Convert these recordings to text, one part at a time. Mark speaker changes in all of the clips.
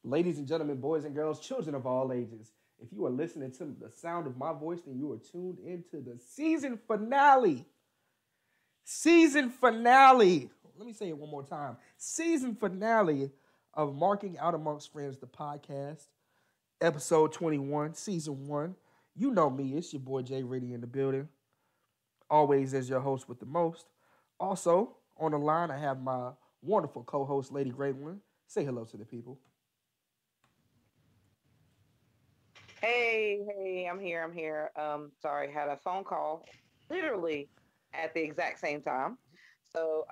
Speaker 1: Ladies and gentlemen, boys and girls, children of all ages, if you are listening to the sound of my voice, then you are tuned into the season finale. Season finale. Let me say it one more time. Season finale of Marking Out Amongst Friends, the podcast, episode 21, season 1. You know me, it's your boy Jay Riddy in the building. Always as your host with the most. Also, on the line, I have my wonderful co-host, Lady Graveland. Say hello to the people.
Speaker 2: Hey, I'm here. Sorry, had a phone call literally at the exact same time. So,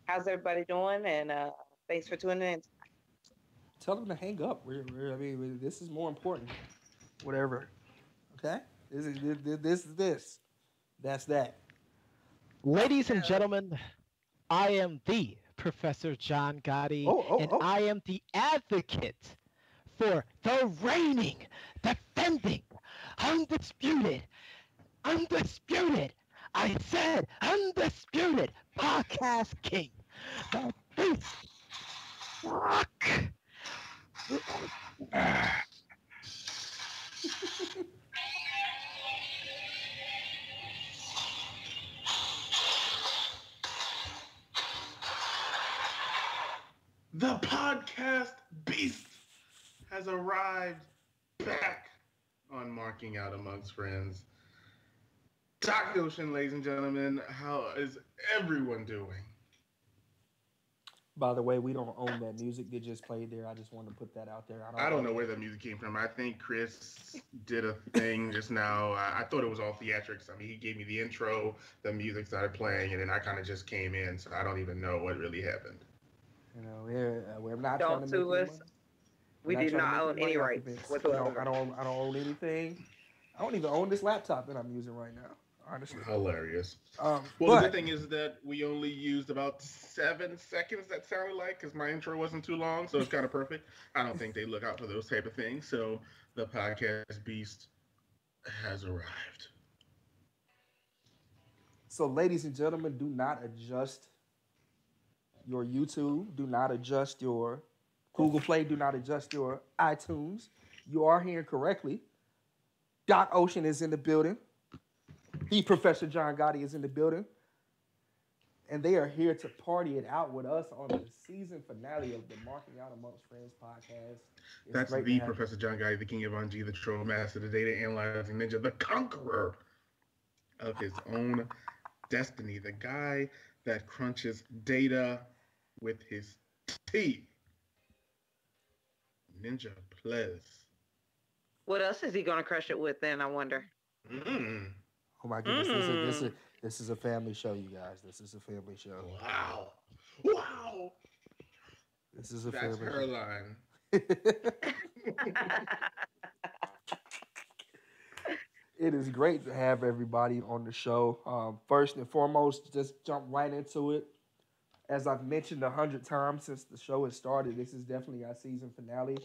Speaker 2: how's everybody doing? And thanks for tuning in.
Speaker 1: Tell them to hang up. I mean, this is more important. Whatever. Okay? This. That's that.
Speaker 3: Ladies and gentlemen, I am the Professor John Gotti,
Speaker 1: Oh, oh,
Speaker 3: and
Speaker 1: oh.
Speaker 3: I am the advocate for the reigning, defending, undisputed, undisputed, I said undisputed podcast king, the beast. Fuck.
Speaker 4: The podcast beast has arrived back on Marking Out Amongst Friends. Talk Ocean, ladies and gentlemen, how is everyone doing?
Speaker 1: By the way, we don't own that music that just played there. I just wanted to put that out there.
Speaker 4: I don't know where the music came from. I think Chris did a thing just now. I thought it was all theatrics. I mean, he gave me the intro, the music started playing, and then I kind of just came in, so I don't even know what really happened.
Speaker 1: You know, we're not trying
Speaker 2: Don't
Speaker 1: to make
Speaker 2: sue
Speaker 1: any
Speaker 2: us.
Speaker 1: money. We're
Speaker 2: We
Speaker 1: not
Speaker 2: do
Speaker 1: trying to
Speaker 2: not
Speaker 1: make
Speaker 2: own
Speaker 1: money
Speaker 2: any
Speaker 1: off of
Speaker 2: rights
Speaker 1: it.
Speaker 2: whatsoever.
Speaker 1: I don't own anything. I don't even own this laptop that I'm using right now, honestly.
Speaker 4: Hilarious. Well,
Speaker 1: but,
Speaker 4: the good thing is that we only used about 7 seconds, that sounded like, because my intro wasn't too long, so it's kind of perfect. I don't think they look out for those type of things. So the podcast beast has arrived.
Speaker 1: so, ladies and gentlemen, do not adjust your YouTube. Do not adjust your Google Play. Do not adjust your iTunes. You are hearing correctly. Doc Ocean is in the building. The Professor John Gotti is in the building. And they are here to party it out with us on the season finale of the Marking Out Amongst Friends podcast. It's
Speaker 4: That's
Speaker 1: great to
Speaker 4: the
Speaker 1: have
Speaker 4: Professor John Guy, the King of Anji, the Troll Master, the Data Analyzing Ninja, the Conqueror of his own destiny, the guy that crunches data with his teeth. Ninja Plez.
Speaker 2: What else is he going to crush it with then, I wonder?
Speaker 4: Mm.
Speaker 1: Oh my goodness,
Speaker 2: Mm.
Speaker 1: this is a family show, you guys. This is a family show.
Speaker 4: Wow. Wow.
Speaker 1: This is a
Speaker 4: That's
Speaker 1: family
Speaker 4: her
Speaker 1: show.
Speaker 4: line.
Speaker 1: It is great to have everybody on the show. First and foremost, just jump right into it. As I've mentioned 100 times since the show has started, this is definitely our season finale.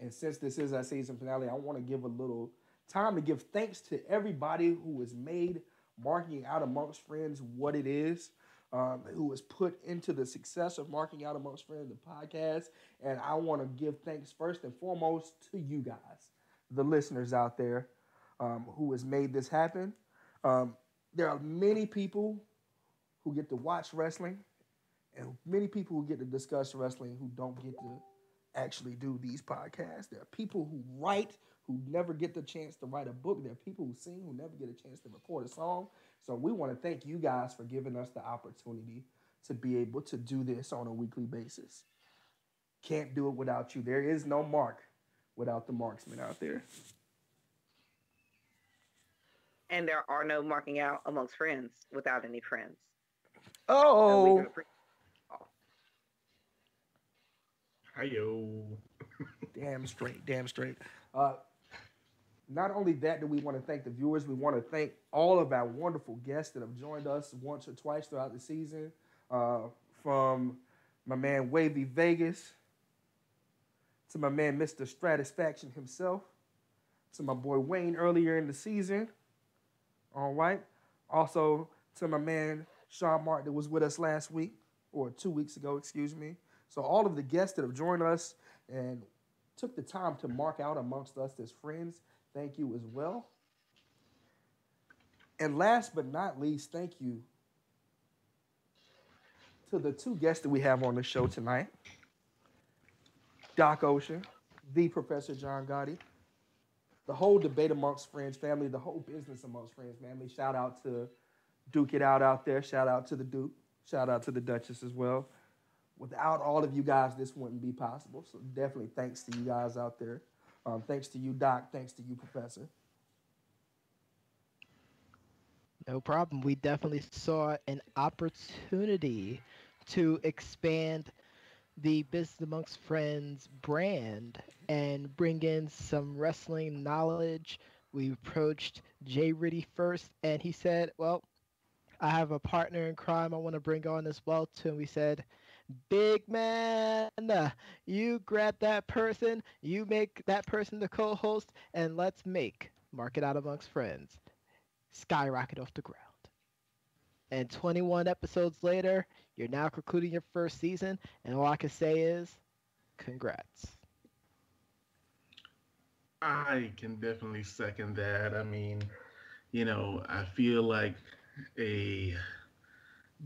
Speaker 1: And since this is our season finale, I want to give a little time to give thanks to everybody who has made Marking Out Amongst Friends what it is, who has put into the success of Marking Out Amongst Friends, the podcast. And I want to give thanks first and foremost to you guys, the listeners out there, who has made this happen. There are many people who get to watch wrestling and many people who get to discuss wrestling who don't get to actually do these podcasts. There are people who write who never get the chance to write a book. There are people who sing who never get a chance to record a song. So we want to thank you guys for giving us the opportunity to be able to do this on a weekly basis. Can't do it without you. There is no mark without the marksman out there.
Speaker 2: And there are no marking out amongst friends without any friends. So we
Speaker 1: Oh,
Speaker 2: do appreciate.
Speaker 4: Hiyo.
Speaker 1: damn straight, damn straight. Uh, Not only that, do we want to thank the viewers, we want to thank all of our wonderful guests that have joined us once or twice throughout the season. Uh, from my man Wavy Vegas to my man Mr. Stratisfaction himself, to my boy Wayne earlier in the season. All right. Also to my man Sean Mark that was with us last week, or 2 weeks ago, excuse me. So all of the guests that have joined us and took the time to mark out amongst us as friends. Thank you as well. And last but not least, thank you to the two guests that we have on the show tonight, Doc Ocean, the Professor John Gotti, the whole debate amongst friends family, the whole business amongst friends family. Shout out to Duke It Out there. Shout out to the Duke. Shout out to the Duchess as well. Without all of you guys, this wouldn't be possible. So definitely thanks to you guys out there. Thanks to you, Doc. Thanks to you, Professor.
Speaker 3: No problem. We definitely saw an opportunity to expand the Business Amongst Friends brand and bring in some wrestling knowledge. We approached Jay Ritty first, and he said, well, I have a partner in crime I want to bring on as well, too. And we said, big man, you grab that person, you make that person the co-host, and let's make Market Out Amongst Friends skyrocket off the ground. And 21 episodes later, you're now concluding your first season, and all I can say is, congrats.
Speaker 4: I can definitely second that. I mean, I feel like a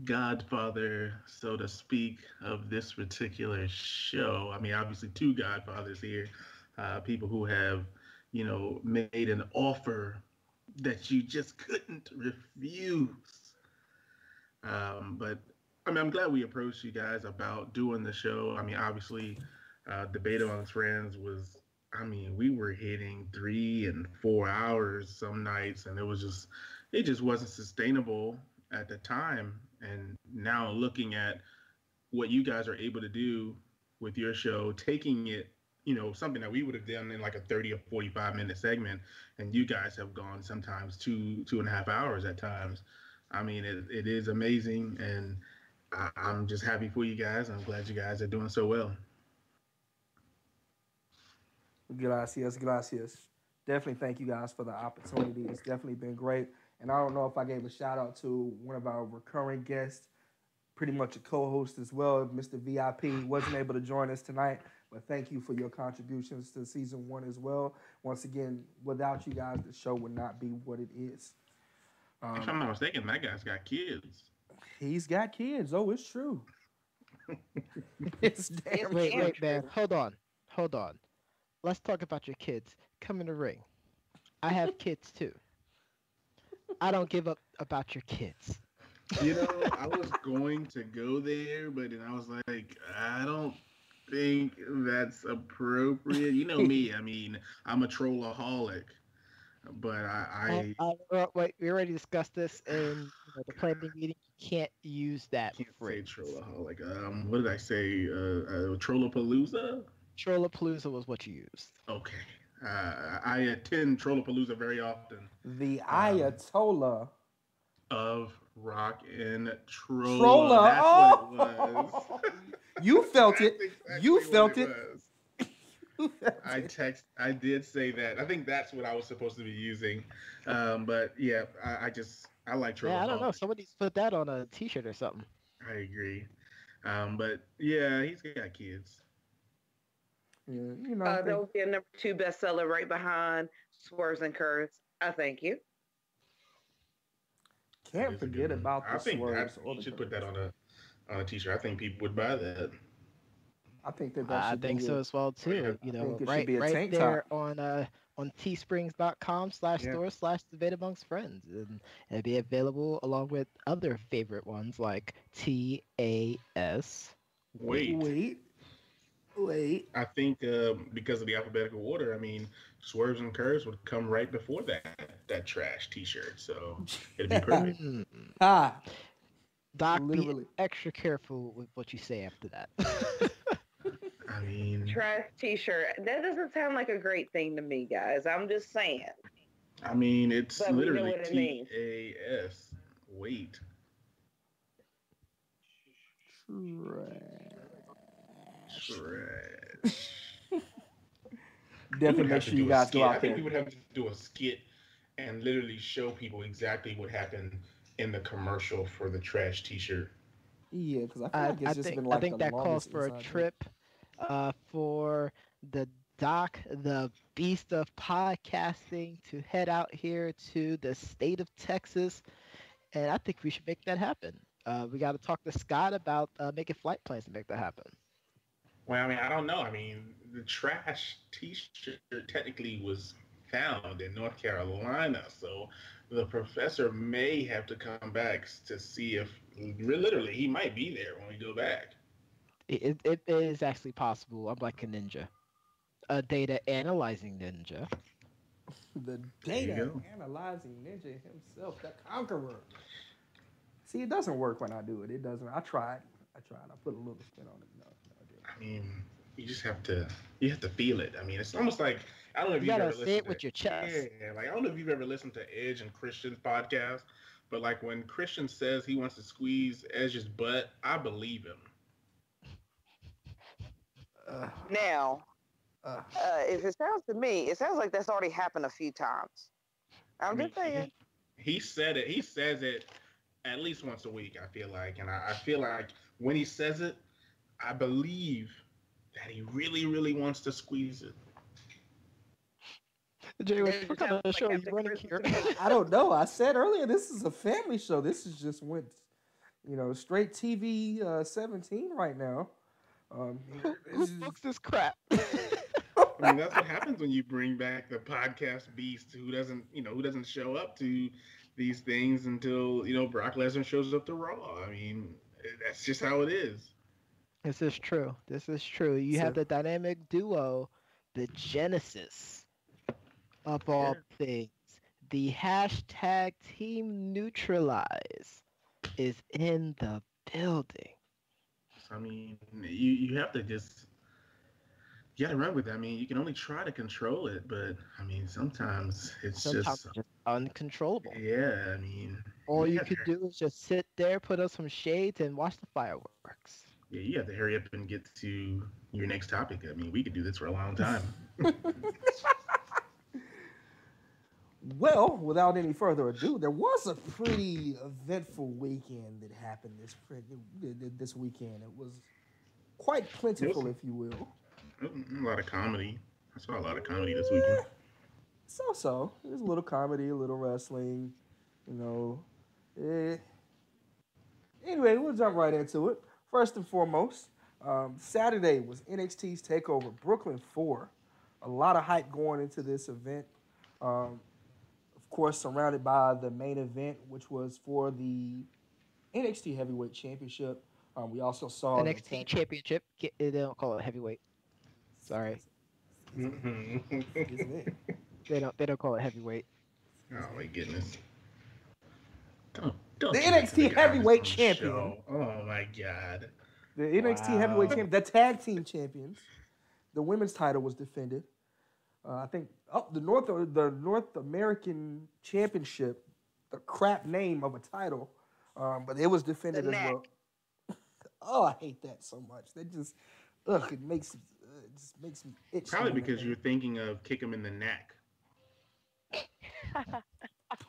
Speaker 4: godfather, so to speak, of this particular show. I mean, obviously, two godfathers here, people who have, made an offer that you just couldn't refuse. But I mean, I'm glad we approached you guys about doing the show. I mean, obviously, Debate Amongst Friends was, I mean, we were hitting 3 and 4 hours some nights, and it just wasn't sustainable at the time. And now looking at what you guys are able to do with your show, taking it, something that we would have done in like a 30 or 45-minute segment, and you guys have gone sometimes 2.5 hours at times. I mean, it is amazing, and I'm just happy for you guys. I'm glad you guys are doing so well.
Speaker 1: Gracias, gracias. Definitely thank you guys for the opportunity. It's definitely been great. And I don't know if I gave a shout out to one of our recurring guests, pretty much a co-host as well, Mr. VIP. Wasn't able to join us tonight, but thank you for your contributions to season 1 as well. Once again, without you guys, the show would not be what it is.
Speaker 4: If I'm not mistaken, that guy's got kids.
Speaker 1: He's got kids. Oh, it's true. It's damn
Speaker 3: Wait, man. Hold on. Let's talk about your kids. Come in the ring. I have kids too. I don't give up about your kids.
Speaker 4: I was going to go there, but then I was like, I don't think that's appropriate. You know me. I mean, I'm a trollaholic, but
Speaker 3: Wait, we already discussed this in the planning meeting. You can't use that
Speaker 4: can't
Speaker 3: phrase.
Speaker 4: say trollaholic. What did I say? Trollapalooza?
Speaker 3: Trollapalooza was what you used.
Speaker 4: Okay. I attend Trollapalooza very often.
Speaker 1: The Ayatollah
Speaker 4: of Rock and
Speaker 1: Trolla.
Speaker 4: That's
Speaker 1: Oh!
Speaker 4: what it was.
Speaker 1: You felt it.
Speaker 4: Exactly
Speaker 1: You felt
Speaker 4: what
Speaker 1: it.
Speaker 4: I did say that. I think that's what I was supposed to be using. But yeah, I like Trolla.
Speaker 3: Yeah, I don't know. Somebody's put that on a T-shirt or something.
Speaker 4: I agree. But yeah, he's got kids.
Speaker 1: Yeah,
Speaker 2: there will be a number 2 bestseller right behind Swerves and Curves. I thank you.
Speaker 1: Can't forget about the Swerves.
Speaker 4: You should put that on a T-shirt. I think people would buy that.
Speaker 1: I think that
Speaker 3: I think so as well too. Right there on teesprings.com/store/debate amongst friends, and it'll be available along with other favorite ones like TAS.
Speaker 1: Wait.
Speaker 4: I think because of the alphabetical order, I mean, Swerves and Curves would come right before that trash T-shirt, so it'd be perfect.
Speaker 3: Doc, literally. Be extra careful with what you say after that.
Speaker 4: I mean,
Speaker 2: trash T-shirt. That doesn't sound like a great thing to me, guys. I'm just saying.
Speaker 4: I mean, it's literally TAS. Wait. Trash.
Speaker 1: Definitely make sure you guys go out there.
Speaker 4: I think we would have to do a skit and literally show people exactly what happened in the commercial for the trash T-shirt.
Speaker 1: Yeah, because I feel like it's just been like
Speaker 3: I think that calls for a trip for the Doc, the beast of podcasting, to head out here to the state of Texas, and I think we should make that happen. We got to talk to Scott about making flight plans to make that happen.
Speaker 4: Well, I mean, I don't know. I mean, the trash T-shirt technically was found in North Carolina, so the professor may have to come back to see if literally he might be there when we go back.
Speaker 3: It is actually possible. I'm like a ninja, a data analyzing ninja.
Speaker 1: The
Speaker 4: There you
Speaker 1: data
Speaker 4: go.
Speaker 1: analyzing ninja himself, the conqueror. See, it doesn't work when I do it. It doesn't. I tried. I put a little spin on it. No, no, it didn't.
Speaker 4: I mean, you have to feel it. I mean, it's almost like I don't know if
Speaker 3: You
Speaker 4: you've
Speaker 3: gotta
Speaker 4: ever
Speaker 3: say
Speaker 4: listened
Speaker 3: it
Speaker 4: to
Speaker 3: with your chest.
Speaker 4: like I don't know if you've ever listened to Edge and Christian's podcast, but like when Christian says he wants to squeeze Edge's butt, I believe him.
Speaker 1: Uh,
Speaker 2: Now,
Speaker 1: uh,
Speaker 2: if it sounds to me, it sounds like that's already happened a few times.
Speaker 4: I
Speaker 2: I'm
Speaker 4: mean,
Speaker 2: just saying.
Speaker 4: he said it. He says it at least once a week. I feel like, and I feel like when he says it, I believe that he really, really wants to squeeze it.
Speaker 3: Jay,
Speaker 2: It
Speaker 3: what
Speaker 2: just
Speaker 3: kind
Speaker 2: sounds
Speaker 3: of
Speaker 2: like
Speaker 3: show are you
Speaker 2: Captain
Speaker 3: running
Speaker 2: Christmas
Speaker 3: here?
Speaker 2: to me.
Speaker 1: I don't know. I said earlier this is a family show. This is just went, straight TV 17 right now.
Speaker 3: Who books this crap?
Speaker 4: I mean, that's what happens when you bring back the podcast beast who doesn't show up to these things until, Brock Lesnar shows up to Raw. I mean, that's just how it is.
Speaker 3: This is true. This is true. You have
Speaker 1: So,
Speaker 3: the dynamic duo, the genesis of
Speaker 4: Yeah.
Speaker 3: all things. The hashtag team neutralize is in the building.
Speaker 4: So, I mean, you have to just you got to run with it. I mean, you can only try to control it, but I mean, sometimes it's
Speaker 3: Sometimes
Speaker 4: just
Speaker 3: it's just uncontrollable.
Speaker 4: yeah. I mean,
Speaker 3: All
Speaker 4: you
Speaker 3: you
Speaker 4: have to
Speaker 3: could do is just sit there, put up some shades, and watch the fireworks.
Speaker 4: yeah, you have to hurry up and get to your next topic. I mean, we could do this for a long time.
Speaker 1: well, without any further ado, there was a pretty eventful weekend that happened this weekend. It was quite plentiful, if you will.
Speaker 4: A lot of comedy. I saw a lot of comedy this weekend.
Speaker 1: So. There's a little comedy, a little wrestling, you know. Eh. Anyway, we'll jump right into it. First and foremost, Saturday was NXT's Takeover Brooklyn 4. A lot of hype going into this event. Of course, surrounded by the main event, which was for the NXT Heavyweight Championship. We also saw the
Speaker 3: NXT Championship. They don't call it heavyweight. Sorry,
Speaker 1: Excuse me.
Speaker 3: they don't call it heavyweight.
Speaker 4: Oh my goodness! Don't
Speaker 1: The
Speaker 4: do that to the
Speaker 1: NXT
Speaker 4: guys
Speaker 1: Heavyweight
Speaker 4: on the
Speaker 1: Champion.
Speaker 4: show. Oh my god!
Speaker 1: The NXT Heavyweight
Speaker 3: Wow.
Speaker 1: Champion, the Tag Team Champions. The women's title was defended. I think the North American Championship, the crap name of a title, but it was defended
Speaker 2: The
Speaker 1: as well.
Speaker 2: neck.
Speaker 1: Oh, I hate that so much. That just, it just makes me itch.
Speaker 4: Probably
Speaker 1: seeing
Speaker 4: because
Speaker 1: that
Speaker 4: you're thinking of kick him in the neck.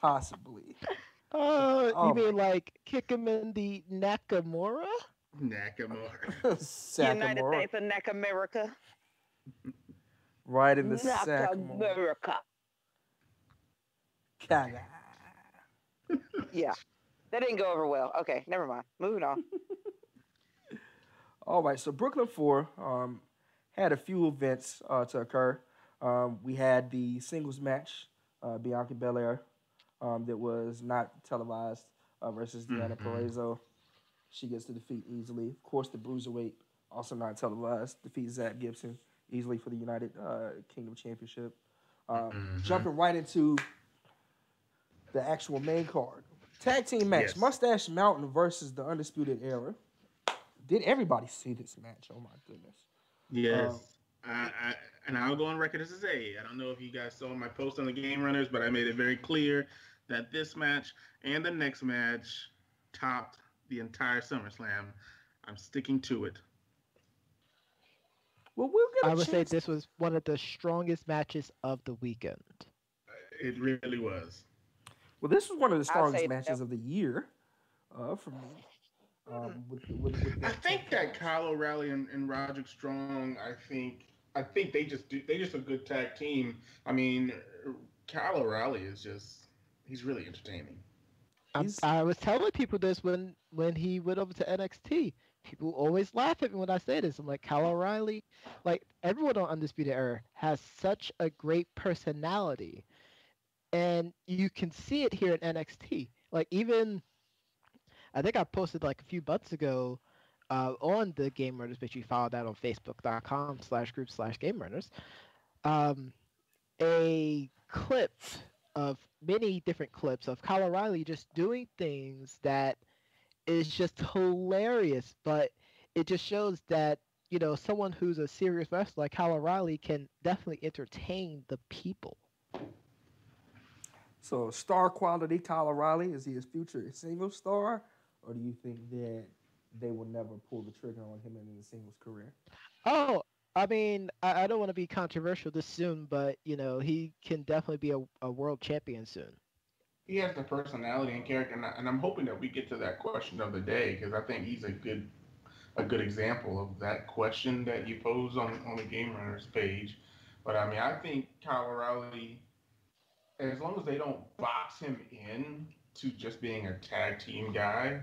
Speaker 1: possibly.
Speaker 3: You
Speaker 1: Oh
Speaker 3: mean like kick him in the Nakamura?
Speaker 4: Nakamura.
Speaker 2: United
Speaker 1: Sakamura,
Speaker 2: States of Neck America.
Speaker 1: right in the Sakamura.
Speaker 2: America.
Speaker 1: Caga.
Speaker 2: Yeah. That didn't go over well. Okay, never mind. Moving on.
Speaker 1: All right, so Brooklyn 4 had a few events to occur. We had the singles match, Bianca Belair, that was not televised versus Deanna Perrazzo. She gets the defeat easily. Of course, the Bruiserweight, also not televised, defeats Zach Gibson easily for the United Kingdom Championship. Jumping right into the actual main card. Tag team match,
Speaker 4: Yes.
Speaker 1: Mustache Mountain versus the Undisputed Era. Did everybody see this match? Oh my goodness.
Speaker 4: Yes. And I'll go on record to say, I don't know if you guys saw my post on the Game Runners, but I made it very clear that this match and the next match topped the entire SummerSlam. I'm sticking to it.
Speaker 1: Well, we'll get a
Speaker 3: I would say
Speaker 1: chance.
Speaker 3: this was one of the strongest matches of the weekend.
Speaker 4: It really was.
Speaker 1: Well, this was one of the
Speaker 2: I'd
Speaker 1: strongest
Speaker 2: say
Speaker 1: matches of the year for me. With
Speaker 4: I think that Kyle O'Reilly and Roderick Strong, I think, I think they just a good tag team. I mean, Kyle O'Reilly is just he's really entertaining.
Speaker 1: He's
Speaker 3: I was telling people this when he went over to NXT. People always laugh at me when I say this. I'm like, Kyle O'Reilly, like everyone on Undisputed Era has such a great personality, and you can see it here in NXT. Like even I think I posted like a few months ago on the Game Runners, but you follow that on Facebook.com/group/Game Runners. Um, a clip of many different clips of Kyle O'Reilly just doing things that is just hilarious, but it just shows that someone who's a serious wrestler like Kyle O'Reilly can definitely entertain the people.
Speaker 1: so star quality. Kyle O'Reilly, is he his future single star, or do you think that they will never pull the trigger on him in the singles career?
Speaker 3: Oh, I mean, I don't want to be controversial this soon, but he can definitely be a world champion soon.
Speaker 4: He has the personality and character, and I'm hoping that we get to that question of the day because I think he's a good example of that question that you posed on the Game Runners page. But I mean, I think Kyle O'Reilly, as long as they don't box him in to just being a tag team guy,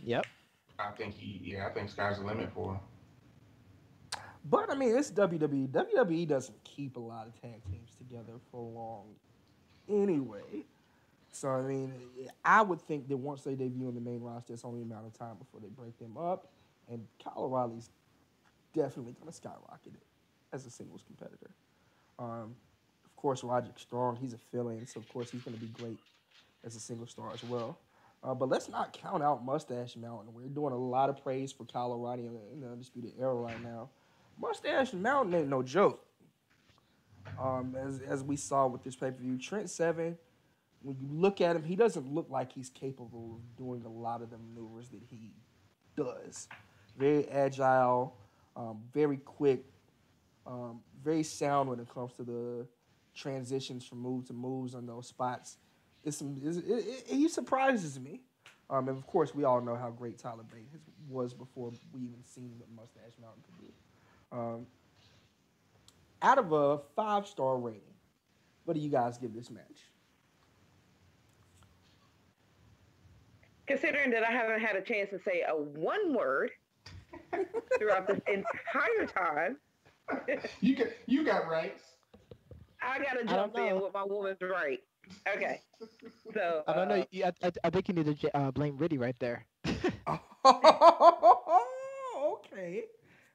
Speaker 3: Yep.
Speaker 4: I think sky's the limit for him.
Speaker 1: But I mean, it's WWE. WWE doesn't keep a lot of tag teams together for long, anyway. So I mean, I would think that once they debut on the main roster, it's only a matter of time before they break them up. And Kyle O'Reilly's definitely going to skyrocket it as a singles competitor. Of course, Roderick Strong, he's a fill-in, so of course he's going to be great as a single star as well. But let's not count out Mustache Mountain. We're doing a lot of praise for Kyle O'Reilly in the Undisputed Era right now. Mustache Mountain ain't no joke. As we saw with this pay-per-view, Trent Seven, when you look at him, he doesn't look like he's capable of doing a lot of the maneuvers that he does. Very agile, very quick, very sound when it comes to the transitions from move to moves on those spots. He surprises me. And of course, we all know how great Tyler Bate was before we even seen what Mustache Mountain could do. Out of a 5-star rating, what do you guys give this match?
Speaker 2: Considering that I haven't had a chance to say a one word throughout this entire time,
Speaker 4: you got rights.
Speaker 2: I gotta jump in with my woman's right. Okay, so
Speaker 3: I don't know. I think you need to blame Riddy right there.
Speaker 1: Oh, okay.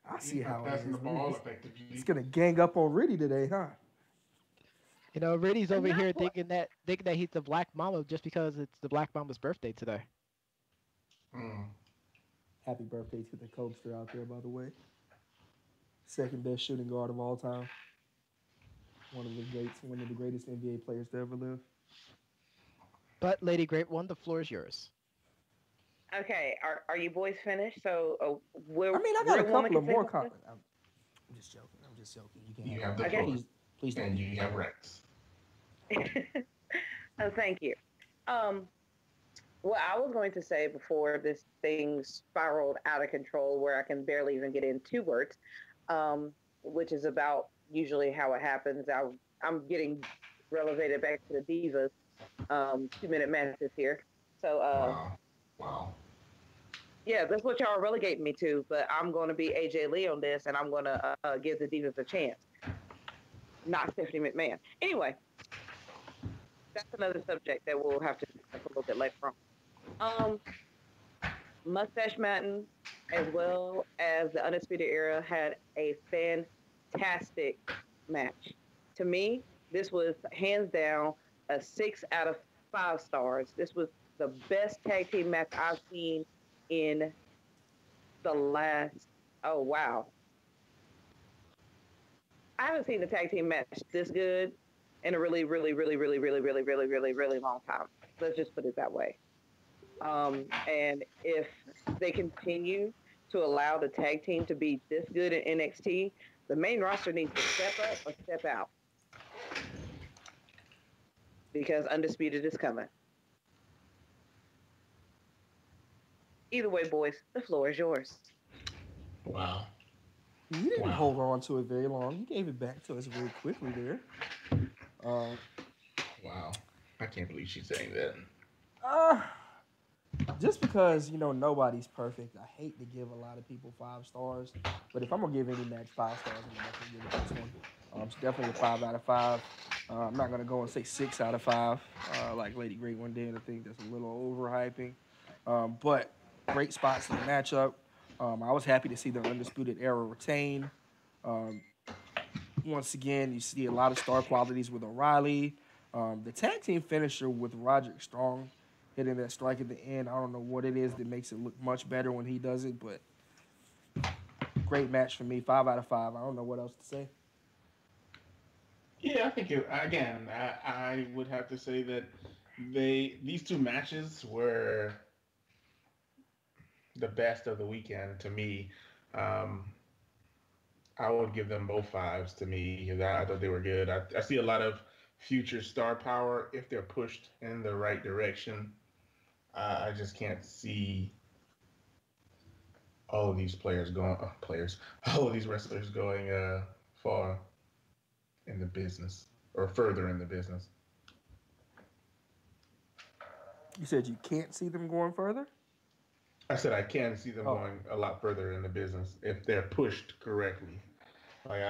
Speaker 1: I see
Speaker 4: He's
Speaker 1: how
Speaker 4: not
Speaker 1: it
Speaker 4: passing
Speaker 1: is.
Speaker 4: the ball effectively.
Speaker 1: He's gonna gang up on Riddy today, huh?
Speaker 3: Riddy's over
Speaker 2: not
Speaker 3: here
Speaker 2: what
Speaker 3: thinking that he's the Black Mama just because it's the Black Mama's birthday today.
Speaker 4: Mm.
Speaker 1: Happy birthday to the Cobster out there, by the way. Second best shooting guard of all time. One of the greatest NBA players to ever live.
Speaker 3: But Lady Grape One, the floor is yours.
Speaker 2: Okay, are you boys finished? So
Speaker 1: I mean, I got a couple of more comments. I'm just joking. I'm just joking.
Speaker 4: You have the
Speaker 2: okay.
Speaker 4: floor.
Speaker 1: Please don't.
Speaker 4: And you have rights.
Speaker 2: Oh, thank you. What I was going to say before this thing spiraled out of control, where I can barely even get in 2 words, which is about usually how it happens. I'm getting relegated back to the divas 2-minute matches here. So
Speaker 4: Wow.
Speaker 2: yeah, that's what y'all are relegating me to. But I'm going to be AJ Lee on this, and I'm going to give the divas a chance, not Stephanie McMahon. Anyway, that's another subject that we'll have to discuss a little bit later on. Mustache Mountain, as well as the Undisputed Era, had a fantastic match. To me, this was hands down a 6 out of 5 stars. This was the best tag team match I've seen in the last, oh wow. I haven't seen a tag team match this good in a really, really, really, really, really, really, really, really, really long time. Let's just put it that way. And if they continue to allow the tag team to be this good in NXT, the main roster needs to step up or step out, because Undisputed is coming. Either way, boys, the floor is yours.
Speaker 4: Wow.
Speaker 1: He didn't
Speaker 4: Wow.
Speaker 1: hold on to it very long. He gave it back to us very quickly there. Uh,
Speaker 4: Wow. I can't believe she's saying that.
Speaker 1: uh, just because nobody's perfect, I hate to give a lot of people 5 stars, but if I'm gonna give any match 5 stars, I'm gonna definitely give it this one. It's definitely a 5 out of 5. I'm not gonna go and say 6 out of 5 like Lady Great one did. I think that's a little overhyping, but great spots in the matchup. I was happy to see the Undisputed Era retain. Um, Once again, you see a lot of star qualities with O'Reilly. The tag team finisher with Roderick Strong hitting that strike at the end. I don't know what it is that makes it look much better when he does it, but great match for me. 5 out of 5. I don't know what else to say.
Speaker 4: Yeah, I think again. I would have to say that these two matches were the best of the weekend to me. Um, I would give them both fives to me because I thought they were good. I see a lot of future star power if they're pushed in the right direction. I just can't see all of these players going all of these wrestlers going far in the business or further in the business.
Speaker 1: You said you can't see them going further?
Speaker 4: I said I can see them
Speaker 1: Oh,
Speaker 4: going a lot further in the business if they're pushed correctly. Like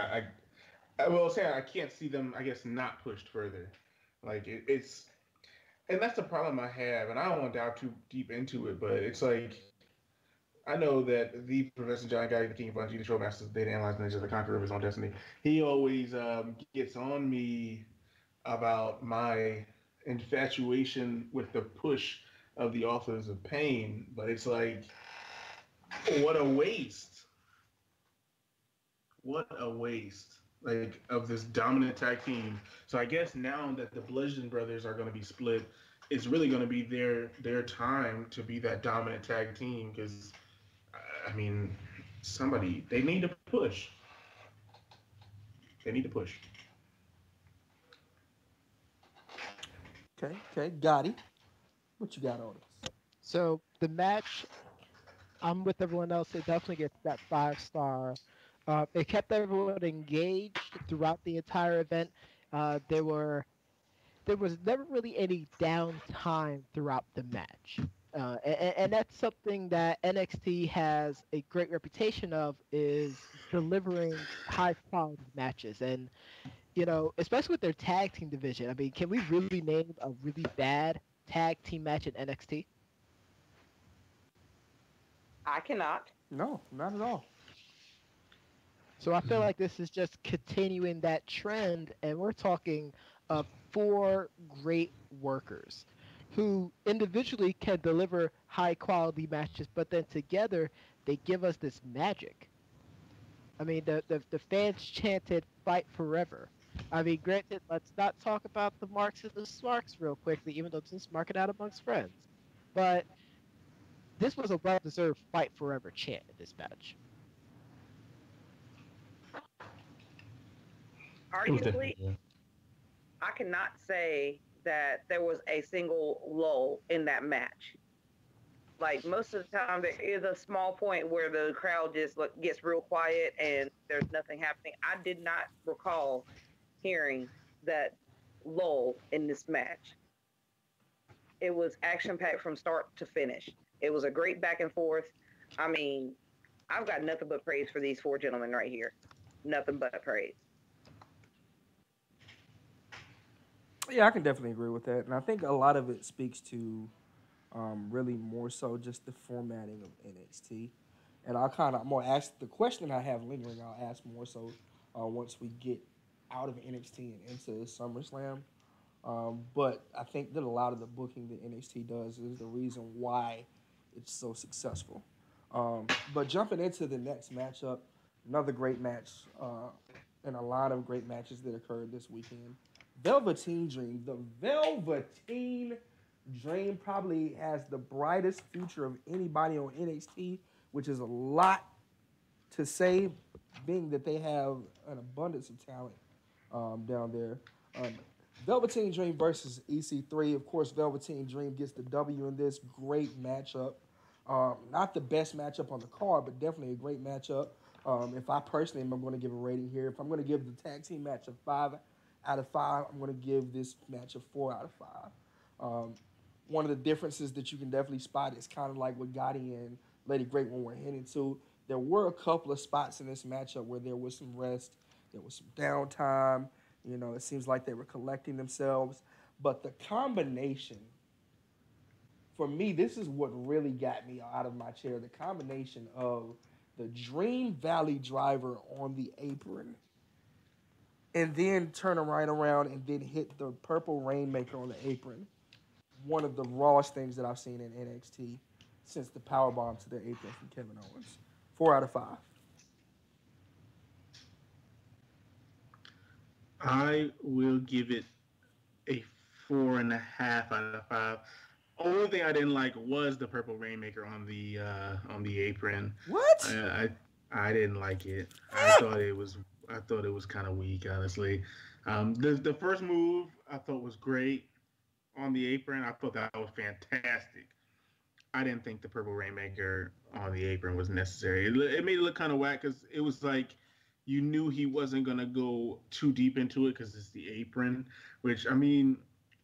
Speaker 4: I will say I can't see them. I guess not pushed further. Like it's and that's the problem I have. And I don't want to dive too deep into it, but it's like I know that the Professor John Guy, the King of Bungie, the Showmasters, Data Analyze Ninja, the Conqueror of his own destiny, he always gets on me about my infatuation with the push of the authors of pain. But it's like, what a waste. What a waste. Like of this dominant tag team. So I guess now that the Bludgeon Brothers are going to be split, it's really going to be their time to be that dominant tag team because I mean, somebody they need to push. They need to push.
Speaker 1: okay, okay. Gotti, what you got on us?
Speaker 3: So the match, I'm with everyone else. It definitely gets that 5 star. It kept everyone engaged throughout the entire event. There was never really any downtime throughout the match. And that's something that NXT has a great reputation of is delivering high quality matches. And especially with their tag team division. I mean, can we really name a really bad tag team match in NXT?
Speaker 2: I cannot.
Speaker 1: No, not at all.
Speaker 3: So I feel like this is just continuing that trend, and we're talking of 4 great workers who individually can deliver high quality matches, but then together they give us this magic. I mean, the fans chanted "Fight Forever." I mean, granted, let's not talk about the Marks and the Smarks real quickly, even though this is marking out amongst friends. But this was a well-deserved "Fight Forever" chant in this match.
Speaker 4: It was
Speaker 2: Arguably,
Speaker 4: definitely.
Speaker 2: I cannot say that there was a single lull in that match. Like most of the time, there is a small point where the crowd just gets real quiet and there's nothing happening. I did not recall hearing that lull in this match. It was action packed from start to finish. It was a great back and forth. I mean, I've got nothing but praise for these 4 gentlemen right here. Nothing but praise.
Speaker 1: Yeah, I can definitely agree with that, and I think a lot of it speaks to really more so just the formatting of NXT. And I'll kind of more ask the question I have lingering. I'll ask more so once we get out of NXT and into SummerSlam. But I think that a lot of the booking that NXT does is the reason why it's so successful. But jumping into the next matchup, another great match and a lot of great matches that occurred this weekend. Velveteen Dream. The Velveteen Dream probably has the brightest future of anybody on NXT, which is a lot to say, being that they have an abundance of talent down there. Um, Velveteen Dream versus EC3. Of course, Velveteen Dream gets the W in this great matchup. Not the best matchup on the card, but definitely a great matchup. If I personally am going to give a rating here, if I'm going to give the tag team match a 5 out of 5, I'm going to give this match a 4 out of 5. Um, One of the differences that you can definitely spot is kind of like what Gotti and Lady Great One were hinting to. There were a couple of spots in this matchup where there was some rest, there was some downtime. You know, it seems like they were collecting themselves. But the combination, for me, this is what really got me out of my chair. The combination of the Dream Valley driver on the apron and then turn right around and then hit the purple rainmaker on the apron. One of the rawest things that I've seen in NXT since the power bomb to the apron from Kevin Owens. 4 out of 5.
Speaker 4: I will give it a 4.5 out of 5. Only thing I didn't like was the purple rainmaker on the apron.
Speaker 1: What?
Speaker 4: I didn't like it. I thought it was kind of weak, honestly. The first move I thought was great on the apron. I thought that was fantastic. I didn't think the purple rainmaker on the apron was necessary. It made it look kind of whack because it was like you knew he wasn't gonna go too deep into it because it's the apron. Which I mean,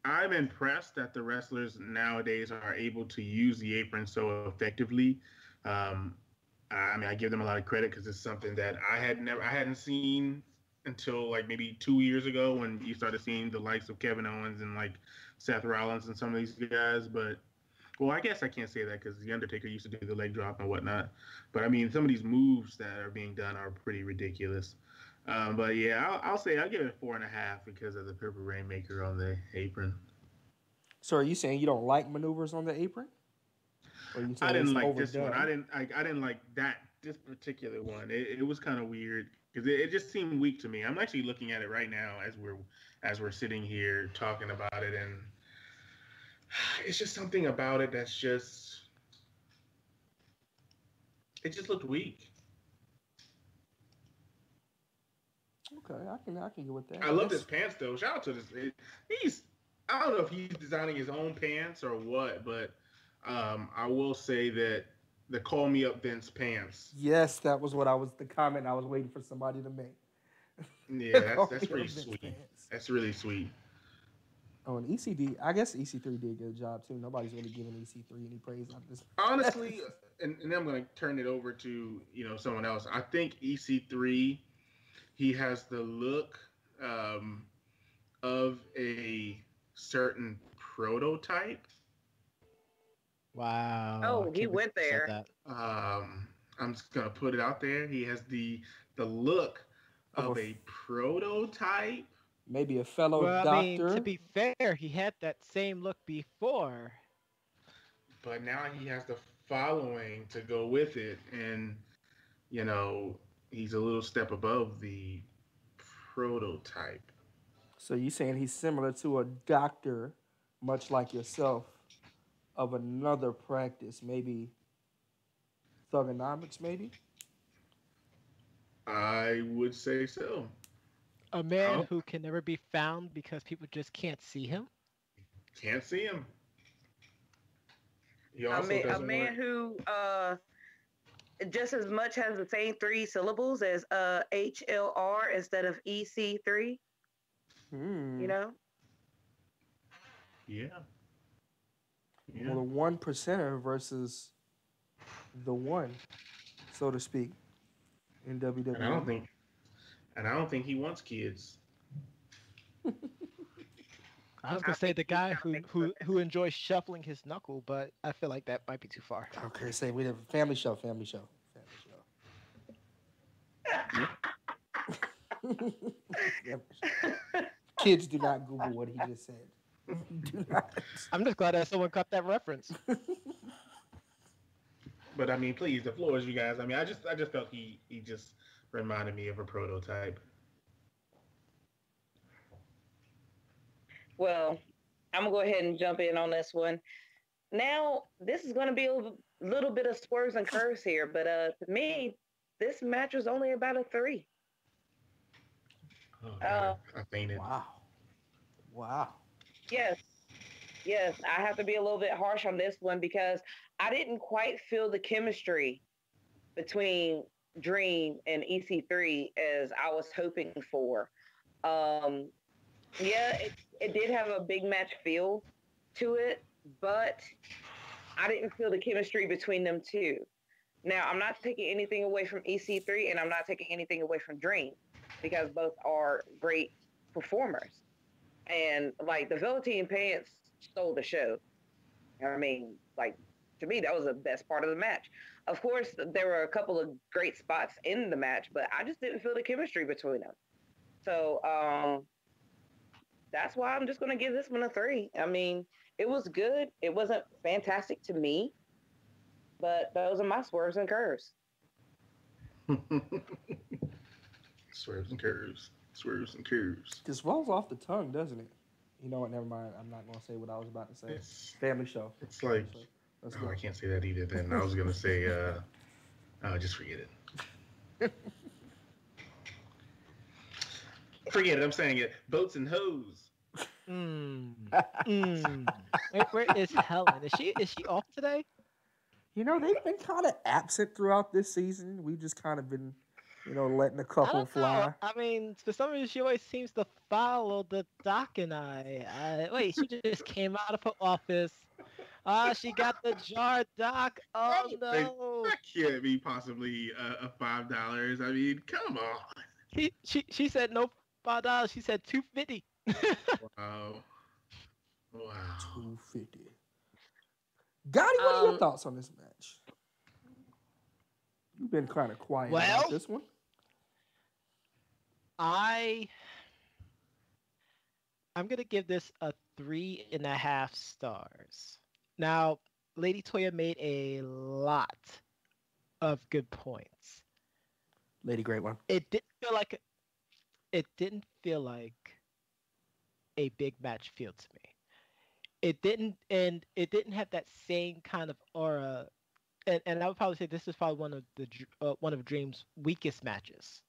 Speaker 4: I'm impressed that the wrestlers nowadays are able to use the apron so effectively. Um, I mean, I give them a lot of credit because it's something that I hadn't seen until like maybe 2 years ago when you started seeing the likes of Kevin Owens and like Seth Rollins and some of these guys. But well, I guess I can't say that because the Undertaker used to do the leg drop and whatnot. But I mean, some of these moves that are being done are pretty ridiculous. But yeah, I'll say I'll give it 4.5 because of the purple rainmaker on the apron.
Speaker 1: So are you saying you don't like maneuvers on the apron? Or are you
Speaker 4: I
Speaker 1: saying
Speaker 4: didn't
Speaker 1: it's
Speaker 4: like this one.
Speaker 1: overdone?
Speaker 4: I didn't like this particular one. It was kind of weird because it just seemed weak to me. I'm actually looking at it right now as we're sitting here talking about it, and it's just something about it that's just it just looked weak.
Speaker 1: Okay, I can get with that.
Speaker 4: I love his
Speaker 1: That's
Speaker 4: pants though. Shout out to this. He's I don't know if he's designing his own pants or what, but I will say that the "Call Me Up Vince" pants.
Speaker 1: yes, that was what I was the comment I was waiting for somebody to make.
Speaker 4: Yeah,
Speaker 1: Call
Speaker 4: that's
Speaker 1: me a
Speaker 4: pretty
Speaker 1: Vince
Speaker 4: sweet.
Speaker 1: pants.
Speaker 4: That's really sweet.
Speaker 1: Oh, and ECD, I guess EC3 did a good job too. Nobody's really giving EC3 any praise out of this.
Speaker 4: Honestly, and then I'm going to turn it over to someone else. I think EC3 he has the look um, of a certain prototype.
Speaker 3: Wow, I
Speaker 2: Oh, he
Speaker 3: can't believe
Speaker 2: went
Speaker 3: you said
Speaker 2: there.
Speaker 3: that.
Speaker 4: I'm just gonna put it out there. He has the look
Speaker 1: Of a
Speaker 4: of a prototype,
Speaker 1: maybe a fellow
Speaker 3: Well, I mean, to
Speaker 1: doctor.
Speaker 3: be fair, he had that same look before.
Speaker 4: but now he has the following to go with it, and you know he's a little step above the prototype.
Speaker 1: So you saying he's similar to a doctor, much like yourself, of another practice, maybe thugonomics, maybe?
Speaker 4: I would say so.
Speaker 3: A
Speaker 4: I
Speaker 3: man
Speaker 4: don't,
Speaker 3: who can never be found because people just can't see him.
Speaker 4: can't see him. He
Speaker 2: A
Speaker 4: also
Speaker 2: man, a
Speaker 4: doesn't
Speaker 2: man
Speaker 4: want.
Speaker 2: who just as much has the same three syllables as HLR instead of EC3. You
Speaker 1: Hmm.
Speaker 2: know,
Speaker 4: Yeah,
Speaker 1: Well,
Speaker 4: yeah.
Speaker 1: the 1% versus the one, so to speak, in
Speaker 4: And I
Speaker 1: WWE.
Speaker 4: don't think, and I don't think he wants kids.
Speaker 3: I was
Speaker 2: I
Speaker 3: gonna say
Speaker 2: think
Speaker 3: the
Speaker 2: he's
Speaker 3: guy
Speaker 2: kind of
Speaker 3: who
Speaker 2: making for
Speaker 3: who who enjoys shuffling his knuckle, but I feel like that might be too far.
Speaker 1: Okay, say we have a family show, family show, family show. Family show. Kids, do not Google what he just said. Do not.
Speaker 3: I'm just glad that someone caught that reference.
Speaker 4: But I mean, please, the floor is you guys. I mean, I just felt he just reminded me of a prototype.
Speaker 2: well, I'm gonna go ahead and jump in on this one. Now, this is gonna be a little bit of swerves and curves here, but to me, this match was only about a three.
Speaker 4: Oh
Speaker 2: Uh,
Speaker 4: God, I fainted.
Speaker 1: Wow. Wow.
Speaker 2: yes, yes, I have to be a little bit harsh on this one because I didn't quite feel the chemistry between Dream and EC3 as I was hoping for. Um, yeah, it did have a big match feel to it, but I didn't feel the chemistry between them two. Now, I'm not taking anything away from EC3 and I'm not taking anything away from Dream because both are great performers. And like the Velveteen Pants stole the show. I mean, like to me, that was the best part of the match. Of course, there were a couple of great spots in the match, but I just didn't feel the chemistry between them. So that's why I'm just going to give this one a 3. I mean, it was good. It wasn't fantastic to me, but those are my swerves and curves.
Speaker 4: Swerves and curves. Swerves and curves.
Speaker 1: Just rolls off the tongue, doesn't it? You know what? Never mind. I'm not gonna say what I was about to say.
Speaker 4: It's
Speaker 1: Family show.
Speaker 4: it's like
Speaker 1: Let's
Speaker 4: oh,
Speaker 1: go.
Speaker 4: I can't say that either. Then I was gonna say oh, just forget it. Forget it. I'm saying it. Boats and hoes.
Speaker 3: Mm. Mm. Where is Helen? Is she off today?
Speaker 1: You know, they've been kind of absent throughout this season. We've just kind of been, letting a
Speaker 3: I
Speaker 1: couple
Speaker 3: don't know.
Speaker 1: fly.
Speaker 3: I mean, for some reason, she always seems to follow the Doc and I. Wait, she just came out of her office. Ah, she got the jar, Doc. Oh no.
Speaker 4: That can't be possibly a $5. I mean, come on.
Speaker 3: She said no $5. She said $2.50.
Speaker 4: Wow. Wow.
Speaker 1: 250. Gotti, what are your thoughts on this match? You've been kind of quiet
Speaker 3: Well,
Speaker 1: about this one.
Speaker 3: I'm gonna give this a 3.5 stars. Now, Lady Toya made a lot of good points.
Speaker 1: Lady Great One.
Speaker 3: It didn't feel like a big match feel to me. It didn't have that same kind of aura. And I would probably say this is probably one of Dream's weakest matches.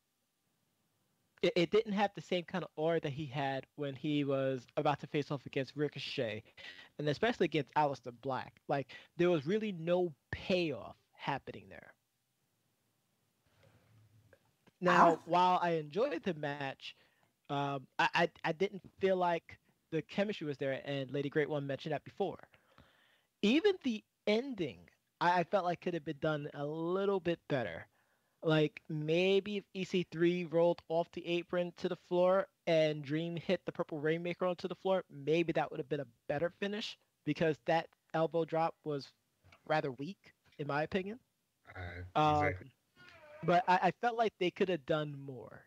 Speaker 3: It didn't have the same kind of aura that he had when he was about to face off against Ricochet, and especially against Aleister Black. Like there was really no payoff happening there.
Speaker 1: I
Speaker 3: Now, while I enjoyed the match, I didn't feel like the chemistry was there, and Lady Great One mentioned that before. Even the ending, I felt like could have been done a little bit better. Like maybe if EC3 rolled off the apron to the floor and Dream hit the Purple Rainmaker onto the floor, maybe that would have been a better finish because that elbow drop was rather weak, in my opinion. Um,
Speaker 4: Exactly.
Speaker 3: but I felt like they could have done more.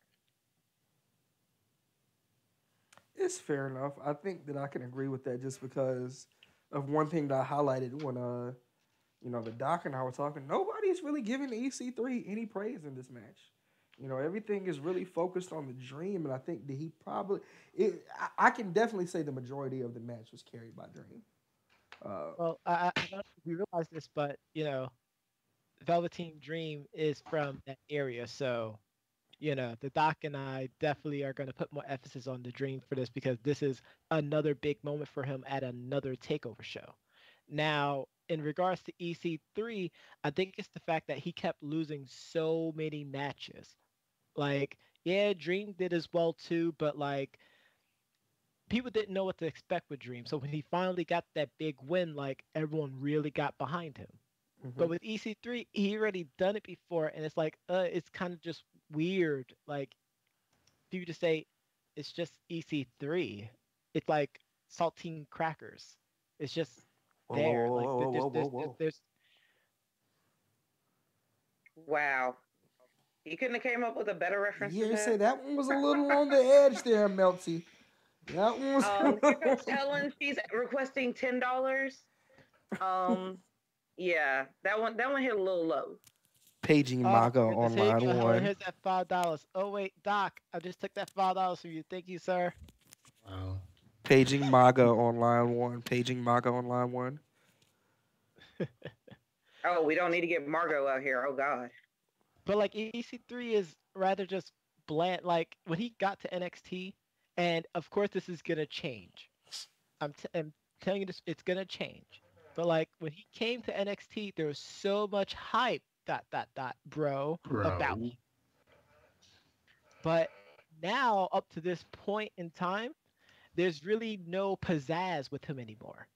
Speaker 1: It's fair enough. I think that I can agree with that just because of one thing that I highlighted when the doc and I were talking. Nobody's really giving EC3 any praise in this match. Everything is really focused on the Dream, and I think that he probably I can definitely say the majority of the match was carried by Dream.
Speaker 3: Well, I don't know if you realize this, but Velveteen Dream is from that area, so the doc and I definitely are going to put more emphasis on the Dream for this because this is another big moment for him at another takeover show. Now, in regards to EC3, I think it's the fact that he kept losing so many matches. Like, yeah, Dream did as well too, but like people didn't know what to expect with Dream. So when he finally got that big win, like everyone really got behind him.
Speaker 1: Mm-hmm.
Speaker 3: But with EC3, he already done it before, and it's like, it's kind of just weird. Like, people just say it's just EC3. It's like saltine crackers. It's just
Speaker 1: Whoa, whoa,
Speaker 3: there.
Speaker 1: whoa,
Speaker 3: Like,
Speaker 1: whoa, whoa, whoa, whoa, whoa.
Speaker 3: there's
Speaker 2: Wow. You couldn't have came up with a better reference
Speaker 1: Yeah,
Speaker 2: to
Speaker 1: say
Speaker 2: that?
Speaker 1: that one was a little on the edge there, Melty. That one was.
Speaker 2: Here comes Helen. She's requesting $10. Um, yeah, that one hit a little low.
Speaker 1: Paging
Speaker 3: Oh
Speaker 1: Maga
Speaker 3: my goodness,
Speaker 1: on
Speaker 3: here you
Speaker 1: line
Speaker 3: go, Helen.
Speaker 1: one.
Speaker 3: Here's that $5. Oh wait, Doc, I just took that $5 from you. Thank you, sir.
Speaker 4: Wow.
Speaker 1: Paging Maga on line one. Paging Maga on line one.
Speaker 2: Oh, we don't need to get Margot out here. Oh God.
Speaker 3: But like EC3 is rather just bland. Like when he got to NXT, and of course this is gonna change. I'm telling you this, it's gonna change. But like when he came to NXT, there was so much hype bro about
Speaker 4: Bro.
Speaker 3: me. But now, up to this point in time, there's really no pizzazz with him anymore.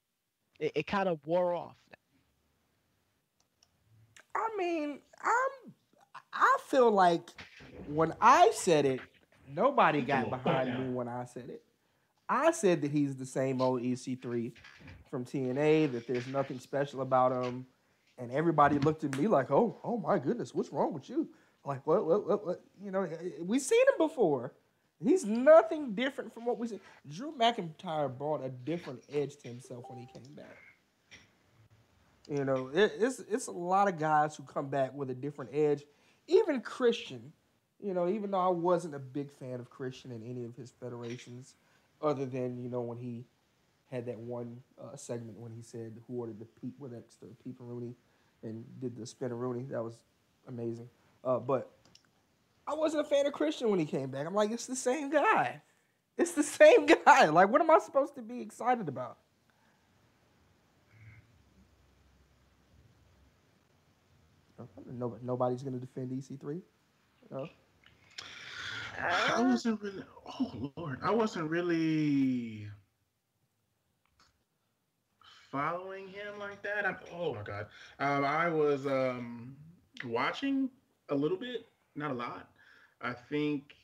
Speaker 3: It kind of wore off.
Speaker 1: I mean, I feel like when I said it, nobody
Speaker 4: Take your
Speaker 1: got
Speaker 4: little butt
Speaker 1: behind me
Speaker 4: down.
Speaker 1: when I said it. I said that he's the same old EC3 from TNA, that there's nothing special about him. And everybody looked at me like, oh my goodness, what's wrong with you? Like, what? You know, we've seen him before. He's nothing different from what we see. Drew McIntyre brought a different edge to himself when he came back. You know, it's a lot of guys who come back with a different edge. Even Christian, you know, even though I wasn't a big fan of Christian in any of his federations, other than, you know, when he had that one segment when he said who ordered the Pete with extra Pete Rooney and did the spin-a-rooney. That was amazing. But I wasn't a fan of Christian when he came back. I'm like, it's the same guy. It's the same guy. Like, what am I supposed to be excited about? Nobody's going to defend EC3. No.
Speaker 4: I
Speaker 2: Uh,
Speaker 4: wasn't really. Oh Lord, I wasn't really following him like that. Oh my God, I was watching a little bit, not a lot. I think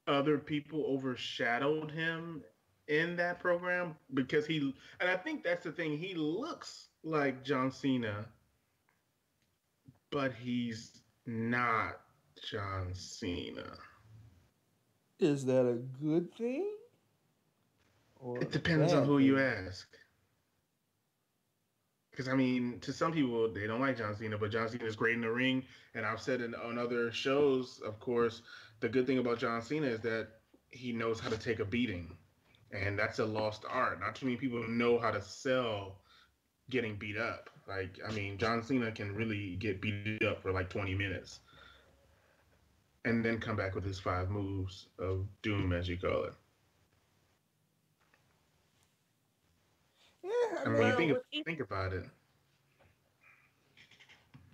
Speaker 4: other people overshadowed him in that program because and I think that's the thing. He looks like John Cena, but he's not John Cena.
Speaker 1: Is that a good thing or
Speaker 4: It
Speaker 1: a
Speaker 4: depends on
Speaker 1: bad
Speaker 4: who you
Speaker 1: thing?
Speaker 4: ask. Because I mean, to some people, they don't like John Cena, but John Cena is great in the ring. And I've said on other shows, of course, the good thing about John Cena is that he knows how to take a beating, and that's a lost art. Not too many people know how to sell getting beat up. Like, I mean, John Cena can really get beat up for like 20 minutes and then come back with his five moves of doom, as you call it.
Speaker 1: Yeah, I
Speaker 4: I mean,
Speaker 2: well,
Speaker 1: mean,
Speaker 2: with Ethan,
Speaker 4: think about it.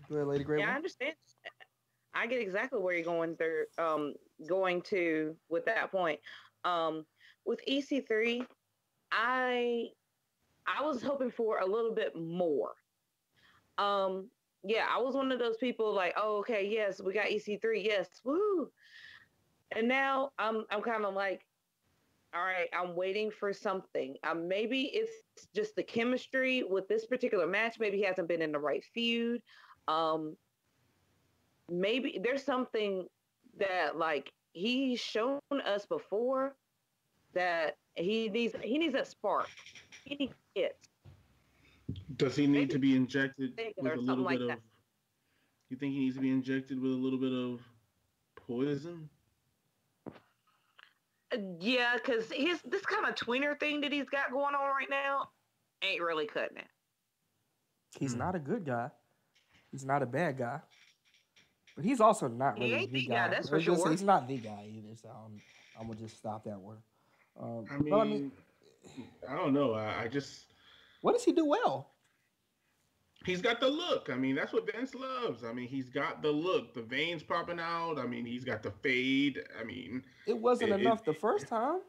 Speaker 1: go ahead, Lady Grey
Speaker 2: yeah, I
Speaker 1: One.
Speaker 2: understand. I get exactly where you're going through, going to with that point. Um, with EC3, I I was hoping for a little bit more. Um, yeah, I was one of those people like, oh, okay, yes, we got EC3, yes, woo. And now I'm kind of like, all right, I'm waiting for something. Maybe it's just the chemistry with this particular match. Maybe he hasn't been in the right feud. Um, maybe there's something that like he's shown us before that he needs a spark. He needs it.
Speaker 4: Does he need
Speaker 2: Maybe
Speaker 4: to be injected
Speaker 2: thinking
Speaker 4: with
Speaker 2: or
Speaker 4: a
Speaker 2: something
Speaker 4: little bit
Speaker 2: like
Speaker 4: of?
Speaker 2: that.
Speaker 4: You think he needs to be injected with a little bit of poison?
Speaker 2: Yeah, because his this kind of tweener thing that he's got going on right now ain't really cutting it.
Speaker 1: He's
Speaker 4: Hmm.
Speaker 1: not a good guy. He's not a bad guy. But he's also not
Speaker 2: He
Speaker 1: really
Speaker 2: ain't
Speaker 1: the
Speaker 2: the guy,
Speaker 1: guy.
Speaker 2: that's
Speaker 1: I
Speaker 2: for
Speaker 1: was gonna say
Speaker 2: sure.
Speaker 1: he's not the guy either. So I'm gonna just stop that one.
Speaker 4: I
Speaker 1: But I mean,
Speaker 4: mean, I don't know. I just
Speaker 1: what does he do well?
Speaker 4: he's got the look. I mean, that's what Vince loves. I mean, he's got the look, the veins popping out. I mean, he's got the fade. I mean,
Speaker 1: It wasn't
Speaker 4: it
Speaker 1: enough the first time.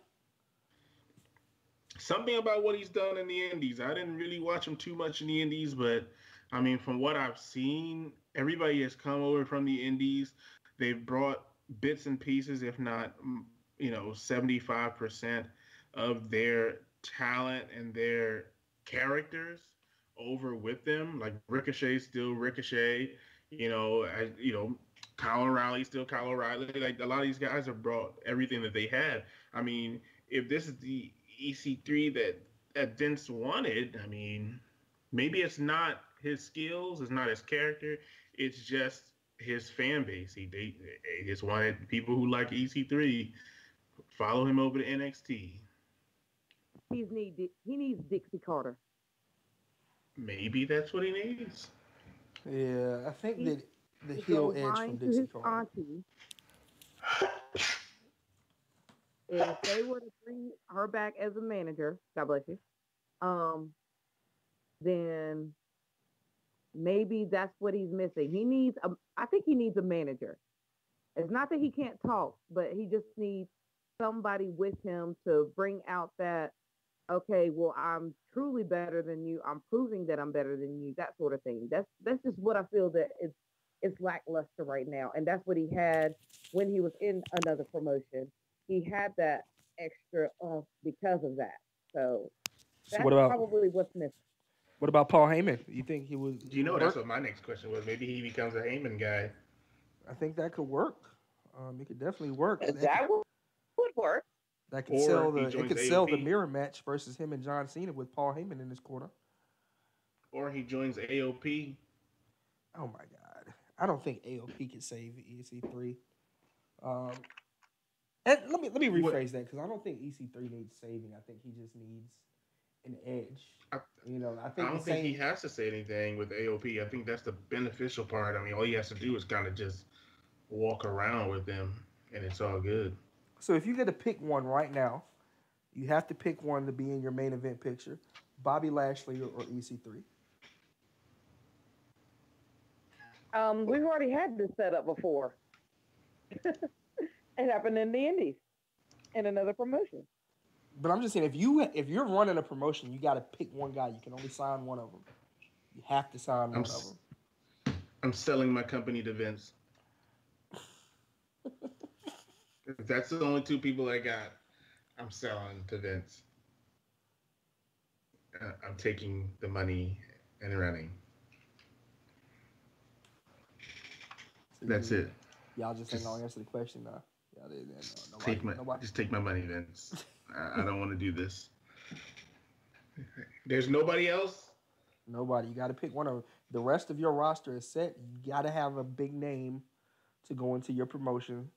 Speaker 4: something about what he's done in the Indies. I didn't really watch him too much in the Indies, but I mean, from what I've seen, everybody has come over from the Indies. They've brought bits and pieces, if not, 75% of their talent and their characters over with them. Like Ricochet, still Ricochet. Kyle O'Reilly, still Kyle O'Reilly. Like a lot of these guys have brought everything that they had. I mean, if this is the EC3 that Vince wanted, I mean, maybe it's not his skills, it's not his character, it's just his fan base. They just wanted people who like EC3 follow him over to NXT.
Speaker 2: He needs Dixie Carter.
Speaker 4: Maybe that's what he needs.
Speaker 1: Yeah, I think
Speaker 2: He
Speaker 1: that the
Speaker 2: to
Speaker 1: heel
Speaker 2: go
Speaker 1: edge from
Speaker 2: whine to
Speaker 1: Dixie
Speaker 2: his
Speaker 1: Carter.
Speaker 2: auntie. If they were to bring her back as a manager, God bless you, um, then Maybe that's what he's missing. He needs a. I think he needs a manager. It's not that he can't talk, but he just needs somebody with him to bring out that, okay, well, I'm truly better than you. I'm proving that I'm better than you. That sort of thing. That's just what I feel that it's lackluster right now, and that's what he had when he was in another promotion. He had that extra because of that. So
Speaker 1: So
Speaker 2: that's probably what's missing.
Speaker 1: what about Paul Heyman? You think he would
Speaker 4: You know, that's
Speaker 1: work?
Speaker 4: what my next question was. Maybe he becomes a Heyman guy.
Speaker 1: I think that could work. It could definitely work.
Speaker 2: That would work.
Speaker 1: That could
Speaker 4: Or
Speaker 1: sell
Speaker 4: he
Speaker 1: the it
Speaker 4: joins
Speaker 1: could sell the
Speaker 4: AOP.
Speaker 1: mirror match versus him and John Cena with Paul Heyman in his corner.
Speaker 4: Or he joins AOP.
Speaker 1: Oh my God, I don't think AOP can save EC3. Um, and let me
Speaker 4: What?
Speaker 1: rephrase that because I don't think EC3 needs saving. I think he just needs an edge.
Speaker 4: I,
Speaker 1: I
Speaker 4: I
Speaker 1: think the
Speaker 4: don't think he
Speaker 1: same.
Speaker 4: has to say anything with AOP. I think that's the beneficial part. I mean, all he has to do is kind of just walk around with them, and it's all good.
Speaker 1: So if you get to pick one right now, you have to pick one to be in your main event picture: Bobby Lashley or EC3.
Speaker 2: We've already had this set up before. It happened in the Indies in another promotion.
Speaker 1: But I'm just saying, if you're running a promotion, you got to pick one guy. You can only sign one of them. You have to sign
Speaker 4: I'm
Speaker 1: one of them.
Speaker 4: I'm selling my company to Vince. If that's the only two people I got, I'm selling to Vince. I'm taking the money and running.
Speaker 1: So
Speaker 4: That's it.
Speaker 1: y'all just ain't
Speaker 4: Just
Speaker 1: gonna answer the question now. Y'all didn't. No, nobody.
Speaker 4: just take my money, Vince. I don't want to do this. There's nobody else.
Speaker 1: Nobody. You got to pick one of them. The rest of your roster is set. You got to have a big name to go into your promotion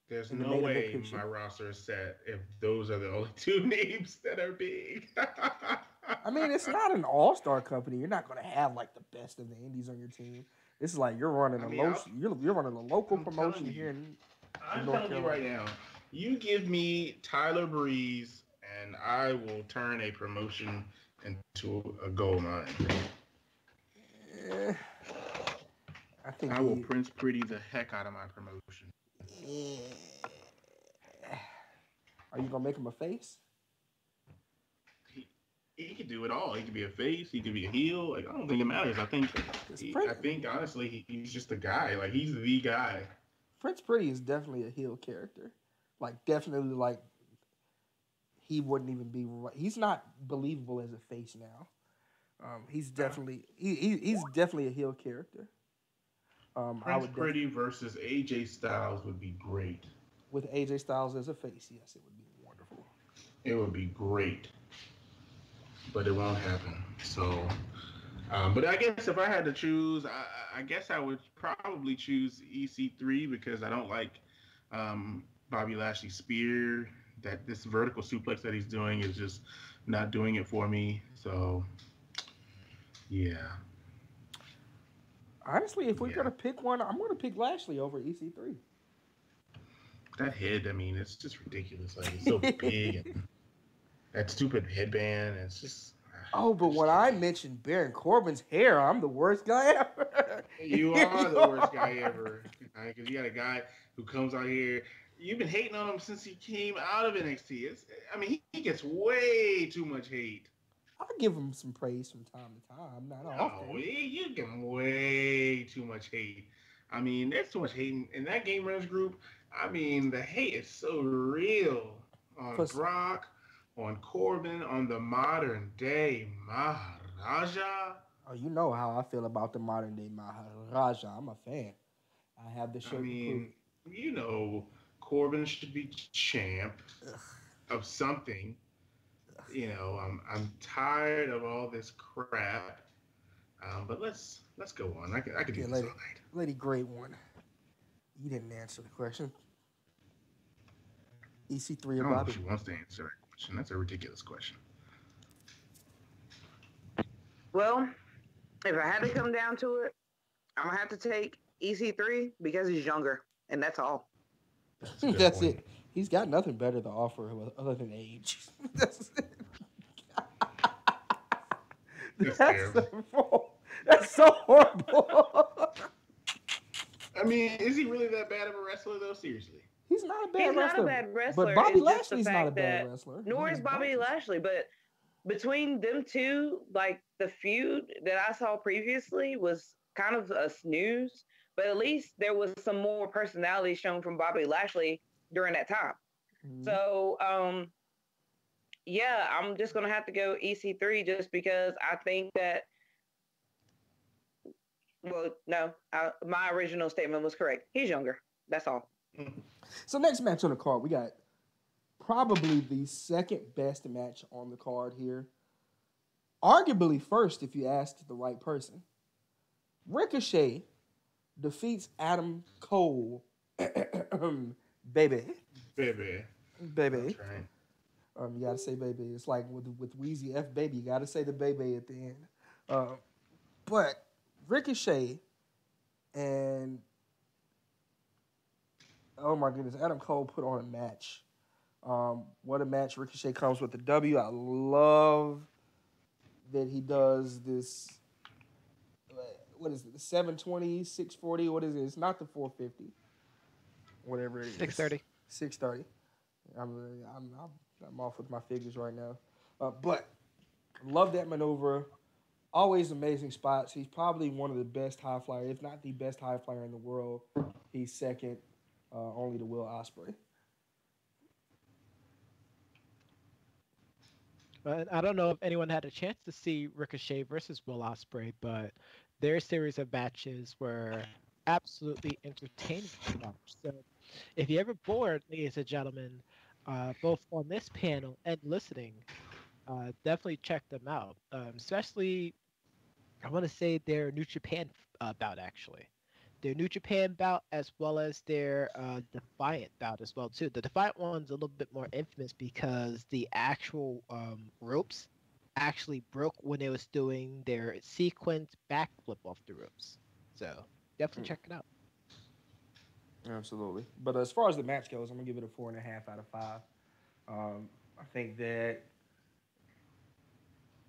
Speaker 4: There's
Speaker 1: in the
Speaker 4: no
Speaker 1: main event
Speaker 4: way
Speaker 1: picture.
Speaker 4: my roster is set if those are the only two names that are big.
Speaker 1: I mean, it's not an all-star company. You're not gonna have like the best of the indies on your team. This is like you're running
Speaker 4: I
Speaker 1: a
Speaker 4: mean,
Speaker 1: you're running a local
Speaker 4: I'm
Speaker 1: promotion
Speaker 4: telling you.
Speaker 1: here in
Speaker 4: I'm
Speaker 1: North
Speaker 4: telling you
Speaker 1: Carolina.
Speaker 4: right now, you give me Tyler Breeze, and I will turn a promotion into a gold mine.
Speaker 1: Eh, I think
Speaker 4: I will Prince Pretty the heck out of my promotion.
Speaker 1: eh. Are you gonna make him a face?
Speaker 4: He, he can do it all. He can be a face. He can be a heel. Like I don't think it matters. I think honestly, he's just a guy. Like he's the guy.
Speaker 1: Prince Pretty is definitely a heel character. Like definitely like he wouldn't even be. He's not believable as a face now. He's definitely he's definitely a heel character. I
Speaker 4: Prince
Speaker 1: would
Speaker 4: Pretty versus AJ Styles would be great.
Speaker 1: with AJ Styles as a face, yes, it would be wonderful.
Speaker 4: It would be great, but it won't happen. So, but I guess if I had to choose, I guess I would probably choose EC3 because I don't like Bobby Lashley's spear. That this vertical suplex that he's doing is just not doing it for me. So, yeah.
Speaker 1: Honestly, if we're
Speaker 4: Yeah.
Speaker 1: gonna pick one, I'm gonna pick Lashley over EC3.
Speaker 4: That head, I mean, it's just ridiculous. Like it's so big, and that stupid headband. It's just.
Speaker 1: Oh, but when I mentioned Baron Corbin's hair, I'm the worst guy ever.
Speaker 4: You are the worst guy ever. Because you got a guy who comes out here. You've been hating on him since he came out of NXT. I mean, he gets way too much hate.
Speaker 1: I'll give him some praise from time to time, not often.
Speaker 4: No, you give him way too much hate. I mean, there's too much hate in that Game Runners group. I mean, the hate is so real on Brock, on Corbin, on the modern day Maharaja.
Speaker 1: Oh, you know how I feel about the modern day Maharaja. I'm a fan. I have the shirt.
Speaker 4: I mean, you know, Corbin should be champ of something. You know, I'm tired of all this crap. But let's go on. I could do this all night.
Speaker 1: Lady Great One. You didn't answer the question. EC3 or
Speaker 4: I don't know
Speaker 1: Bobby?
Speaker 4: if she wants to answer that question. That's a ridiculous question.
Speaker 2: Well, if I had to come down to it, I'm gonna have to take EC3 because he's younger, and that's all.
Speaker 1: That's it. He's got nothing better to offer other than age. That's so horrible.
Speaker 4: I mean, is he really that bad of a wrestler though? Seriously.
Speaker 1: He's not a
Speaker 2: He's
Speaker 1: bad
Speaker 2: not a
Speaker 1: wrestler,
Speaker 2: bad
Speaker 1: but
Speaker 2: wrestler.
Speaker 1: Bobby
Speaker 2: It's just the
Speaker 1: Lashley's not a
Speaker 2: fact
Speaker 1: bad
Speaker 2: that
Speaker 1: wrestler.
Speaker 2: nor
Speaker 1: He's
Speaker 2: is Bobby
Speaker 1: righteous.
Speaker 2: Lashley, but between them two, like the feud that I saw previously was kind of a snooze, but at least there was some more personality shown from Bobby Lashley during that time.
Speaker 1: Mhm.
Speaker 2: So, yeah, I'm just gonna have to go EC3 just because I think that. Well, no, my original statement was correct. He's younger. That's all.
Speaker 1: So next match on the card, we got probably the second best match on the card here. Arguably first, if you ask the right person. Ricochet defeats Adam Cole. Baby.
Speaker 4: Baby.
Speaker 1: Baby.
Speaker 4: That's right.
Speaker 1: You gotta say baby. It's like with Wheezy F baby, you gotta say the baby at the end. But Ricochet and oh my goodness, Adam Cole put on a match. What a match. Ricochet comes with the W. I love that he does this. What is it? The 720, 640. What is it? It's not the 450. Whatever it is.
Speaker 3: 630.
Speaker 1: 630. I'm off with my figures right now. But love that maneuver. Always amazing spots. He's probably one of the best high flyers, if not the best high flyer in the world. He's second, only to Will Ospreay.
Speaker 3: But I don't know if anyone had a chance to see Ricochet versus Will Ospreay, but their series of matches were absolutely entertaining to watch. So if you're ever bored, ladies and gentlemen, both on this panel and listening, definitely check them out. Especially, I want to say their New Japan bout, actually. Their New Japan bout as well as their Defiant bout as well too. The Defiant one's a little bit more infamous because the actual ropes actually broke when they was doing their sequence backflip off the ropes. So definitely check it out.
Speaker 1: Absolutely. But as far as the match goes, I'm gonna give it a 4.5 out of 5. I think that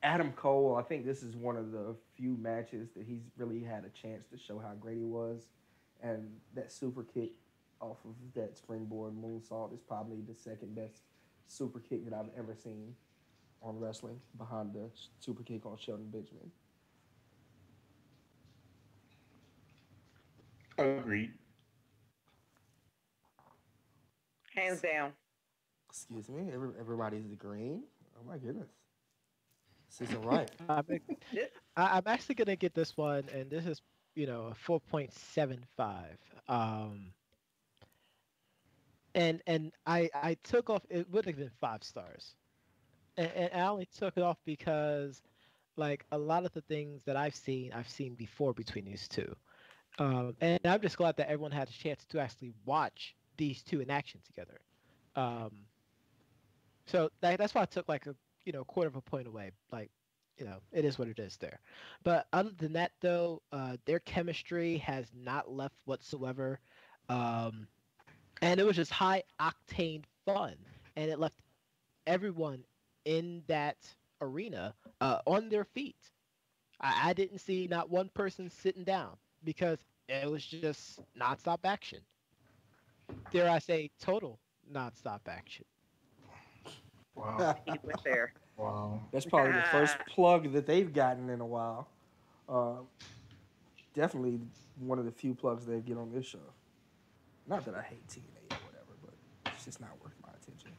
Speaker 1: Adam Cole, I think this is one of the few matches that he's really had a chance to show how great he was. And that super kick off of that springboard moonsault is probably the second best super kick that I've ever seen on wrestling behind the super kick on Shelton Benjamin.
Speaker 4: Agreed.
Speaker 2: Hands down.
Speaker 1: Excuse me, everybody's agreeing. Oh my goodness. This isn't right.
Speaker 3: I'm actually gonna get this one, and this is a 4.75. And I took off. It would have been 5 stars, and I only took it off because like a lot of the things that I've seen before between these two. And I'm just glad that everyone had a chance to actually watch these two in action together. Um, so that's why I took like a quarter of a point away. Like, it is what it is there. But other than that, though, their chemistry has not left whatsoever. Um, and it was just high octane fun, and it left everyone in that arena on their feet. I didn't see not one person sitting down because it was just nonstop action. Dare I say, total nonstop action.
Speaker 4: Wow.
Speaker 2: He went there.
Speaker 4: Wow.
Speaker 1: That's probably the first plug that they've gotten in a while. Uh, Definitely one of the few plugs they get on this show. Not that I hate TNA or whatever, but it's just not worth my attention.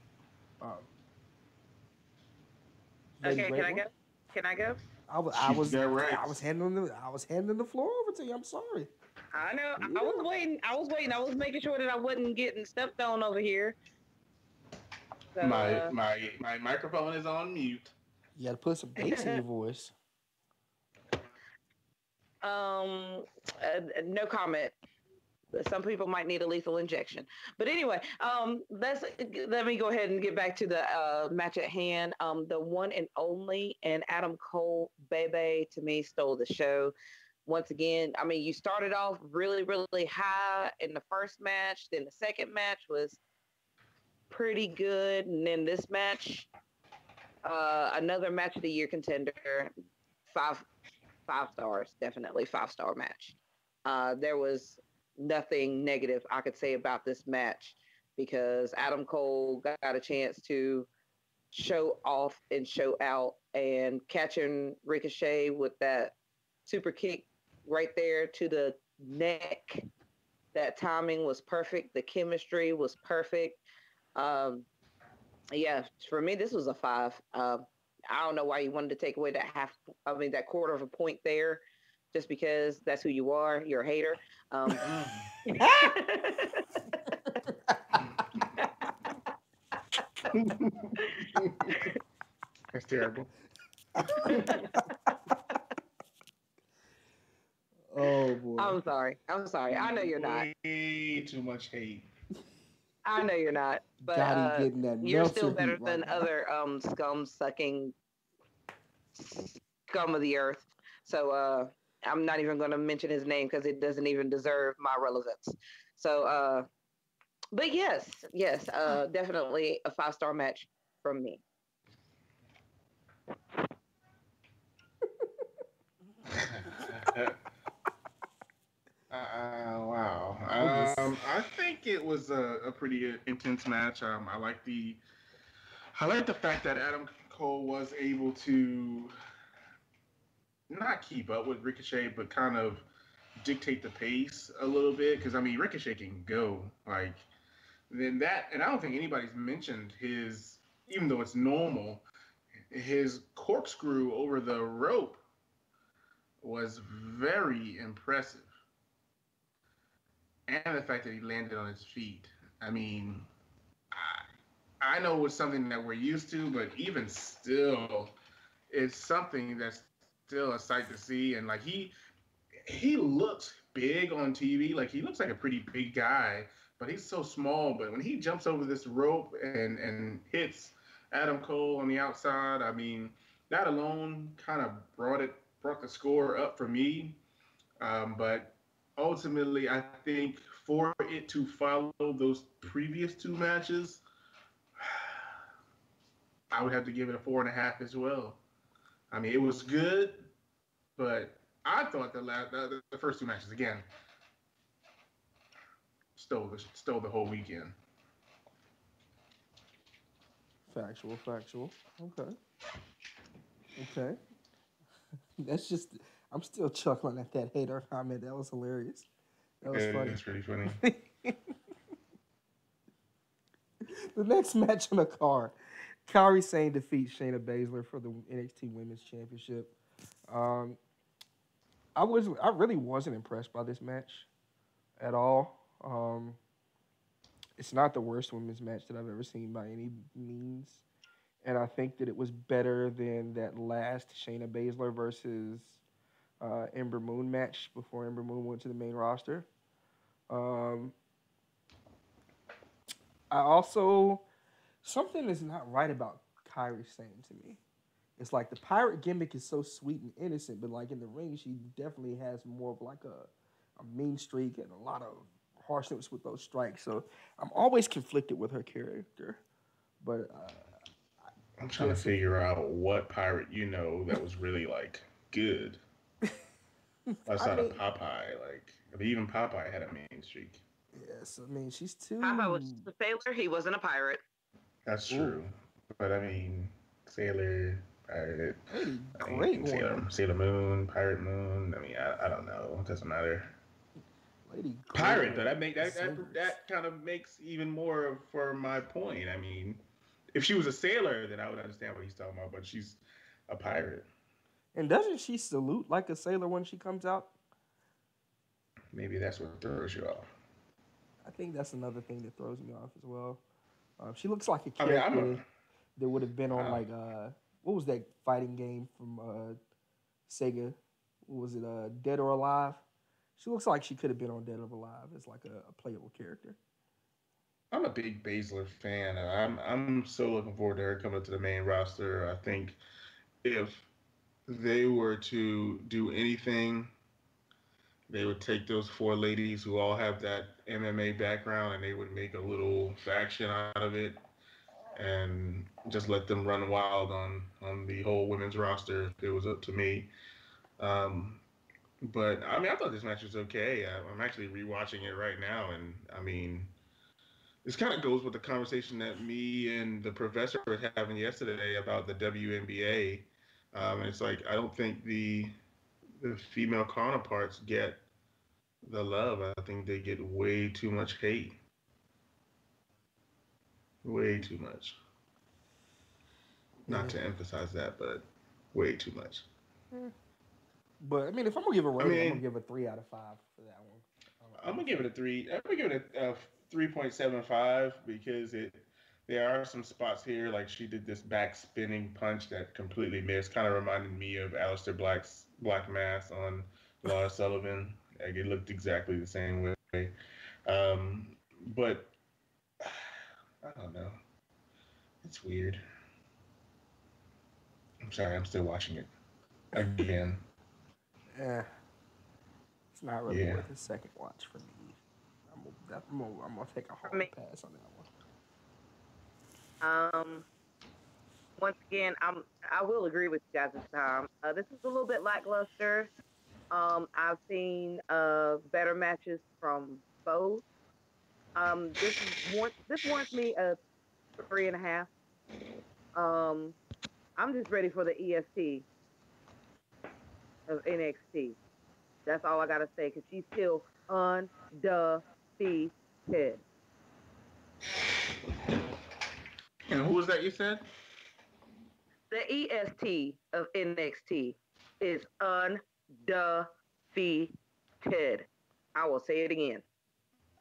Speaker 2: Okay, can I go? Can I go?
Speaker 1: I was handing the floor over to you. I'm sorry.
Speaker 2: I know.
Speaker 1: Yeah.
Speaker 2: I was waiting. I was making sure that I wasn't getting stepped on over here. So,
Speaker 4: My microphone is on mute.
Speaker 1: You got to put some bass in your voice.
Speaker 2: No comment. Some people might need a lethal injection. But anyway, let me go ahead and get back to the match at hand. The one and only, and Adam Cole, Bebe, to me, stole the show. Once again, I mean, you started off really, really high in the first match. Then the second match was pretty good. And then this match, another match of the year contender, 5 stars, definitely 5 star match. There was nothing negative I could say about this match because Adam Cole got a chance to show off and show out, and catching Ricochet with that super kick right there to the neck. That timing was perfect. The chemistry was perfect. Um, yeah, for me, this was a 5. I don't know why you wanted to take away that that quarter of a point there, just because that's who you are. You're a hater. Um,
Speaker 4: That's terrible.
Speaker 1: Oh boy.
Speaker 2: I'm sorry. I'm sorry. I know you're not.
Speaker 4: Way too much hate.
Speaker 2: I know you're not. But
Speaker 1: Gotti getting that
Speaker 2: you're still
Speaker 1: Meltzer
Speaker 2: better
Speaker 1: heat right
Speaker 2: than
Speaker 1: now.
Speaker 2: other scum sucking scum of the earth. So I'm not even going to mention his name because it doesn't even deserve my relevance. So, but yes, definitely a 5 star match from me.
Speaker 4: Wow.
Speaker 1: I'm just
Speaker 4: I think it was a pretty intense match. I like the fact that Adam Cole was able to not keep up with Ricochet, but kind of dictate the pace a little bit. Because I mean, Ricochet can go like then that, and I don't think anybody's mentioned his, even though it's normal, his corkscrew over the rope was very impressive, and the fact that he landed on his feet. I mean, I know it's something that we're used to, but even still, it's something that's still a sight to see. And like he looks big on TV, like he looks like a pretty big guy, but he's so small. But when he jumps over this rope and hits Adam Cole on the outside, I mean, that alone kind of brought the score up for me. But ultimately, I think for it to follow those previous two matches, I would have to give it a 4.5 as well. I mean, it was good, but I thought the first two matches again stole the whole weekend.
Speaker 1: factual, factual. Okay. Okay. That's just I'm still chuckling at that hater comment. That was hilarious. That was
Speaker 4: It
Speaker 1: funny.
Speaker 4: is pretty funny.
Speaker 1: The next match on the card, Kairi Sane defeats Shayna Baszler for the NXT Women's Championship. Um, I really wasn't impressed by this match at all. It's not the worst women's match that I've ever seen by any means, and I think that it was better than that last Shayna Baszler versus Ember Moon match before Ember Moon went to the main roster. Um, I also something is not right about Kairi Sane to me. It's like the pirate gimmick is so sweet and innocent, but like in the ring, she definitely has more of like a mean streak and a lot of harshness with those strikes. So I'm always conflicted with her character, but I
Speaker 4: I'm trying to
Speaker 1: guess
Speaker 4: figure out what pirate you know that was really like good
Speaker 1: I
Speaker 4: outside of
Speaker 1: mean,
Speaker 4: Popeye. Like, I mean, even Popeye had a mean streak.
Speaker 1: yes, I mean she's
Speaker 2: Papa was
Speaker 1: too.
Speaker 2: a sailor. He wasn't a pirate.
Speaker 4: That's
Speaker 1: Ooh,
Speaker 4: true, but I mean, Sailor, Pirate.
Speaker 1: Lady,
Speaker 4: I
Speaker 1: great
Speaker 4: mean,
Speaker 1: one.
Speaker 4: Sailor Moon, Pirate Moon. I mean, I don't know. It doesn't matter.
Speaker 1: Lady, great
Speaker 4: Pirate,
Speaker 1: one.
Speaker 4: but
Speaker 1: Zingers.
Speaker 4: that kind of makes even more for my point. I mean, if she was a sailor, then I would understand what he's talking about. But she's a pirate.
Speaker 1: And doesn't she salute like a sailor when she comes out?
Speaker 4: Maybe that's what throws you off.
Speaker 1: I think that's another thing that throws me off as well. She looks like a
Speaker 4: I mean,
Speaker 1: character that would have been on
Speaker 4: uh,
Speaker 1: like what was that fighting game from Sega? What was it? Dead or Alive? She looks like she could have been on Dead or Alive as like a playable character.
Speaker 4: I'm a big Baszler fan. I'm so looking forward to her coming to the main roster. I think if they were to do anything, they would take those four ladies who all have that MMA background and they would make a little faction out of it and just let them run wild on the whole women's roster if it was up to me. Um, but I mean, I thought this match was okay. I'm actually rewatching it right now, and I mean, this kind of goes with the conversation that me and the professor were having yesterday about the WNBA. And it's like I don't think the female counterparts get the love. I think they get way too much hate, way too much. Not
Speaker 1: Yeah.
Speaker 4: to emphasize that, but way too much.
Speaker 1: Yeah. But I mean, if I'm gonna give a
Speaker 4: I
Speaker 1: rating, I'm gonna
Speaker 4: mean,
Speaker 1: give a 3 out of 5 for that one.
Speaker 4: I'm
Speaker 1: I'm
Speaker 4: gonna
Speaker 1: a
Speaker 4: give it
Speaker 1: fan.
Speaker 4: a three. I'm gonna give it a 3.75 because it there are some spots here like she did this back spinning punch that completely missed. Kind of reminded me of Aleister Black's Black Mass on Lars Sullivan. Like it looked exactly the same way. But I don't know. It's weird. I'm sorry. I'm still watching it again.
Speaker 1: Eh, it's not really
Speaker 4: Yeah.
Speaker 1: worth a second watch for me. I'm gonna take a
Speaker 2: For
Speaker 1: hard
Speaker 2: me,
Speaker 1: pass on that one.
Speaker 2: um, once again, I will agree with you guys this time. This is a little bit lackluster. I've seen better matches from both. This warrants me a 3.5. Um, I'm just ready for the EST of NXT. That's all I gotta say because she's still undefeated.
Speaker 4: And who was that you said?
Speaker 2: The EST of NXT is undefeated. I will say it again.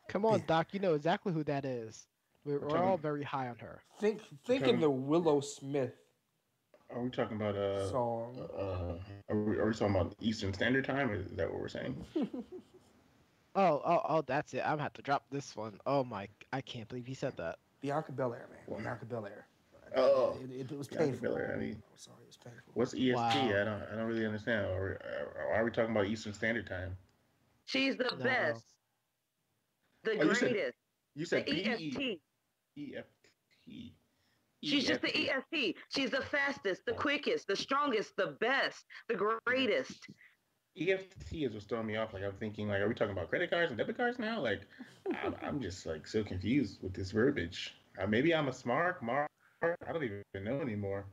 Speaker 3: Come
Speaker 1: Yeah.
Speaker 3: on, Doc. You know exactly who that is.
Speaker 4: We're
Speaker 3: We're all
Speaker 4: talking.
Speaker 3: very high on her.
Speaker 4: We're
Speaker 1: Think of
Speaker 4: talking.
Speaker 1: the Willow Smith
Speaker 4: Are we talking about
Speaker 1: song.
Speaker 4: are we talking about Eastern Standard Time? Is that what we're saying?
Speaker 3: Oh, that's it. I'm gonna have to drop this one. Oh my, I can't believe he said that.
Speaker 1: Bianca Belair, man.
Speaker 4: What?
Speaker 1: Bianca Belair.
Speaker 4: Oh,
Speaker 1: It was
Speaker 4: Bianca
Speaker 1: painful.
Speaker 4: Belair. I mean,
Speaker 1: I'm sorry, it was painful.
Speaker 4: what's EST?
Speaker 3: Wow.
Speaker 4: I don't really understand. Why are we talking about Eastern Standard Time?
Speaker 2: She's the
Speaker 3: No.
Speaker 2: best, the
Speaker 4: Oh,
Speaker 2: greatest,
Speaker 4: you
Speaker 2: the
Speaker 4: said
Speaker 2: EST.
Speaker 4: EFT
Speaker 2: She's just the
Speaker 4: EFT.
Speaker 2: EST. She's the fastest, the quickest, the strongest, the best, the greatest.
Speaker 4: EFT is what's throwing me off. Like I'm thinking, like, are we talking about credit cards and debit cards now? Like, I'm just like so confused with this verbiage. Maybe I'm a smart mark. I don't even know anymore.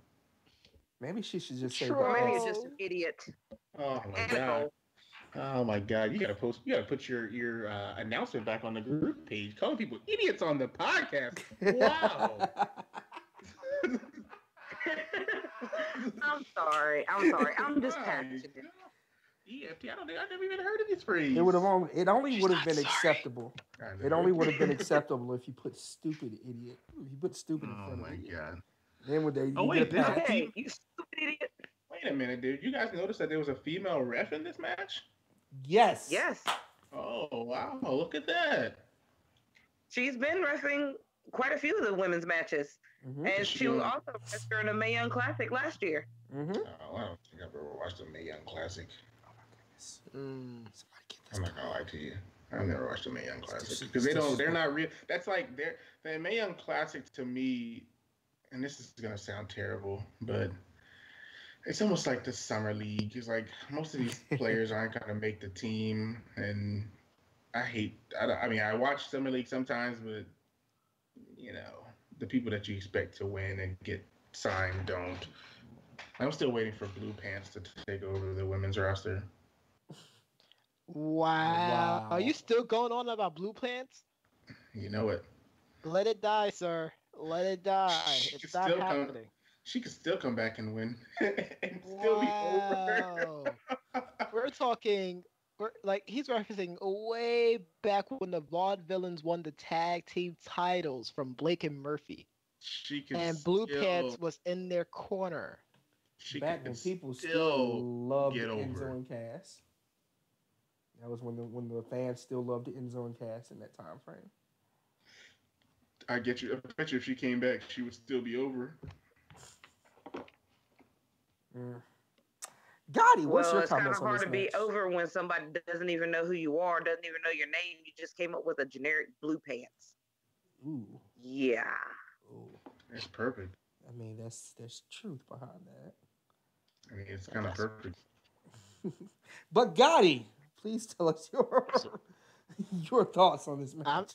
Speaker 1: Maybe she should just say the
Speaker 2: Or maybe you're
Speaker 1: S.
Speaker 2: just an
Speaker 3: Troll.
Speaker 2: idiot.
Speaker 4: Oh my god.
Speaker 2: Asshole.
Speaker 4: Oh my God! You gotta post. You gotta put your announcement back on the group page, calling people idiots on the podcast. Wow.
Speaker 2: I'm sorry. I'm sorry. I'm just
Speaker 4: My
Speaker 2: passionate.
Speaker 4: God. EFT. I don't think I never even heard of this phrase.
Speaker 1: It only
Speaker 2: She's
Speaker 1: would have
Speaker 2: not
Speaker 1: been
Speaker 2: sorry.
Speaker 1: acceptable.
Speaker 4: I
Speaker 1: It
Speaker 4: know.
Speaker 1: only would have been acceptable if you put stupid idiot. If you put stupid in
Speaker 4: Oh
Speaker 1: front of
Speaker 4: my
Speaker 1: idiot.
Speaker 4: God.
Speaker 1: Then would they
Speaker 4: Oh
Speaker 1: you get a
Speaker 4: wait, there's a
Speaker 1: pass.
Speaker 2: Okay, you stupid idiot.
Speaker 4: Wait a minute, dude. You guys noticed that there was a female ref in this match?
Speaker 1: Yes.
Speaker 2: Yes,
Speaker 4: Oh wow! Look at that.
Speaker 2: she's been wrestling quite a few of the women's matches,
Speaker 1: Mhm.
Speaker 2: and
Speaker 4: Is she
Speaker 2: she was
Speaker 4: doing?
Speaker 2: also a wrestler in the Mae Young Classic last year.
Speaker 1: Mhm.
Speaker 4: Oh, I don't think I've ever watched the Mae Young Classic.
Speaker 1: Oh my goodness.
Speaker 3: Mm.
Speaker 1: Somebody get
Speaker 4: I'm
Speaker 1: this
Speaker 4: not gonna lie to you. I've never watched the Mae Young Classic
Speaker 1: This
Speaker 4: because
Speaker 1: is
Speaker 4: they don't. They're
Speaker 1: disrespectful.
Speaker 4: not real. That's like they're the Mae Young Classic to me. And this is gonna sound terrible, but it's almost like the summer league. It's like most of these players aren't gonna make the team, and I hate. I mean, I watch summer league sometimes, but you know, the people that you expect to win and get signed don't. I'm still waiting for Blue Pants to take over the women's roster.
Speaker 3: Wow. Are you
Speaker 1: Wow.
Speaker 3: still going on about blue plants?
Speaker 4: You know it.
Speaker 3: Let it die, sir. Let it die.
Speaker 4: She
Speaker 3: It's
Speaker 4: could
Speaker 3: not
Speaker 4: still come.
Speaker 3: happening.
Speaker 4: She could still come back and win, and still be over.
Speaker 3: Wow. We're talking. We're like he's referencing way back when the Vaudevillains won the tag team titles from Blake and Murphy,
Speaker 4: she could
Speaker 3: and Blue
Speaker 4: still.
Speaker 3: Pants was in their corner.
Speaker 4: She
Speaker 1: Back
Speaker 4: could
Speaker 1: when people
Speaker 4: still
Speaker 1: still loved
Speaker 4: get
Speaker 1: Enzo
Speaker 4: over.
Speaker 1: and Cass. That was when the fans still loved Enzo and Cass in that time frame.
Speaker 4: I get you. I bet you if she came back, she would still be over.
Speaker 1: Mm. Gotti, what's
Speaker 2: Well,
Speaker 1: your
Speaker 2: it's kind
Speaker 1: comments
Speaker 2: of
Speaker 1: on
Speaker 2: hard
Speaker 1: this
Speaker 2: to be
Speaker 1: match?
Speaker 2: over when somebody doesn't even know who you are, doesn't even know your name. You just came up with a generic blue pants.
Speaker 1: Ooh,
Speaker 2: Yeah.
Speaker 1: ooh.
Speaker 4: It's perfect.
Speaker 1: I mean, there's truth behind that.
Speaker 4: I mean, it's kind of
Speaker 3: That's
Speaker 4: perfect.
Speaker 1: But Gotti, please tell us your
Speaker 3: So,
Speaker 1: your thoughts on this
Speaker 3: I'm,
Speaker 1: match.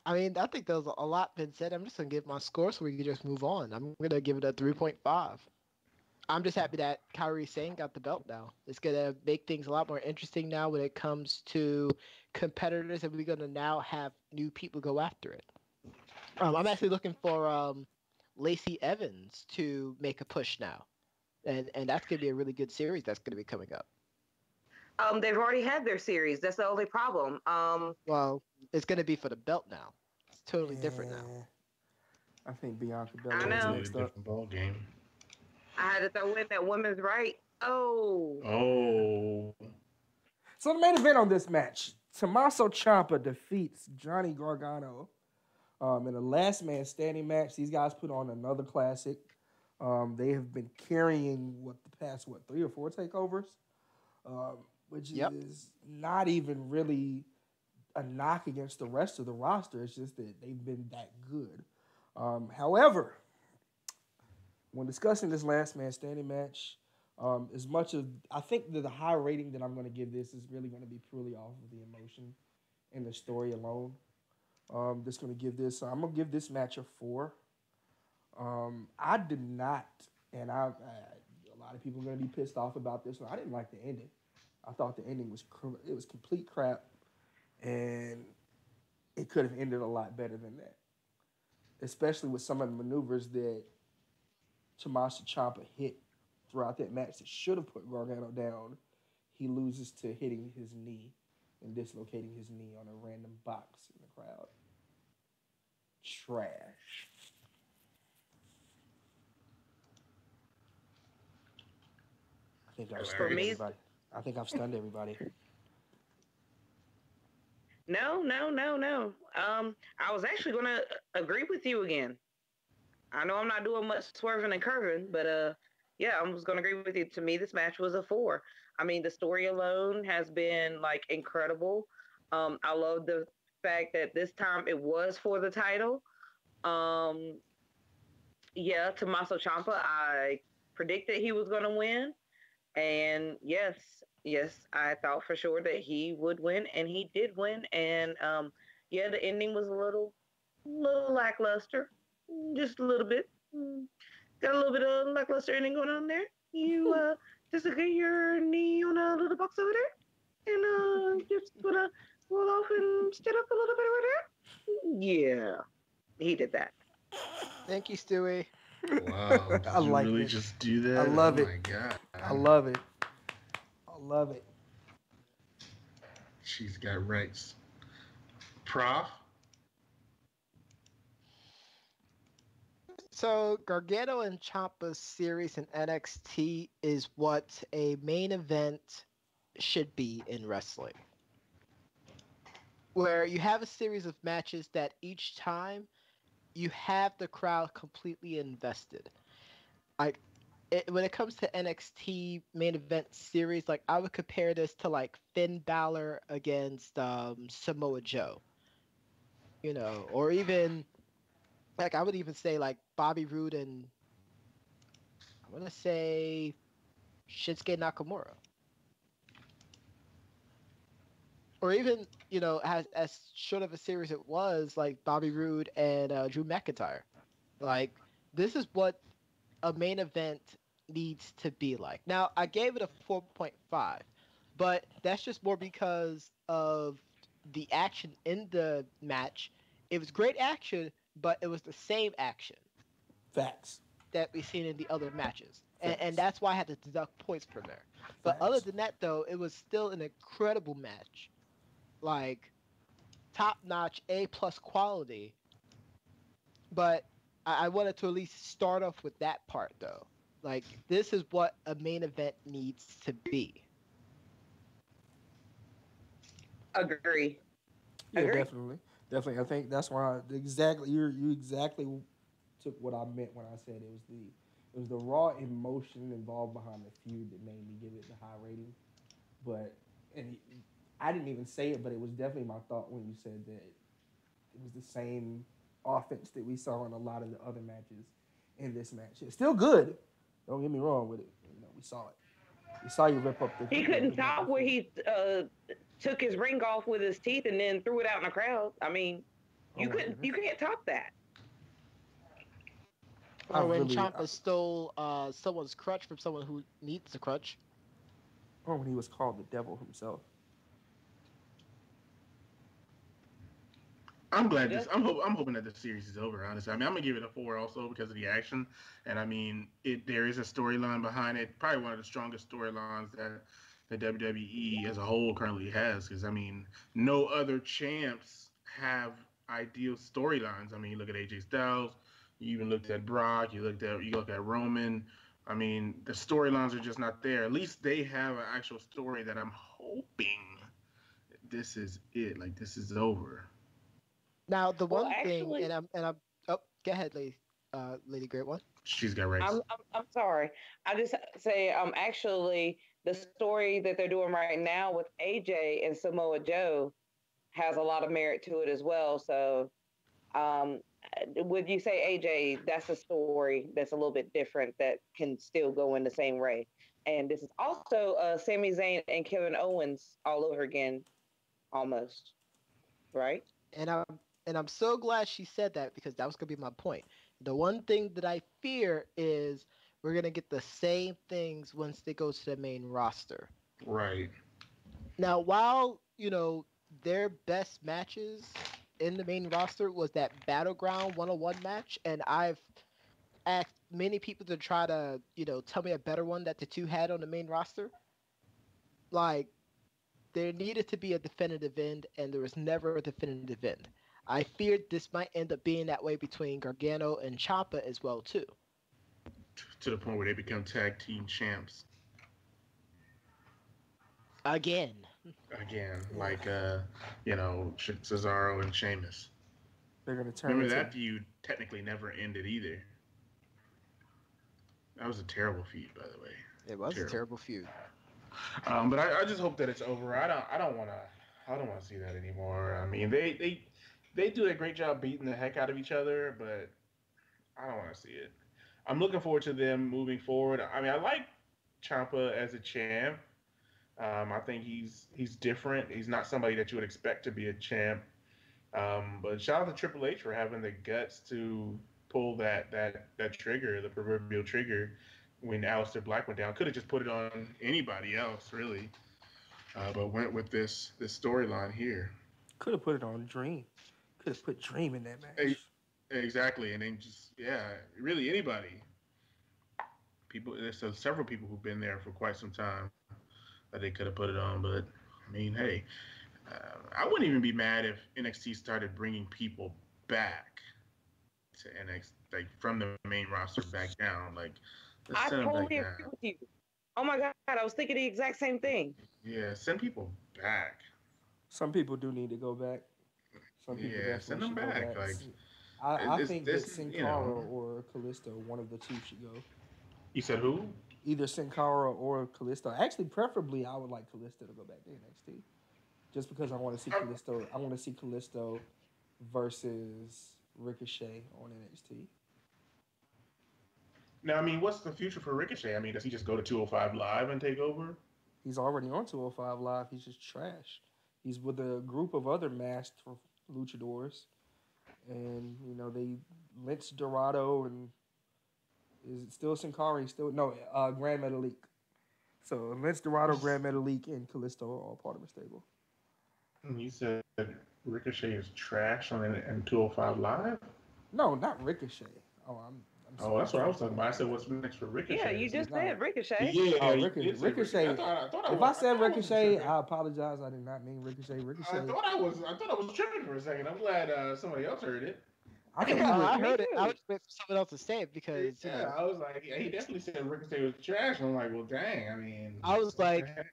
Speaker 3: I mean, I think there's a lot been said. I'm just gonna give my score so we can just move on. I'm gonna give it a 3.5. I'm just happy that Kyrie Sane got the belt now. It's gonna make things a lot more interesting now when it comes to competitors, and we're gonna now have new people go after it. I'm actually looking for Lacey Evans to make a push now, and that's gonna be a really good series that's gonna be coming up.
Speaker 2: They've already had their series. That's the only problem.
Speaker 3: Well, it's gonna be for the belt now. It's totally different now.
Speaker 1: Yeah, I think Bianca
Speaker 2: I
Speaker 1: Belair is
Speaker 2: know.
Speaker 4: Totally
Speaker 1: next up.
Speaker 4: different ball game.
Speaker 2: I had to throw in that women's right. Oh,
Speaker 4: Oh,
Speaker 1: So the main event on this match, Tommaso Ciampa defeats Johnny Gargano in a last man standing match. These guys put on another classic. They have been carrying what the past 3 or 4 takeovers, which
Speaker 3: Yep.
Speaker 1: is not even really a knock against the rest of the roster. It's just that they've been that good. However, when discussing this last man standing match, as much as I think that the high rating that I'm going to give this is really going to be purely off of the emotion and the story alone. Just going to give this. I'm going to give this match a 4. I did not, and a lot of people are going to be pissed off about this one. I didn't like the ending. I thought the ending was it was complete crap, and it could have ended a lot better than that. Especially with some of the maneuvers that Tommaso Ciampa hit throughout that match that should have put Gargano down. He loses to hitting his knee and dislocating his knee on a random box in the crowd. Trash. I think I've
Speaker 2: for
Speaker 1: stunned
Speaker 4: hilarious.
Speaker 2: me,
Speaker 1: everybody. I think I've stunned everybody.
Speaker 2: no, no, no, no. I was actually gonna agree with you again. I know I'm not doing much swerving and curving, but yeah, I was gonna agree with you. To me, this match was a 4. I mean, the story alone has been like incredible. I love the fact that this time it was for the title. Um, yeah, Tommaso Ciampa, I predicted he was gonna win, and yes, yes, I thought for sure that he would win, and he did win. And yeah, the ending was a little lackluster, just a little bit. Got a little bit of lackluster ending going on there. You dislocate your knee on a little box over there, and just gonna roll off and stand up a little bit over there. Yeah, he did that.
Speaker 3: Thank you, Stewie.
Speaker 4: Wow.
Speaker 1: I
Speaker 4: Did you
Speaker 1: like
Speaker 4: really
Speaker 1: it.
Speaker 4: just do
Speaker 1: I
Speaker 4: that? Oh
Speaker 1: love it.
Speaker 4: my God.
Speaker 1: I love it. I love it.
Speaker 4: She's got Rex. Prof?
Speaker 3: So Gargano and Ciampa's series in NXT is what a main event should be in wrestling, where you have a series of matches that each time you have the crowd completely invested. Like when it comes to NXT main event series, like I would compare this to like Finn Balor against Samoa Joe, or even like I would even say like Bobby Roode and I'm gonna say Shinsuke Nakamura, or even as short of a series it was like Bobby Roode and Drew McIntyre. Like this is what a main event needs to be like. Now I gave it a 4.5, but that's just more because of the action in the match. It was great action, but it was the same action
Speaker 1: Facts.
Speaker 3: that we've seen in the other matches. And
Speaker 1: Facts.
Speaker 3: that's why I had to deduct points from there. But other
Speaker 1: Facts.
Speaker 3: than that, though, it was still an incredible match. Like, top notch, A plus quality. But I wanted to at least start off with that part, though. Like, this is what a main event needs to be.
Speaker 2: Agree.
Speaker 1: Yeah,
Speaker 2: Agree.
Speaker 1: definitely. Definitely. I think that's why exactly you exactly took what I meant when I said it was the raw emotion involved behind the feud that made me give it the high rating. But and I didn't even say it, but it was definitely my thought when you said that it was the same offense that we saw in a lot of the other matches in this match. It's still good. Don't get me wrong with it. We saw it. You saw you rip up
Speaker 2: He
Speaker 1: the
Speaker 2: couldn't talk where
Speaker 1: microphone.
Speaker 2: he took his ring off with his teeth and then threw it out in the crowd. I mean,
Speaker 1: Oh my goodness.
Speaker 2: you can't top that.
Speaker 1: I
Speaker 3: Or when
Speaker 1: really,
Speaker 3: Champa stole someone's crutch from someone who needs a crutch.
Speaker 1: or when he was called the devil himself.
Speaker 4: I'm glad this.
Speaker 2: Just
Speaker 4: I'm hoping that the series is over. Honestly, I mean, I'm gonna give it a 4 also because of the action, and I mean, there is a storyline behind it. Probably one of the strongest storylines that the WWE as a whole currently has. Because I mean, no other champs have ideal storylines. I mean, you look at AJ Styles, you even looked at Brock, you look at Roman. I mean, the storylines are just not there. At least they have an actual story that I'm hoping this is it. Like this is over.
Speaker 3: Now, the
Speaker 2: well,
Speaker 3: one thing,
Speaker 2: actually,
Speaker 3: and I'm oh, go ahead, Lady Great One.
Speaker 4: She's got rights.
Speaker 2: I'm sorry. I just say actually the story that they're doing right now with AJ and Samoa Joe has a lot of merit to it as well. So, um, would you say AJ? That's a story that's a little bit different that can still go in the same way. And this is also Sami Zayn and Kevin Owens all over again, almost right.
Speaker 3: And I'm so glad she said that because that was gonna be my point. The one thing that I fear is we're gonna get the same things once they go to the main roster.
Speaker 4: Right.
Speaker 3: Now, while their best matches in the main roster was that Battleground 101 match, and I've asked many people to try to tell me a better one that the two had on the main roster. Like there needed to be a definitive end, and there was never a definitive end. I feared this might end up being that way between Gargano and Ciampa as well too.
Speaker 4: To the point where they become tag team champs
Speaker 3: Again.
Speaker 4: again,
Speaker 1: Yeah,
Speaker 4: like Cesaro and Sheamus.
Speaker 1: they're gonna turn
Speaker 4: Remember
Speaker 1: into.
Speaker 4: that feud technically never ended either. That was a terrible feud, by the way.
Speaker 3: It was a
Speaker 4: Terrible.
Speaker 3: terrible feud.
Speaker 4: But I just hope that it's over. I don't want to see that anymore. I mean, they do a great job beating the heck out of each other, but I don't want to see it. I'm looking forward to them moving forward. I mean, I like Champa as a champ. I think he's different. He's not somebody that you would expect to be a champ. But shout out to Triple H for having the guts to pull that trigger, the proverbial trigger, when Aleister Black went down. Could have just put it on anybody else, really, but went with this storyline here.
Speaker 1: Could have put it on Dream. Could have put Dream in that
Speaker 4: E-
Speaker 1: match.
Speaker 4: Exactly, and then just really anybody. People, there's several people who've been there for quite some time that they could have put it on, but I mean, hey, I wouldn't even be mad if NXT started bringing people back to NXT, like from the main roster back down. Like, let's
Speaker 2: I
Speaker 4: send them back
Speaker 2: totally
Speaker 4: down.
Speaker 2: agree with you. Oh my God, I was thinking the exact same thing.
Speaker 4: Yeah, send people back.
Speaker 1: Some people do need to go back. Some people
Speaker 4: Yeah, send
Speaker 1: definitely
Speaker 4: them
Speaker 1: should go
Speaker 4: back.
Speaker 1: back.
Speaker 4: Like,
Speaker 1: I
Speaker 4: it's
Speaker 1: think that
Speaker 4: this,
Speaker 1: Sin
Speaker 4: you
Speaker 1: Cara
Speaker 4: know.
Speaker 1: or Callisto, one of the two should go.
Speaker 4: You said who?
Speaker 1: Either Sin Cara or Callisto. Actually, preferably, I would like Callisto to go back to NXT, just because I want to see
Speaker 4: Um,
Speaker 1: Callisto. I want to see Callisto versus Ricochet on NXT.
Speaker 4: Now, I mean, what's the future for Ricochet? I mean, does he just go to 205 Live and take over?
Speaker 1: He's already on 205 Live. He's just trash. He's with a group of other masked luchadors, and they lynched Dorado, and is it still Sin Cara? He's still no Grand Metalik. So Vince Dorado, Grand Metalik, and Callisto are all part of the stable.
Speaker 4: You said Ricochet is trash on 205 Live?
Speaker 1: No, not Ricochet. Oh, I'm
Speaker 4: Oh,
Speaker 1: sorry.
Speaker 4: that's what I was talking about. I said, what's next for
Speaker 2: Yeah,
Speaker 4: Ricochet?
Speaker 2: you just
Speaker 1: No.
Speaker 2: said Ricochet.
Speaker 4: Yeah,
Speaker 1: Oh,
Speaker 4: you did say
Speaker 1: Ricochet.
Speaker 4: I thought
Speaker 1: If I said
Speaker 4: I wasn't
Speaker 1: Ricochet,
Speaker 4: tripping.
Speaker 1: I apologize. I did not mean Ricochet. Ricochet.
Speaker 4: I thought I was tripping for a second. I'm glad somebody else heard it.
Speaker 1: I think he
Speaker 3: I
Speaker 1: would.
Speaker 3: heard it. I
Speaker 2: too.
Speaker 3: was waiting for someone else to say it because
Speaker 4: Yeah, I was like, he definitely said Ricochet was trash. And I'm like, well, dang. I mean,
Speaker 3: I was
Speaker 4: what the
Speaker 3: like,
Speaker 4: heck?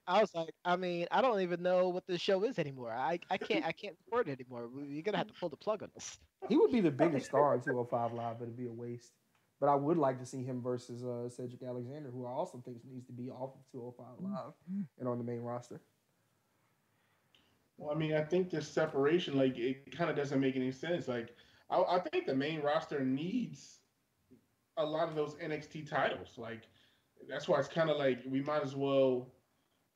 Speaker 3: I mean, I don't even know what the show is anymore. I can't support it anymore. You're gonna have to pull the plug on this.
Speaker 1: He would be the biggest star in 205 Live, but it'd be a waste. But I would like to see him versus Cedric Alexander, who I also think needs to be off of 205 Live and on the main roster.
Speaker 4: Well, I mean, I think this separation, like, it kind of doesn't make any sense. Like, I think the main roster needs a lot of those NXT titles. Like, that's why it's kind of like we might as well,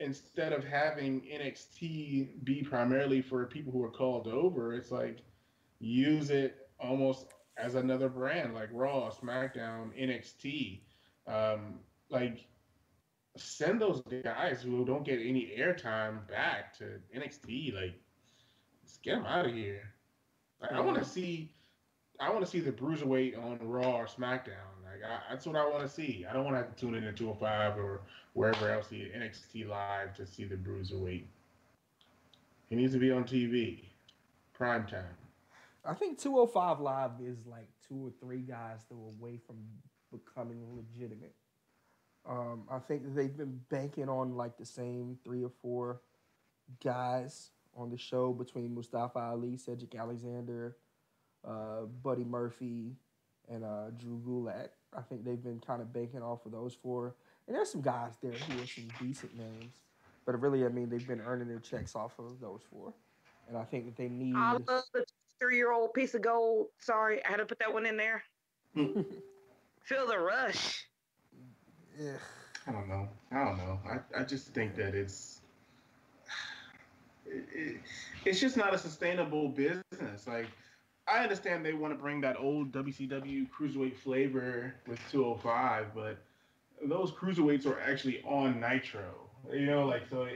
Speaker 4: instead of having NXT be primarily for people who are called over, it's like use it almost as another brand like Raw, SmackDown, NXT. Um, like send those guys who don't get any airtime back to NXT. Like, let's get them out of here. Like, I
Speaker 1: Yeah.
Speaker 4: want to see. I want to see the bruiserweight on Raw or SmackDown. Like, that's what I want to see. I don't want to have to tune in to 205 or wherever else, the NXT live to see the bruiserweight. He needs to be on TV, prime time.
Speaker 1: I think 205 Live is like two or three guys that were away from becoming legitimate. I think that they've been banking on like the same three or four guys on the show between Mustafa Ali, Cedric Alexander, Buddy Murphy, and Drew Gulak. I think they've been kind of banking off of those four. And there's some guys there who are some decent names. But really, I mean, they've been earning their checks off of those four. And I think that they
Speaker 2: I
Speaker 1: need.
Speaker 2: love the 3-year-old piece of gold. Sorry, I had to put that one in there. Feel the rush.
Speaker 1: Yeah.
Speaker 4: I don't know. I don't know. I just think that it's just not a sustainable business. Like, I understand they want to bring that old WCW cruiserweight flavor with 205, but those cruiserweights are actually on Nitro. You know, like so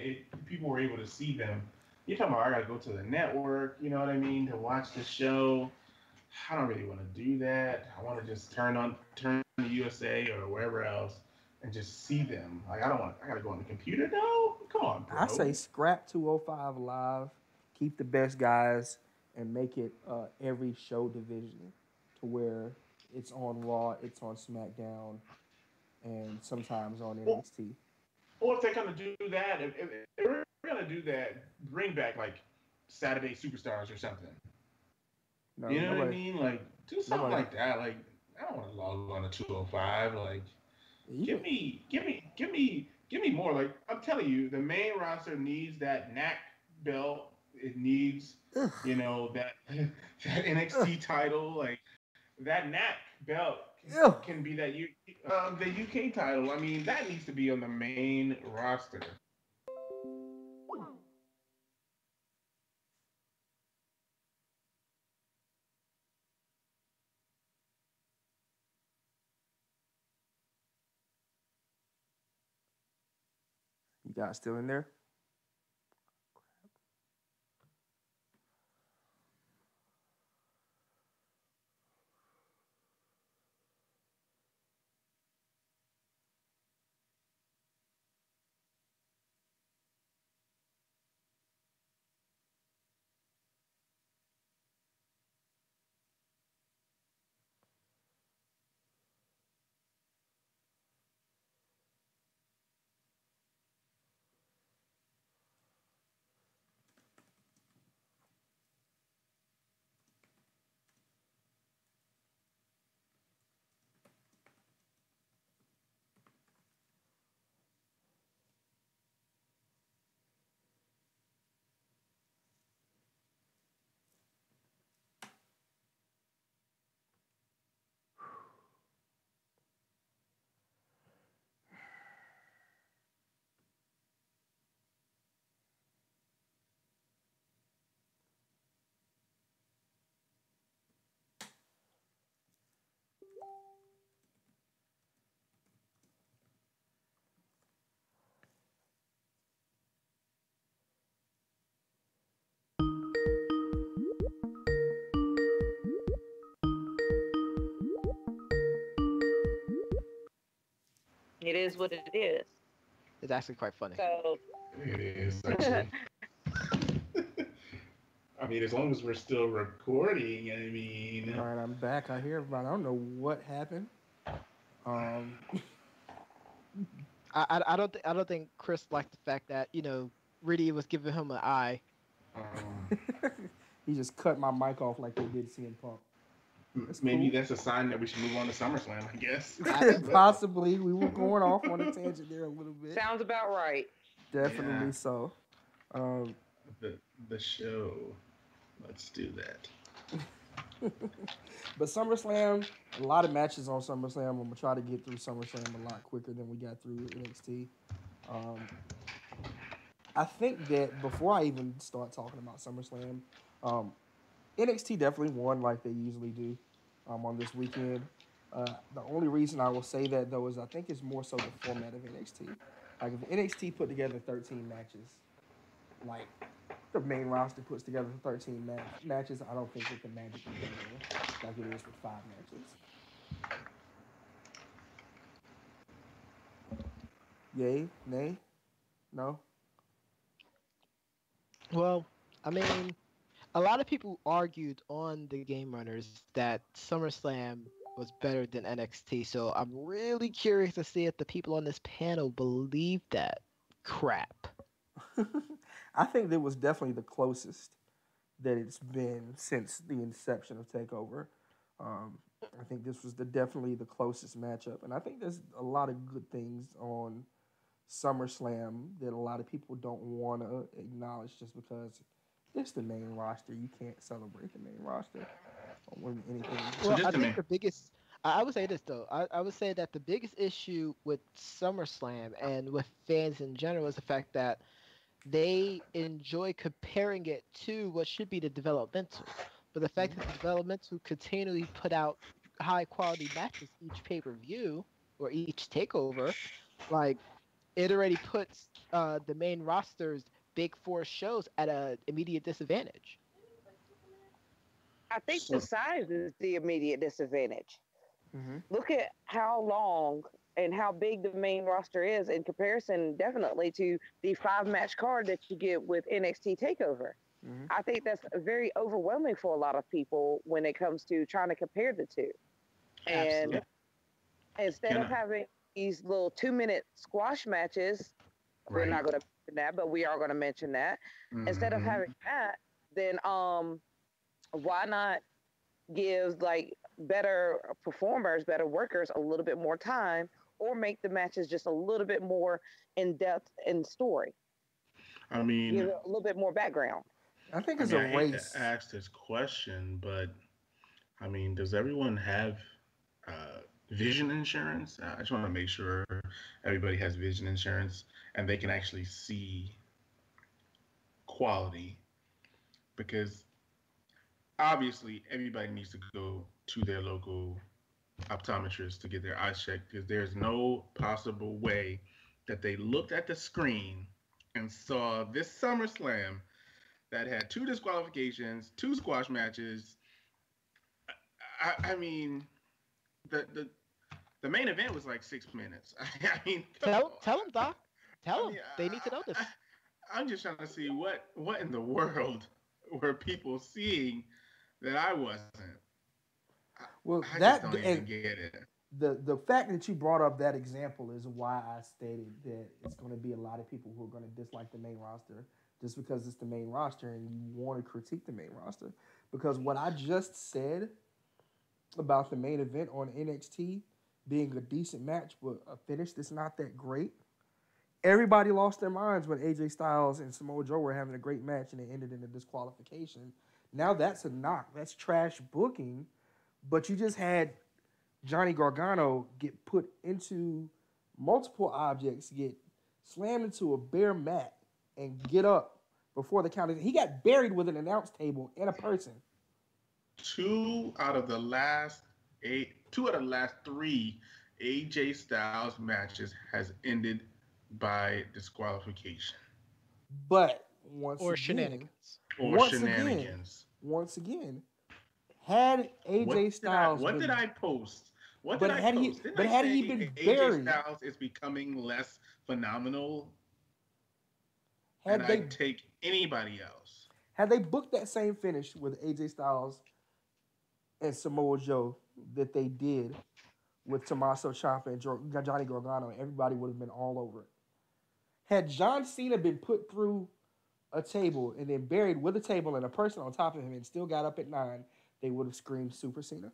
Speaker 4: people were able to see them. You're talking about I gotta go to the network, you know what I mean, to watch the show. I don't really want to do that. I want to just turn the USA or wherever else and just see them. Like I gotta go on the computer. No, come on,
Speaker 1: I say
Speaker 4: bro.
Speaker 1: scrap 205 Live, keep the best guys, and make it every show division to where it's on Raw, it's on SmackDown, and sometimes on
Speaker 4: Or,
Speaker 1: NXT.
Speaker 4: or if they're gonna do that, if we're gonna do that, bring back like Saturday Superstars or something.
Speaker 1: No,
Speaker 4: You know what I
Speaker 1: nobody,
Speaker 4: mean? Like do something
Speaker 1: nobody.
Speaker 4: like that. Like I don't want to log on to 205. Like
Speaker 1: You can,
Speaker 4: give me more. Like I'm telling you, the main roster needs that NAC belt. It needs,
Speaker 1: ugh,
Speaker 4: you know, that that
Speaker 1: ugh,
Speaker 4: NXT title. Like that NAC belt
Speaker 1: ugh.
Speaker 4: can be that the UK title. I mean, that needs to be on the main roster.
Speaker 1: You guys still in there?
Speaker 2: It is what it is.
Speaker 3: It's actually quite funny.
Speaker 2: So,
Speaker 4: It is actually. I mean, as long as we're still recording, I mean,
Speaker 1: All right, I'm back. I hear everybody. I don't know what happened. Um,
Speaker 3: I don't think Chris liked the fact that Riddy was giving him an eye.
Speaker 4: um,
Speaker 1: he just cut my mic off like they did CM Punk. That's
Speaker 4: maybe
Speaker 1: cool.
Speaker 4: that's a sign that we should move on to SummerSlam, I guess.
Speaker 1: Possibly, we were going off on a tangent there a little bit.
Speaker 2: sounds about right.
Speaker 1: Definitely
Speaker 4: Yeah,
Speaker 1: so. Um,
Speaker 4: the the show. Let's do that.
Speaker 1: But SummerSlam, a lot of matches on SummerSlam. I'm gonna try to get through SummerSlam a lot quicker than we got through NXT. Um, I think that before I even start talking about SummerSlam, um, NXT definitely won like they usually do on this weekend. The only reason I will say that though is I think it's more so the format of NXT. Like if NXT put together 13 matches, like the main roster puts together 13 matches, I don't think it can magically be there like it is with 5 matches. Yay? Nay? No?
Speaker 3: Well, I mean, a lot of people argued on the Game Runners that SummerSlam was better than NXT. So I'm really curious to see if the people on this panel believe that crap.
Speaker 1: I think that was definitely the closest that it's been since the inception of Takeover. Um, I think this was definitely the closest matchup, and I think there's a lot of good things on SummerSlam that a lot of people don't want to acknowledge just because it's the main roster. You can't celebrate the main roster when anything.
Speaker 4: So
Speaker 3: Well,
Speaker 4: just
Speaker 3: I
Speaker 4: to
Speaker 3: think
Speaker 4: me,
Speaker 3: the biggest, I would say this though, I would say that the biggest issue with SummerSlam and with fans in general is the fact that they enjoy comparing it to what should be the developmental. But the fact that the developmental continually put out high quality matches each pay per view or each takeover, like it already puts the main roster's big four shows at a immediate disadvantage.
Speaker 2: I think the
Speaker 4: so
Speaker 2: size is the immediate disadvantage.
Speaker 1: Mm-hmm.
Speaker 2: Look at how long and how big the main roster is in comparison, definitely, to the 5 match card that you get with NXT Takeover.
Speaker 1: Mm-hmm.
Speaker 2: I think that's very overwhelming for a lot of people when it comes to trying to compare the two. And
Speaker 4: yeah,
Speaker 3: Absolutely.
Speaker 2: instead
Speaker 4: can
Speaker 2: of
Speaker 4: I?
Speaker 2: having these little 2 minute squash matches, we're
Speaker 4: Right.
Speaker 2: not going to mention that, but we are going to mention that. Instead of
Speaker 4: Hmm.
Speaker 2: having that, then why not give like better performers, better workers a little bit more time, or make the matches just a little bit more in depth in story,
Speaker 4: I
Speaker 2: give
Speaker 4: mean,
Speaker 2: it a little bit more background.
Speaker 1: I think
Speaker 4: I
Speaker 1: it's
Speaker 4: mean,
Speaker 1: a
Speaker 4: I hate to
Speaker 1: race.
Speaker 4: ask this question, but I mean, does everyone have vision insurance? I just want to make sure everybody has vision insurance and they can actually see quality because obviously everybody needs to go to their local optometrist to get their eyes checked because there's no possible way that they looked at the screen and saw this SummerSlam that had 2 disqualifications, 2 squash matches. I mean, the, the the main event was like 6 minutes. I mean, come on.
Speaker 3: Tell them, Doc.
Speaker 4: I
Speaker 3: Tell
Speaker 4: mean,
Speaker 3: them. They need to know this.
Speaker 4: I'm just trying to see what in the world were people seeing that I wasn't.
Speaker 1: Well,
Speaker 4: I just
Speaker 1: that
Speaker 4: don't even
Speaker 1: and
Speaker 4: get it.
Speaker 1: the fact that you brought up that example is why I stated that it's going to be a lot of people who are going to dislike the main roster just because it's the main roster and you want to critique the main roster. Because what I just said about the main event on NXT being a decent match but a finish that's not that great, everybody lost their minds when AJ Styles and Samoa Joe were having a great match and it ended in a disqualification. Now that's a knock. That's trash booking. But you just had Johnny Gargano get put into multiple objects, get slammed into a bare mat, and get up before the count. He got buried with an announce table and a person.
Speaker 4: Two out of the last three AJ Styles matches has ended by disqualification
Speaker 1: But once
Speaker 3: Or
Speaker 1: again,
Speaker 3: shenanigans.
Speaker 4: or
Speaker 1: once again,
Speaker 4: shenanigans.
Speaker 1: once again, had AJ Styles
Speaker 4: What did
Speaker 1: been,
Speaker 4: I post? What did
Speaker 1: but
Speaker 4: I
Speaker 1: had he,
Speaker 4: post? Didn't
Speaker 1: but
Speaker 4: I
Speaker 1: had
Speaker 4: say
Speaker 1: he been
Speaker 4: AJ
Speaker 1: buried,
Speaker 4: Styles is becoming less phenomenal and
Speaker 1: had
Speaker 4: I
Speaker 1: they
Speaker 4: take anybody else?
Speaker 1: had they booked that same finish with AJ Styles and Samoa Joe that they did with Tommaso Ciampa and Johnny Gargano, everybody would have been all over it. Had John Cena been put through a table and then buried with a table and a person on top of him and still got up at 9, they would have screamed Super Cena.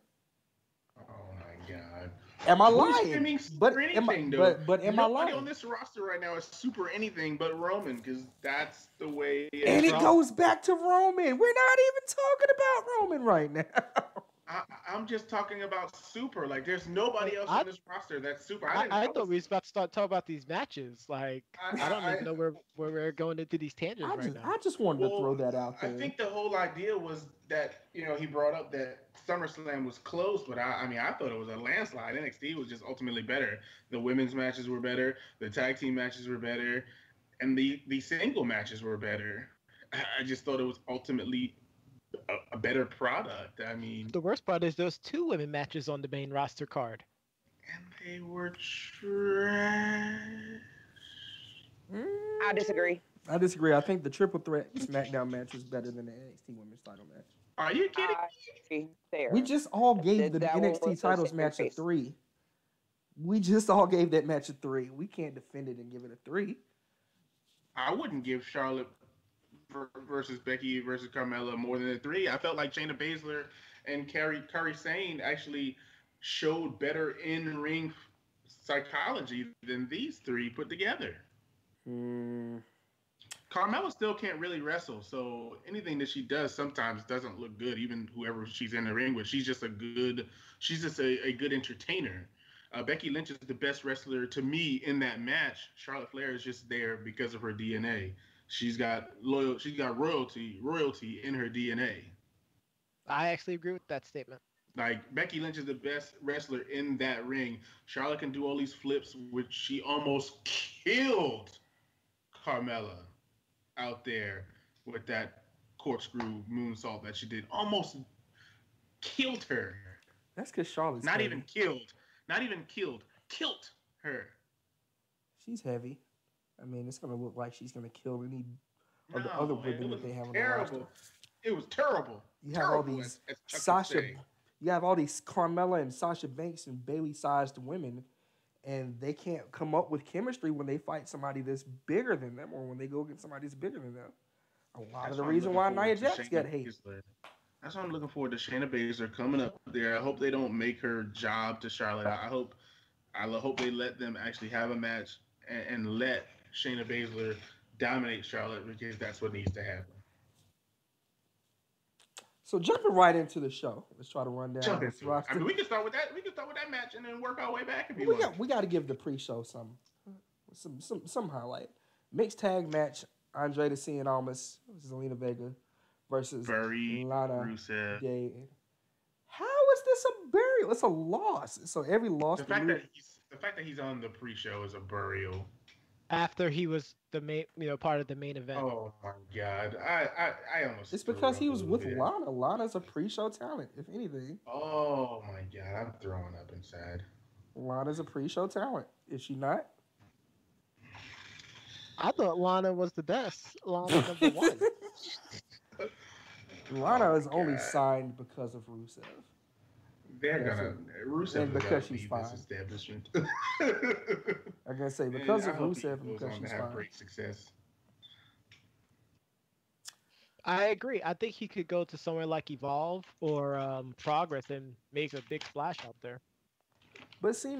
Speaker 4: Oh my god.
Speaker 1: Am I
Speaker 4: Who's
Speaker 1: lying?
Speaker 4: screaming super anything though?
Speaker 1: But am I
Speaker 4: Nobody on
Speaker 1: lying?
Speaker 4: this roster right now is super anything but Roman, because that's the way it
Speaker 1: And
Speaker 4: is.
Speaker 1: it goes back to Roman. We're not even talking about Roman right now.
Speaker 4: I'm just talking about super. Like, there's nobody
Speaker 3: Well,
Speaker 4: else on this roster that's super.
Speaker 3: I thought we was about to start talking about these matches. Like, I don't
Speaker 4: I
Speaker 3: even know where we're going into these tangents right now.
Speaker 1: I just wanted to throw
Speaker 4: well,
Speaker 1: that out
Speaker 4: I
Speaker 1: there.
Speaker 4: think the whole idea was that he brought up that SummerSlam was close, but I mean I thought it was a landslide. NXT was just ultimately better. The women's matches were better. The tag team matches were better, and the single matches were better. I just thought it was ultimately a better product. I mean,
Speaker 3: The worst part is those two women matches on the main roster card.
Speaker 4: and they were trash.
Speaker 2: I disagree.
Speaker 1: I disagree. I think the triple threat SmackDown match was better than the NXT Women's Title match.
Speaker 4: Are you kidding?
Speaker 2: I agree there.
Speaker 1: We just all gave the
Speaker 2: That one was
Speaker 1: NXT
Speaker 2: a
Speaker 1: titles
Speaker 2: saving
Speaker 1: match a
Speaker 2: grace.
Speaker 1: 3. We just all gave that match a 3. We can't defend it and give it a 3.
Speaker 4: I wouldn't give Charlotte versus Becky versus Carmella more than a 3. I felt like Shayna Baszler and Kairi Sane actually showed better in-ring psychology than these three put together. Carmella still can't really wrestle, so anything that she does sometimes doesn't look good, even whoever she's in the ring with. She's just a good entertainer. Becky Lynch is the best wrestler to me in that match. Charlotte Flair is just there because of her DNA. She's got royalty in her DNA.
Speaker 3: I actually agree with that statement.
Speaker 4: Like, Becky Lynch is the best wrestler in that ring. Charlotte can do all these flips, which she almost killed Carmella out there with that corkscrew moonsault that she did. Almost killed her.
Speaker 1: That's because Charlotte's
Speaker 4: Not
Speaker 1: heavy.
Speaker 4: even killed. Not even killed. Killed her.
Speaker 1: She's heavy. I mean, it's going to look like she's going to kill any of the
Speaker 4: No,
Speaker 1: other
Speaker 4: man,
Speaker 1: women
Speaker 4: it
Speaker 1: that
Speaker 4: was
Speaker 1: they have on the
Speaker 4: terrible.
Speaker 1: roster.
Speaker 4: It was terrible.
Speaker 1: You have all
Speaker 4: Terrible,
Speaker 1: these
Speaker 4: as Chuck would
Speaker 1: Sasha,
Speaker 4: say.
Speaker 1: you have all these Carmella and Sasha Banks and Bailey-sized women, and they can't come up with chemistry when they fight somebody that's bigger than them or when they go against somebody that's bigger than them. A lot
Speaker 4: That's
Speaker 1: of the
Speaker 4: why I'm
Speaker 1: reason
Speaker 4: looking
Speaker 1: why
Speaker 4: forward
Speaker 1: Nia
Speaker 4: to
Speaker 1: Jax
Speaker 4: Shayna
Speaker 1: got hate.
Speaker 4: Baszler. That's why I'm looking forward to Shayna Baszler coming up there. I hope they don't make her job to Charlotte. I hope they let them actually have a match and let Shayna Baszler dominate Charlotte, because that's what needs to happen.
Speaker 1: So jumping right into the show, let's try to run down
Speaker 4: Jump
Speaker 1: this
Speaker 4: into it.
Speaker 1: roster.
Speaker 4: I mean, we can start with that. We can start with that match and then work our way back if you want.
Speaker 1: We got to give the pre-show some highlight. Mixed tag match: Andre the Cien Almas, Zelina Vega versus
Speaker 4: Bury
Speaker 1: Lana
Speaker 4: Rusev.
Speaker 1: Day. How is this a burial? It's a loss. So every loss.
Speaker 4: The fact that he's on the pre-show is a burial.
Speaker 3: After he was the main, part of the main event.
Speaker 4: Oh my god, I almost.
Speaker 1: It's because he was with Lana. Lana's a pre-show talent, if anything.
Speaker 4: Oh my god, I'm throwing up inside.
Speaker 1: Lana's a pre-show talent. Is she not?
Speaker 3: I thought Lana was the best. Lana number one.
Speaker 1: Lana is only signed because of Rusev.
Speaker 4: They're gonna Rusev
Speaker 1: and because she's fine.
Speaker 4: This establishment.
Speaker 1: I'm gonna say because of Rusev and because she's fine.
Speaker 4: Great success.
Speaker 3: I agree. I think he could go to somewhere like Evolve or Progress and make a big splash out there.
Speaker 1: But see,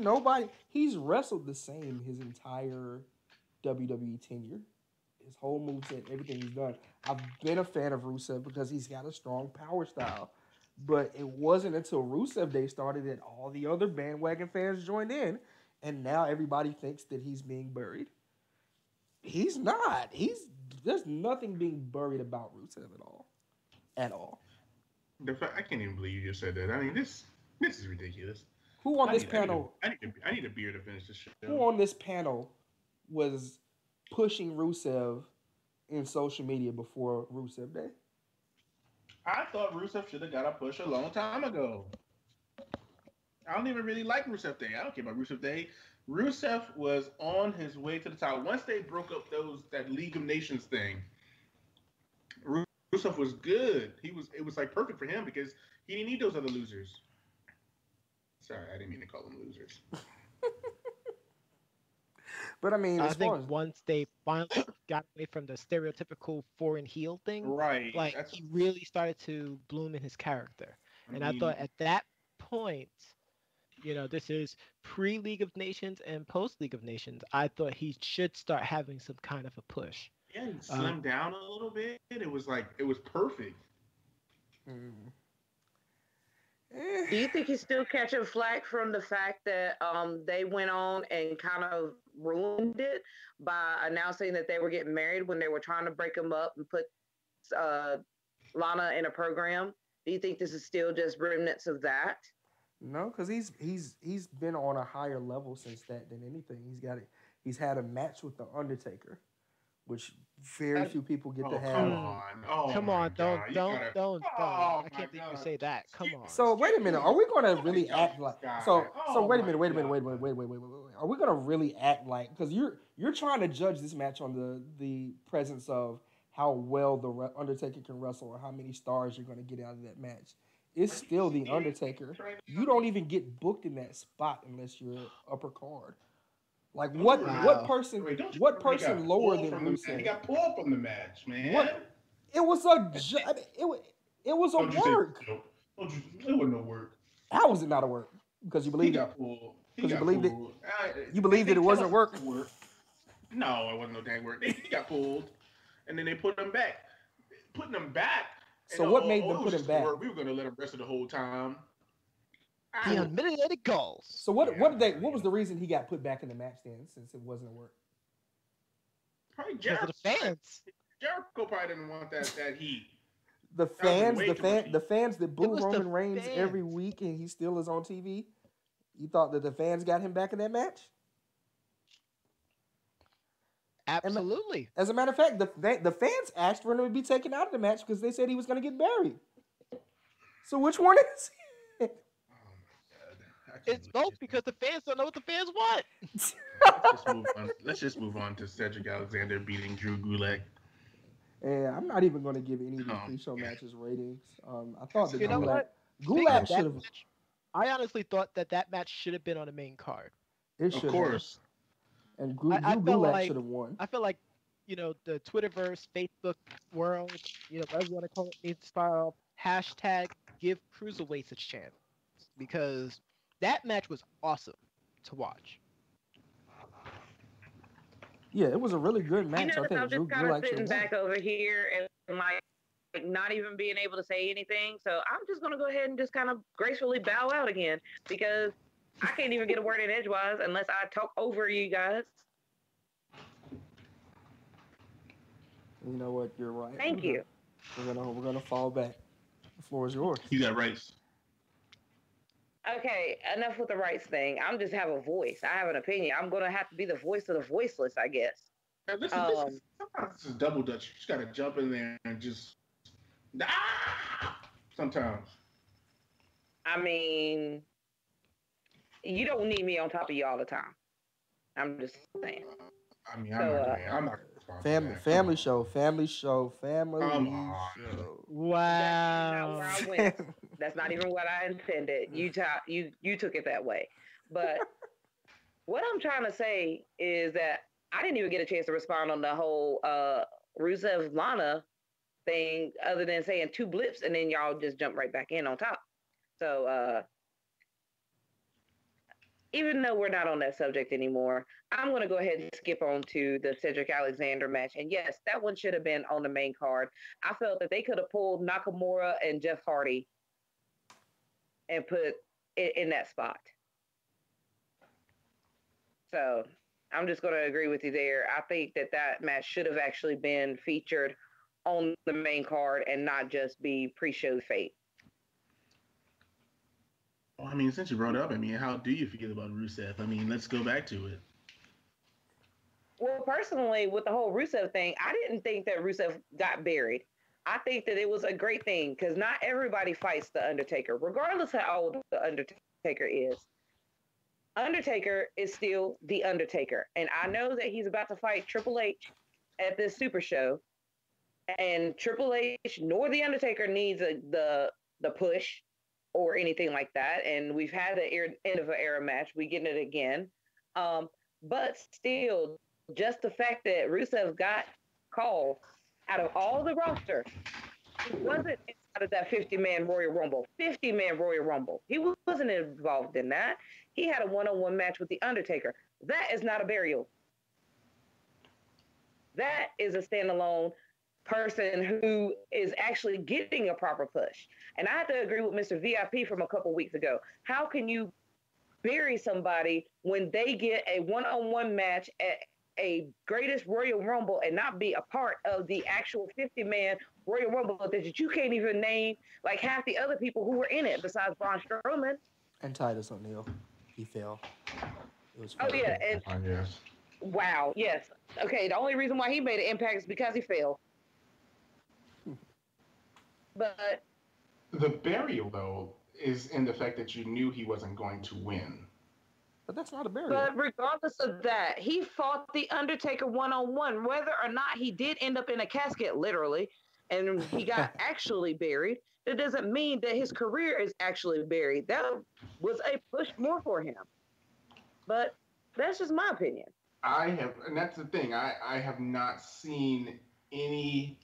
Speaker 1: he's wrestled the same his entire WWE tenure. His whole moveset, everything he's done. I've been a fan of Rusev because he's got a strong power style. But it wasn't until Rusev Day started that all the other bandwagon fans joined in, and now everybody thinks that he's being buried. He's not. There's nothing being buried about Rusev at all. At all.
Speaker 4: I can't even believe you just said that. I mean, this is ridiculous.
Speaker 1: Who on this panel?
Speaker 4: I need a beer to finish this show.
Speaker 1: Who on this panel was pushing Rusev in social media before Rusev Day?
Speaker 4: I thought Rusev should have got a push a long time ago. I don't even really like Rusev Day. I don't care about Rusev Day. Rusev was on his way to the top. Once they broke up that League of Nations thing, Rusev was good. It was like perfect for him because he didn't need those other losers. Sorry, I didn't mean to call them losers.
Speaker 1: But I mean,
Speaker 3: I think once they finally got away from the stereotypical foreign heel thing,
Speaker 4: right?
Speaker 3: He really started to bloom in his character. I thought at that point, this is pre-League of Nations and post-League of Nations. I thought he should start having some kind of a push.
Speaker 4: Yeah, he
Speaker 3: Uh,
Speaker 4: slimmed down a little bit. It was perfect.
Speaker 1: Mm.
Speaker 2: Do you
Speaker 1: Eh,
Speaker 2: think he's still catching flack from the fact that they went on and kind of ruined it by announcing that they were getting married when they were trying to break him up and put uh, Lana in a program? Do you think this is still just remnants of that?
Speaker 1: no, because he's been on a higher level since that than anything. He's had a match with the Undertaker, which very
Speaker 2: Uh,
Speaker 1: few people get to
Speaker 4: Oh, come
Speaker 1: have.
Speaker 3: mm,
Speaker 4: on. Oh
Speaker 3: Come
Speaker 4: my
Speaker 3: on, don't,
Speaker 4: god. You
Speaker 3: don't,
Speaker 4: gotta
Speaker 3: don't.
Speaker 4: Oh
Speaker 3: I
Speaker 4: my
Speaker 3: can't believe you
Speaker 4: god.
Speaker 3: say that. Come
Speaker 4: Skip
Speaker 3: on.
Speaker 1: So wait a
Speaker 4: skip
Speaker 1: minute,
Speaker 4: me.
Speaker 1: are we gonna
Speaker 4: Nobody
Speaker 1: really
Speaker 4: else
Speaker 1: act
Speaker 4: this
Speaker 1: like
Speaker 4: guy.
Speaker 1: so
Speaker 4: Oh
Speaker 1: wait a
Speaker 4: my
Speaker 1: minute, wait a minute,
Speaker 4: god.
Speaker 1: wait. Are we gonna really act like because you're trying to judge this match on the presence of how well the Undertaker can wrestle or how many stars you're gonna get out of that match. It's
Speaker 4: Are you
Speaker 1: still the
Speaker 4: serious?
Speaker 1: Undertaker.
Speaker 4: Trying
Speaker 1: You don't even get booked in that spot unless you're upper card. Like
Speaker 4: Don't you remember?
Speaker 3: Wow.
Speaker 4: Wait, don't you
Speaker 1: what
Speaker 4: remember he
Speaker 1: person
Speaker 4: got
Speaker 1: lower
Speaker 4: pulled
Speaker 1: than
Speaker 4: from the match? He
Speaker 1: Rusev?
Speaker 4: got pulled from the match, man.
Speaker 1: What it was I mean, it was a
Speaker 4: Don't you say
Speaker 1: work.
Speaker 4: nope. Don't you it wasn't no work.
Speaker 1: How was it not a work? Because you
Speaker 4: He
Speaker 1: believed it.
Speaker 4: got pulled. He
Speaker 1: Because you
Speaker 4: got
Speaker 1: believed it.
Speaker 4: pulled.
Speaker 1: You believed that
Speaker 4: They
Speaker 1: it
Speaker 4: tell
Speaker 1: wasn't
Speaker 4: us
Speaker 1: work.
Speaker 4: it's work. No, it wasn't no dang work. He got pulled, and then they put him back. Putting him back, and
Speaker 1: So what made
Speaker 4: oh,
Speaker 1: them
Speaker 4: it
Speaker 1: put
Speaker 4: was
Speaker 1: him
Speaker 4: just a
Speaker 1: back?
Speaker 4: work. We were gonna let him wrestle the whole time.
Speaker 3: The
Speaker 4: I,
Speaker 1: So
Speaker 3: unmitigated goals.
Speaker 1: so
Speaker 4: yeah,
Speaker 1: what was the reason he got put back in the match then since it wasn't a work?
Speaker 4: probably
Speaker 3: Because of the fans.
Speaker 4: Jericho probably didn't want that heat.
Speaker 1: The
Speaker 4: That was
Speaker 1: fans,
Speaker 4: way too much
Speaker 1: the
Speaker 4: heat.
Speaker 1: fans that
Speaker 3: It
Speaker 1: boo
Speaker 3: was the
Speaker 1: Roman Reigns every
Speaker 3: fans.
Speaker 1: week and he still is on TV. You thought that the fans got him back in that match? And
Speaker 3: Absolutely.
Speaker 1: as a matter of fact, the fans asked for him to be taken out of the match because they said he was going to get buried. So which one is it?
Speaker 4: Oh my god, I can't
Speaker 3: It's
Speaker 4: believe
Speaker 3: both
Speaker 4: this.
Speaker 3: because the fans don't know what the fans want.
Speaker 4: Let's just move on. Let's just move on to Cedric Alexander beating Drew Gulak.
Speaker 1: And I'm not even going to give any of these
Speaker 4: Um,
Speaker 1: pre-show matches ratings. I thought
Speaker 4: that's
Speaker 1: the
Speaker 3: You know
Speaker 4: enough of
Speaker 3: what? Speaking
Speaker 1: Gulak
Speaker 3: of
Speaker 1: should
Speaker 3: that
Speaker 1: have.
Speaker 3: match, I honestly thought that match should have been on the main card.
Speaker 1: It
Speaker 4: Of
Speaker 1: should have.
Speaker 4: course.
Speaker 1: And
Speaker 3: I
Speaker 1: Drew
Speaker 3: felt
Speaker 1: Gulak
Speaker 3: like
Speaker 1: should have won.
Speaker 3: the Twitterverse, Facebook world, whatever you want to call it, needs to start off hashtag give cruiserweights a chance because that match was awesome to watch.
Speaker 1: Yeah, it was a really good
Speaker 2: You
Speaker 1: match. I
Speaker 2: notice
Speaker 1: think
Speaker 2: I'm
Speaker 1: Drew
Speaker 2: just kind of
Speaker 1: Gulak should
Speaker 2: sitting
Speaker 1: have won.
Speaker 2: back over here and like not even being able to say anything. So I'm just gonna go ahead and just kind of gracefully bow out again because I can't even get a word in edgewise unless I talk over you guys.
Speaker 1: You know what? You're right.
Speaker 2: Thank you.
Speaker 1: We're gonna fall back. The floor is yours.
Speaker 4: You got rights.
Speaker 2: Okay, enough with the rights thing. I'm just have a voice. I have an opinion. I'm gonna have to be the voice of the voiceless, I guess.
Speaker 4: Now, listen, this is sometimes this is double dutch. You just gotta jump in there and just sometimes.
Speaker 2: I mean, you don't need me on top of you all the time. I'm just saying.
Speaker 4: I mean,
Speaker 2: So,
Speaker 4: I'm not gonna respond to
Speaker 1: Family,
Speaker 4: that.
Speaker 1: family show, family show, family
Speaker 4: Come on.
Speaker 1: show.
Speaker 2: That's not where
Speaker 3: Wow.
Speaker 2: I went. That's not even what I intended. You took it that way. But what I'm trying to say is that I didn't even get a chance to respond on the whole Rusev Lana thing, other than saying two blips, and then y'all just jump right back in on top. So even though we're not on that subject anymore, I'm going to go ahead and skip on to the Cedric Alexander match. And yes, that one should have been on the main card. I felt that they could have pulled Nakamura and Jeff Hardy and put it in that spot. So I'm just going to agree with you there. I think that match should have actually been featured on the main card and not just be pre-show fate.
Speaker 4: Well, I mean, since you brought it up, I mean, how do you feel about Rusev? I mean, let's go back to it.
Speaker 2: Well, personally, with the whole Rusev thing, I didn't think that Rusev got buried. I think that it was a great thing because not everybody fights the Undertaker, regardless of how old the Undertaker is. Undertaker is still the Undertaker, and I know that he's about to fight Triple H at this Super Show, and Triple H nor the Undertaker needs the push or anything like that. And we've had the end of an era match. We getting it again. But still, just the fact that Rusev got called out of all the roster, he wasn't inside of that 50-man Royal Rumble. 50-man Royal Rumble. He wasn't involved in that. He had a one-on-one match with The Undertaker. That is not a burial. That is a standalone person who is actually getting a proper push. And I have to agree with Mr. VIP from a couple weeks ago. How can you bury somebody when they get a one-on-one match at a greatest Royal Rumble and not be a part of the actual 50-man Royal Rumble that you can't even name like half the other people who were in it besides Braun Strowman?
Speaker 1: And Titus O'Neil, he fell. It was
Speaker 2: Oh,
Speaker 1: funny.
Speaker 2: yeah. And
Speaker 4: I guess.
Speaker 2: wow, yes. Okay, the only reason why he made an impact is because he fell. But
Speaker 4: The burial, though, is in the fact that you knew he wasn't going to win.
Speaker 1: But that's not a burial.
Speaker 2: But regardless of that, he fought The Undertaker one-on-one, whether or not he did end up in a casket, literally, and he got actually buried. That doesn't mean that his career is actually buried. That was a push more for him. But that's just my opinion.
Speaker 4: And that's the thing, I have not seen any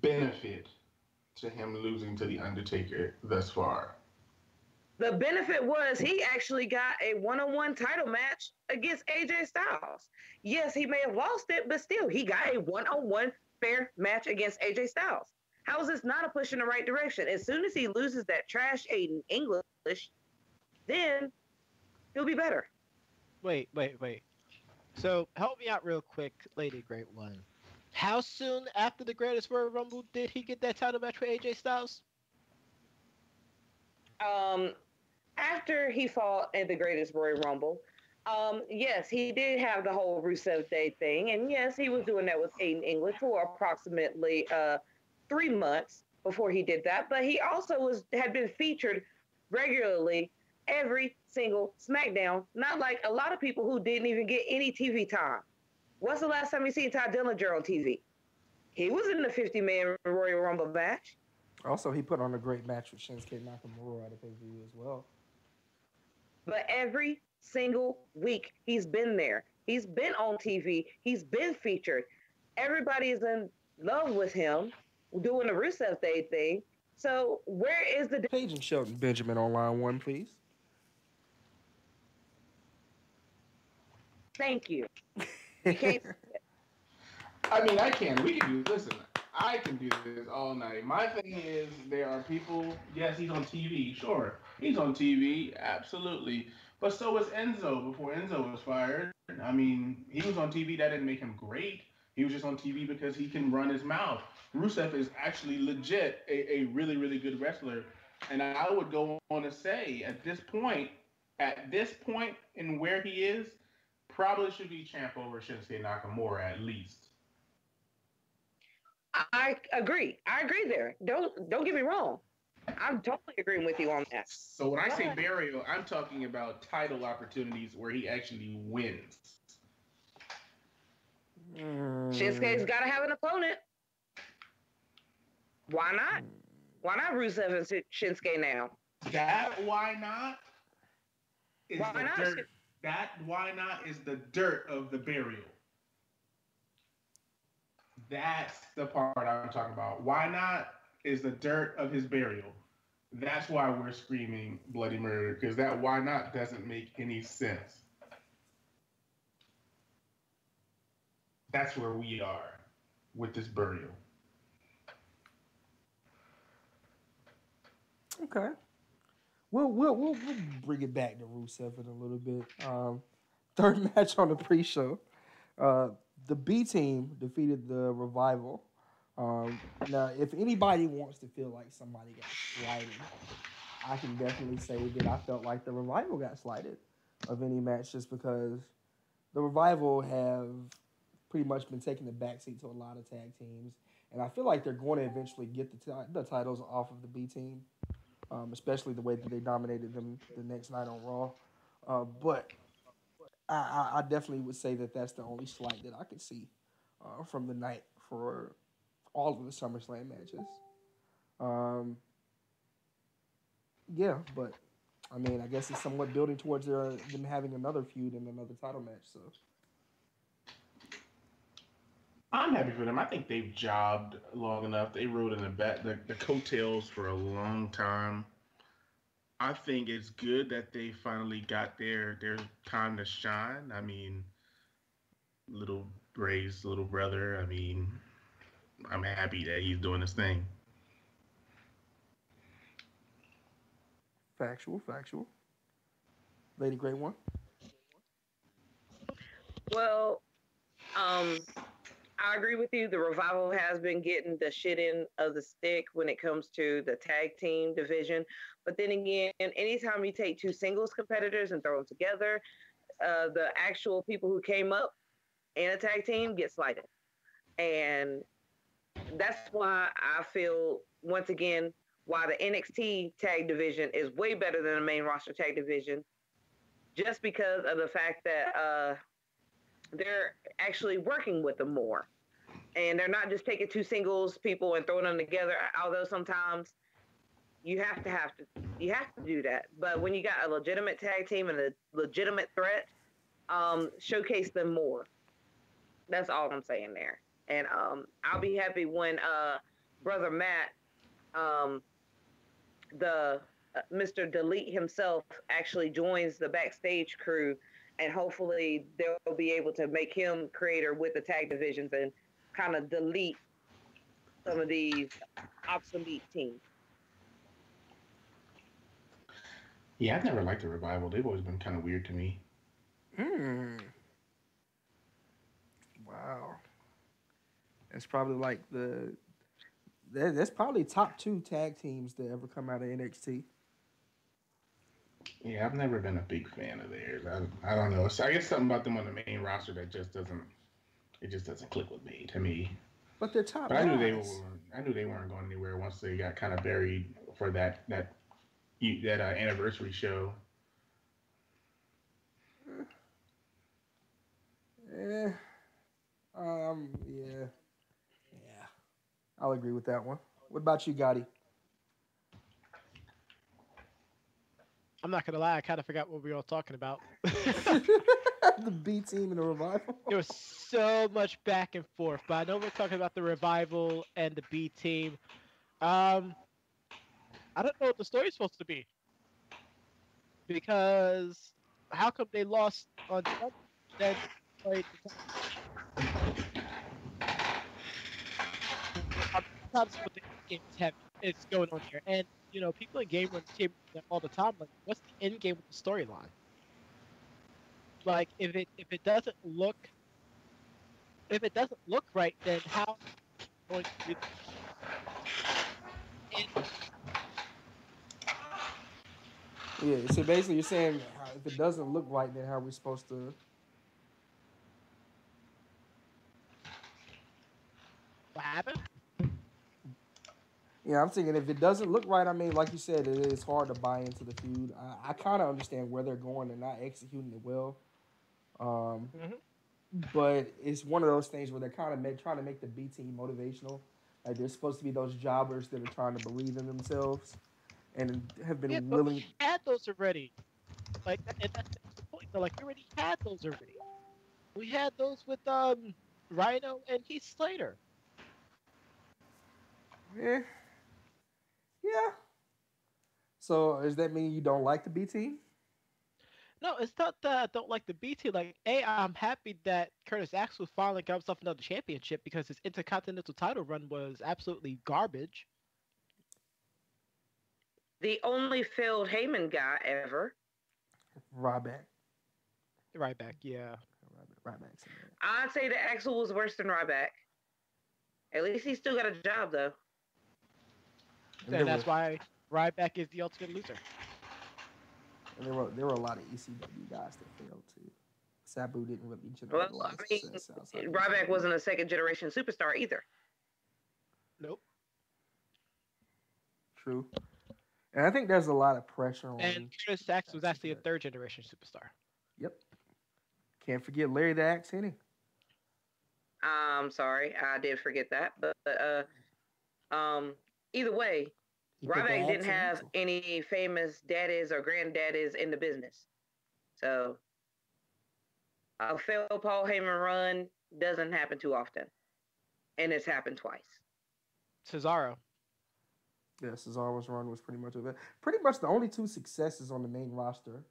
Speaker 4: benefit to him losing to The Undertaker thus far.
Speaker 2: The benefit was he actually got a one-on-one title match against AJ Styles. Yes, he may have lost it, but still, he got a one-on-one fair match against AJ Styles. How is this not a push in the right direction? As soon as he loses that trash Aiden English, then he'll be better.
Speaker 3: Wait. So help me out real quick, Lady Great One. How soon after the Greatest Royal Rumble did he get that title match for AJ Styles?
Speaker 2: After he fought in the Greatest Royal Rumble, yes, he did have the whole Rusev Day thing, and yes, he was doing that with Aiden English for approximately 3 months before he did that. But he also had been featured regularly every single SmackDown, not like a lot of people who didn't even get any TV time. What's the last time you seen Ty Dillinger on TV? He was in the 50-man Royal Rumble match.
Speaker 1: Also, he put on a great match with Shinsuke Nakamura at a pay-per-view as well.
Speaker 2: But every single week, he's been there. He's been on TV. He's been featured. Everybody is in love with him doing the Rusev Day thing. So where is the...
Speaker 1: Paige and Shelton Benjamin on line one, please.
Speaker 2: Thank you. You can't...
Speaker 4: I mean, I can. We can do. Listen, I can do this all night. My thing is, there are people. Yes, he's on TV. Sure, he's on TV. Absolutely. But so was Enzo before Enzo was fired. I mean, he was on TV. That didn't make him great. He was just on TV because he can run his mouth. Rusev is actually legit a really, really good wrestler. And I would go on to say, at this point in where he is, probably should be champ over Shinsuke Nakamura at least.
Speaker 2: I agree. I agree there. Don't get me wrong. I'm totally agreeing with you on that.
Speaker 4: So when I say burial, I'm talking about title opportunities where he actually wins.
Speaker 2: Shinsuke's got to have an opponent. Why not? Why not Rusev and Shinsuke now?
Speaker 4: That why not? Is
Speaker 2: why
Speaker 4: the
Speaker 2: not?
Speaker 4: Dirt. That why not is the dirt of the burial. That's the part I'm talking about. Why not is the dirt of his burial. That's why we're screaming bloody murder, because that why not doesn't make any sense. That's where we are with this burial.
Speaker 1: Okay. We'll bring it back to Rusev in a little bit. Third match on the pre-show. The B team defeated the Revival. Now, if anybody wants to feel like somebody got slighted, I can definitely say that I felt like the Revival got slighted of any match, just because the Revival have pretty much been taking the backseat to a lot of tag teams, and I feel like they're going to eventually get the titles off of the B team, especially the way that they dominated them the next night on Raw. But I definitely would say that that's the only slight that I could see from the night for all of the SummerSlam matches. Yeah, but I mean, I guess it's somewhat building towards them having another feud and another title match. So
Speaker 4: I'm happy for them. I think they've jobbed long enough. They rode in the coattails for a long time. I think it's good that they finally got their time to shine. I mean, little Bray's little brother. I mean, I'm happy that he's doing his thing.
Speaker 1: Factual, factual. Lady Great One.
Speaker 2: Well, um, I agree with you. The revival has been getting the shit in of the stick when it comes to the tag team division. But then again, anytime you take two singles competitors and throw them together, the actual people who came up in a tag team get slighted. And that's why I feel, once again, why the NXT tag division is way better than the main roster tag division, just because of the fact that they're actually working with them more. And they're not just taking two singles people and throwing them together, although sometimes you have to do that. But when you got a legitimate tag team and a legitimate threat, showcase them more. That's all I'm saying there. And I'll be happy when brother Matt, um, the Mr. Delete himself, actually joins the backstage crew, and hopefully they'll be able to make him creator with the tag divisions and kind of delete some of these obsolete teams.
Speaker 4: Yeah, I've never liked the revival. They've always been kind of weird to me.
Speaker 1: Hmm. Wow. That's probably like that's probably top two tag teams to ever come out of NXT.
Speaker 4: Yeah, I've never been a big fan of theirs. I don't know. So I guess something about them on the main roster that just doesn't click with me. To me,
Speaker 1: But they're top
Speaker 4: but
Speaker 1: guys.
Speaker 4: I knew they weren't going anywhere once they got kind of buried for that anniversary show.
Speaker 1: Eh, yeah, yeah. I'll agree with that one. What about you, Gotti?
Speaker 3: I'm not gonna lie, I kind of forgot what we were all talking about.
Speaker 1: The B team and the revival.
Speaker 3: There was so much back and forth, but I know we're talking about the revival and the B team. Um, I don't know what the story's supposed to be because how come they lost on Sunday, then played the times what the game is having is going on here, and people in game run came all the time. Like, what's the end game with the storyline? Like, if it doesn't look right, then how going to be in
Speaker 1: Yeah. So basically, you're saying if it doesn't look right, then how are we supposed to?
Speaker 3: what happened?
Speaker 1: Yeah, I'm thinking if it doesn't look right, I mean, like you said, it is hard to buy into the feud. I kind of understand where they're going and not executing it well. Um,
Speaker 3: Hmm.
Speaker 1: but it's one of those things where they're kind of trying to make the B team motivational. Like they're supposed to be those jobbers that are trying to believe in themselves and have
Speaker 3: Yeah,
Speaker 1: been
Speaker 3: but we
Speaker 1: willing.
Speaker 3: had those already. Like, and that's the point. Though. Like, we already had those already. We had those with Rhino and Heath Slater.
Speaker 1: Eh, yeah. So does that mean you don't like the B team?
Speaker 3: No, it's not that I don't like the B team. Like, I'm happy that Curtis Axel finally got himself another championship because his Intercontinental title run was absolutely garbage.
Speaker 2: The only failed Heyman guy ever.
Speaker 1: Ryback.
Speaker 3: Right back, yeah.
Speaker 1: Ryback's in there.
Speaker 2: I'd say that Axel was worse than Ryback. At least he still got a job though.
Speaker 1: And
Speaker 3: And that's why Ryback is the ultimate loser.
Speaker 1: there were a lot of ECW guys that failed too. Sabu didn't really generate
Speaker 2: Well,
Speaker 1: a lot
Speaker 2: I
Speaker 1: of
Speaker 2: mean,
Speaker 1: success outside of
Speaker 2: Ryback
Speaker 1: ECW.
Speaker 2: wasn't a second generation superstar either.
Speaker 3: Nope.
Speaker 1: True. And I think there's a lot of pressure
Speaker 3: And
Speaker 1: on
Speaker 3: Curtis Axel was
Speaker 1: Axel for
Speaker 3: actually a
Speaker 1: that.
Speaker 3: third generation superstar.
Speaker 1: Yep. Can't forget Larry the Axe Hennig.
Speaker 2: I'm sorry, I did forget that. But um, either way,
Speaker 1: He put the
Speaker 2: Ryback didn't
Speaker 1: axe in
Speaker 2: have
Speaker 1: Axel.
Speaker 2: any famous daddies or granddaddies in the business. So a failed Paul Heyman run doesn't happen too often. and it's happened twice.
Speaker 3: Cesaro.
Speaker 1: Yeah, Cesaro's run was pretty much of it. Pretty much the only two successes on the main roster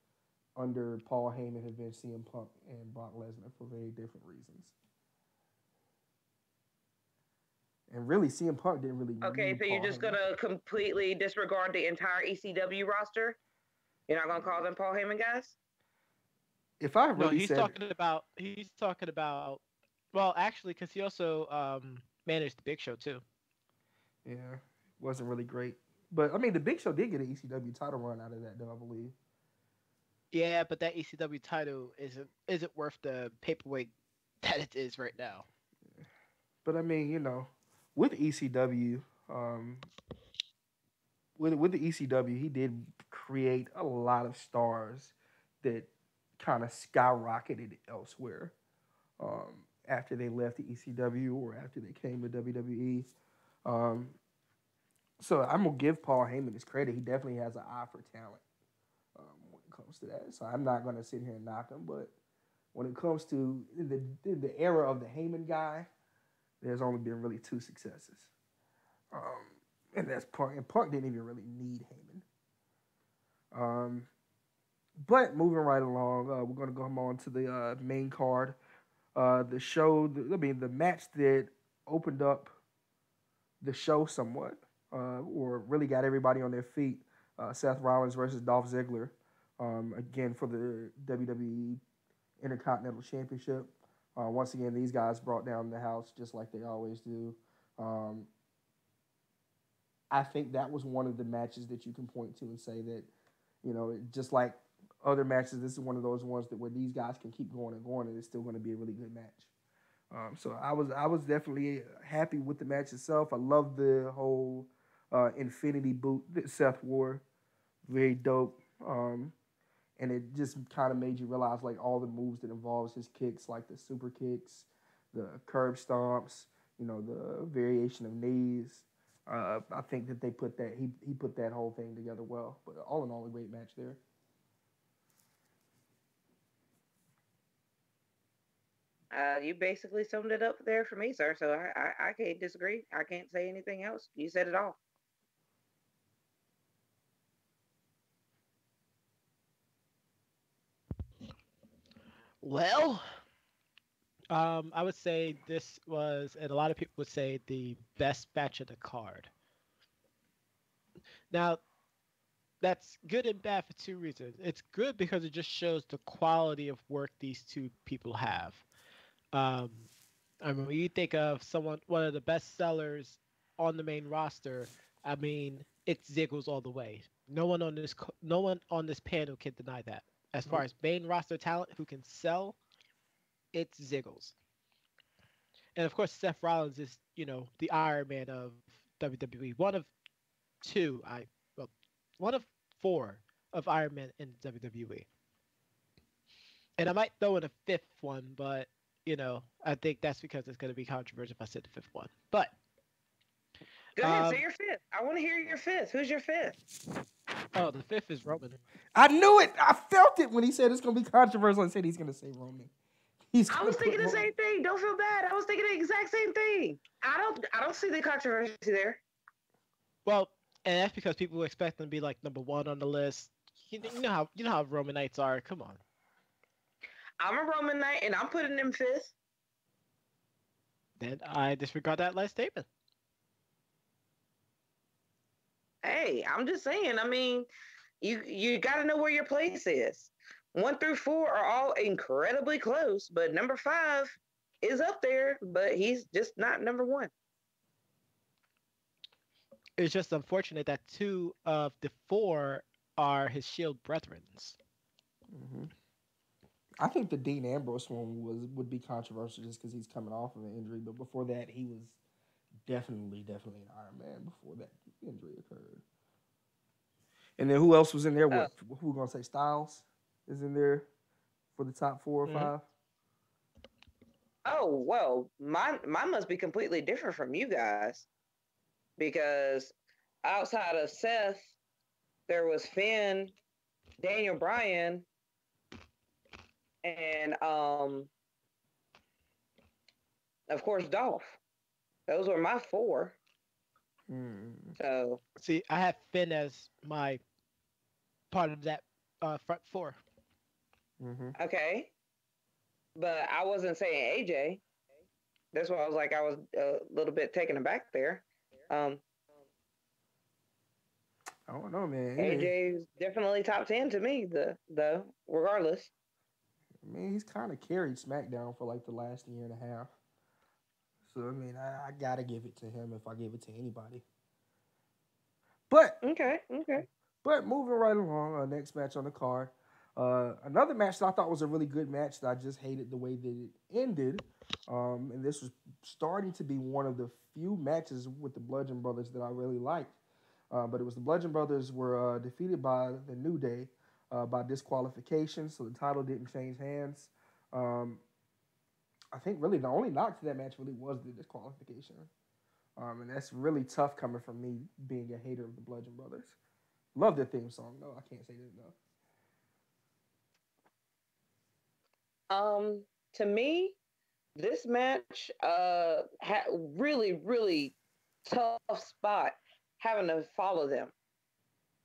Speaker 1: under Paul Heyman have been CM Punk and Brock Lesnar for very different reasons. And really, CM Punk didn't really
Speaker 2: Okay,
Speaker 1: need
Speaker 2: so you're
Speaker 1: Paul
Speaker 2: just
Speaker 1: Heyman.
Speaker 2: gonna completely disregard the entire ECW roster? You're not gonna call them Paul Heyman guys?
Speaker 1: If I
Speaker 3: No,
Speaker 1: really said,
Speaker 3: he's talking about. Well, actually, because he also managed the Big Show too.
Speaker 1: yeah, wasn't really great. But I mean, the Big Show did get an ECW title run out of that, though, I believe.
Speaker 3: Yeah, but that ECW title isn't worth the paperweight that it is right now.
Speaker 1: But I mean, with ECW, um, with the ECW, he did create a lot of stars that kind of skyrocketed elsewhere after they left the ECW or after they came to WWE. Um, so I'm gonna give Paul Heyman his credit. He definitely has an eye for talent when it comes to that. So I'm not gonna sit here and knock him, but when it comes to the era of the Heyman guy, there's only been really two successes. And that's Punk. And Punk didn't even really need Heyman. But moving right along, we're going to go on to the main card. The show, the match that opened up the show somewhat, or really got everybody on their feet. Seth Rollins versus Dolph Ziggler, again for the WWE Intercontinental Championship. Once again, these guys brought down the house just like they always do. I think that was one of the matches that you can point to and say that, just like other matches, this is one of those ones that where these guys can keep going and going, and it's still going to be a really good match. So I was definitely happy with the match itself. I love the whole Infinity boot that Seth wore, very dope. And it just kind of made you realize like all the moves that involves his kicks, like the super kicks, the curb stomps, the variation of knees. I think that they put that he put that whole thing together well. But all in all, a great match there.
Speaker 2: You basically summed it up there for me, sir. So I can't disagree. I can't say anything else. You said it all.
Speaker 3: Well, I would say this was, and a lot of people would say, the best match of the card. Now, that's good and bad for two reasons. It's good because it just shows the quality of work these two people have. Um, I mean, when you think of one of the best sellers on the main roster, I mean, it's Ziggles all the way. No one on this panel can deny that. As far
Speaker 1: Nope.
Speaker 3: as main roster talent who can sell, it's Ziggles. And of course, Seth Rollins is, the Iron Man of WWE. Two, I, well, one of four of Iron Man in WWE. And I might throw in a fifth one, but I think that's because it's going to be controversial if I said the fifth one. But
Speaker 2: Go ahead, say your fifth. I want to hear your fifth. Who's your fifth?
Speaker 3: oh, the fifth is Roman.
Speaker 1: I knew it. I felt it when he said it's going to be controversial and said he's going to say Roman.
Speaker 2: I was thinking the same thing. Don't feel bad. I was thinking the exact same thing. I don't see the controversy there.
Speaker 3: Well, and that's because people expect them to be like number one on the list. You know how Roman Knights are. Come on.
Speaker 2: I'm a Roman Knight, and I'm putting him fifth.
Speaker 3: Then I disregard that last statement.
Speaker 2: Hey, I'm just saying. I mean, you got to know where your place is. 1 through 4 are all incredibly close, but number 5 is up there, but he's just not number 1.
Speaker 3: It's just unfortunate that 2 of the 4 are his Shield brethrens.
Speaker 1: Mm-hmm. I think the Dean Ambrose one would be controversial just because he's coming off of an injury, but before that, he was definitely an Iron Man before that injury occurred. And then who else was in there? Who we gonna say? Styles is in there for the top 4 or 5.
Speaker 2: Oh well, mine must be completely different from you guys because outside of Seth, there was Finn, Daniel Bryan, and of course Dolph. Those were my four.
Speaker 1: Mm.
Speaker 2: So
Speaker 3: See, I have Finn as my part of that front four.
Speaker 1: Mm-hmm.
Speaker 2: okay, but I wasn't saying AJ. That's why I was like I was a little bit taken aback there. Um,
Speaker 1: I don't know, man.
Speaker 2: AJ's definitely top 10 to me. The regardless.
Speaker 1: I mean, he's kind of carried SmackDown for like the last year and a half. So I mean, I gotta give it to him if I give it to anybody. But
Speaker 2: Okay, okay.
Speaker 1: moving right along, next match on the card. Another match that I thought was a really good match that I just hated the way that it ended. And this was starting to be one of the few matches with the Bludgeon Brothers that I really liked. But it was the Bludgeon Brothers were defeated by the New Day by disqualification, so the title didn't change hands. Um, I think really the only knock to that match really was the disqualification. And that's really tough coming from me being a hater of the Bludgeon Brothers. Love their theme song though. I can't say that enough.
Speaker 2: Um, to me, this match had really tough spot having to follow them.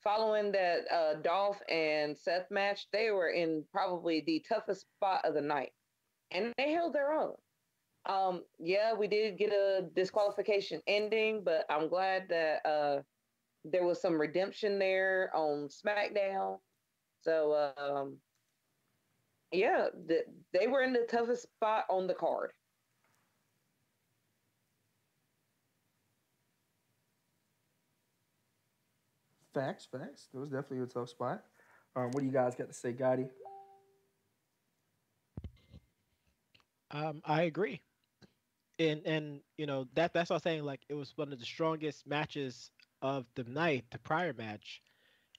Speaker 2: Following that Dolph and Seth match, they were in probably the toughest spot of the night, and they held their own. Yeah, we did get a disqualification ending, but I'm glad that there was some redemption there on SmackDown. So yeah, they were in the toughest spot on the card.
Speaker 1: Facts, facts. It was definitely a tough spot. What do you guys got to say, Gotti?
Speaker 3: I agree, and that's what I'm saying. Like it was one of the strongest matches of the night, the prior match,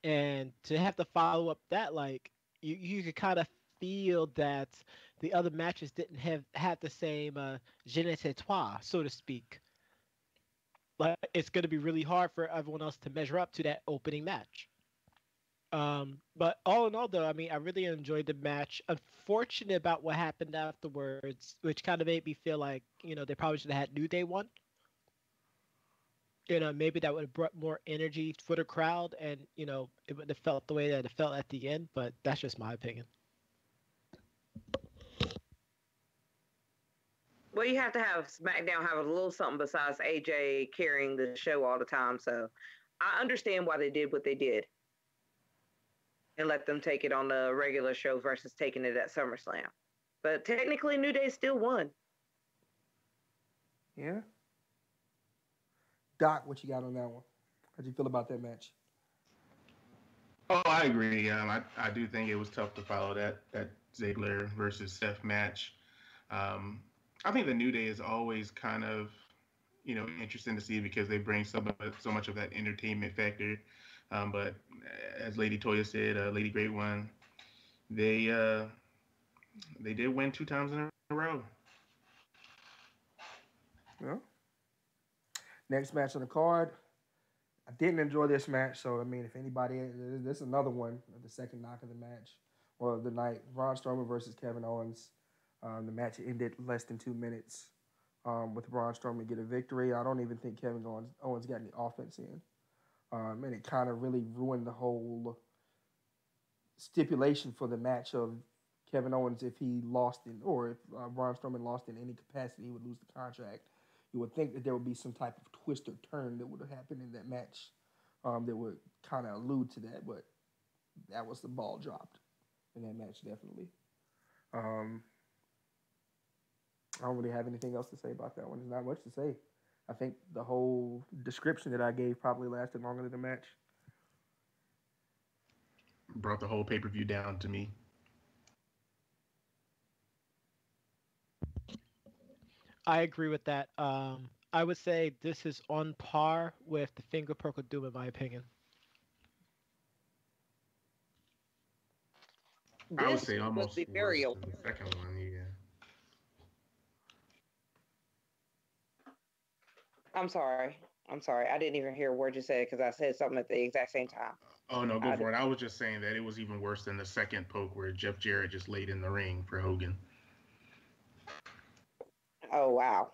Speaker 3: and to have to follow up that, like you could kind of feel that the other matches didn't have the same je ne sais toi, so to speak. Like it's going to be really hard for everyone else to measure up to that opening match. But all in all, though, I mean, I really enjoyed the match. Unfortunate about what happened afterwards, which kind of made me feel like they probably should have had New Day one. Maybe that would have brought more energy for the crowd, and it would have felt the way that it felt at the end. But that's just my opinion.
Speaker 2: Well, you have to have SmackDown have a little something besides AJ carrying the show all the time. So I understand why they did what they did and let them take it on the regular show versus taking it at SummerSlam. But technically, New Day still won.
Speaker 1: Yeah. Doc, what you got on that one? How'd you feel about that match?
Speaker 4: Oh, I agree. I do think it was tough to follow that Ziggler versus Seth match. Um, I think the New Day is always kind of interesting to see because they bring so much of that entertainment factor. But as Lady Toya said, Lady Great One, they uh, they did win 2 times in a row.
Speaker 1: Yeah. Next match on the card. I didn't enjoy this match, so I mean, if anybody, this is another one, the second knock of the match or the night. Braun Strowman versus Kevin Owens. The match ended less than 2 minutes with Braun Strowman get a victory. I don't even think Kevin Owens got any offense in, and it kind of really ruined the whole stipulation for the match of Kevin Owens if he lost in or if Braun Strowman lost in any capacity, he would lose the contract. You would think that there would be some type of twist or turn that would have happened in that match that would kind of allude to that, but that was the ball dropped in that match, definitely. Um, I don't really have anything else to say about that one. There's not much to say. I think the whole description that I gave probably lasted longer than the match.
Speaker 4: Brought the whole pay-per-view down to me.
Speaker 3: I agree with that. I would say this is on par with the Finger Poke of Doom, in my opinion.
Speaker 4: I would
Speaker 2: This
Speaker 4: say
Speaker 2: was
Speaker 4: almost
Speaker 2: the
Speaker 4: worse
Speaker 2: burial.
Speaker 4: than the second one. Yeah.
Speaker 2: I'm sorry. I'm sorry. I didn't even hear a word you said because I said something at the exact same time.
Speaker 4: Oh no, go
Speaker 2: I
Speaker 4: for it. I was just saying that it was even worse than the second poke where Jeff Jarrett just laid in the ring for Hogan.
Speaker 2: Oh wow.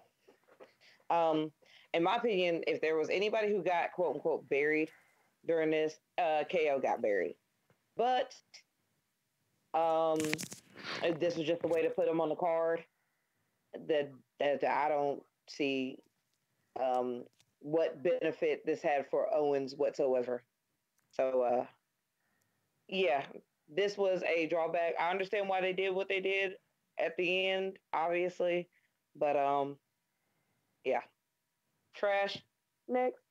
Speaker 2: Um, in my opinion, if there was anybody who got quote unquote buried during this, KO got buried. But um, this was just a way to put him on the card. That I don't see um, what benefit this had for Owens whatsoever. So yeah, this was a drawback. I understand why they did what they did at the end, obviously, but yeah, trash. Next.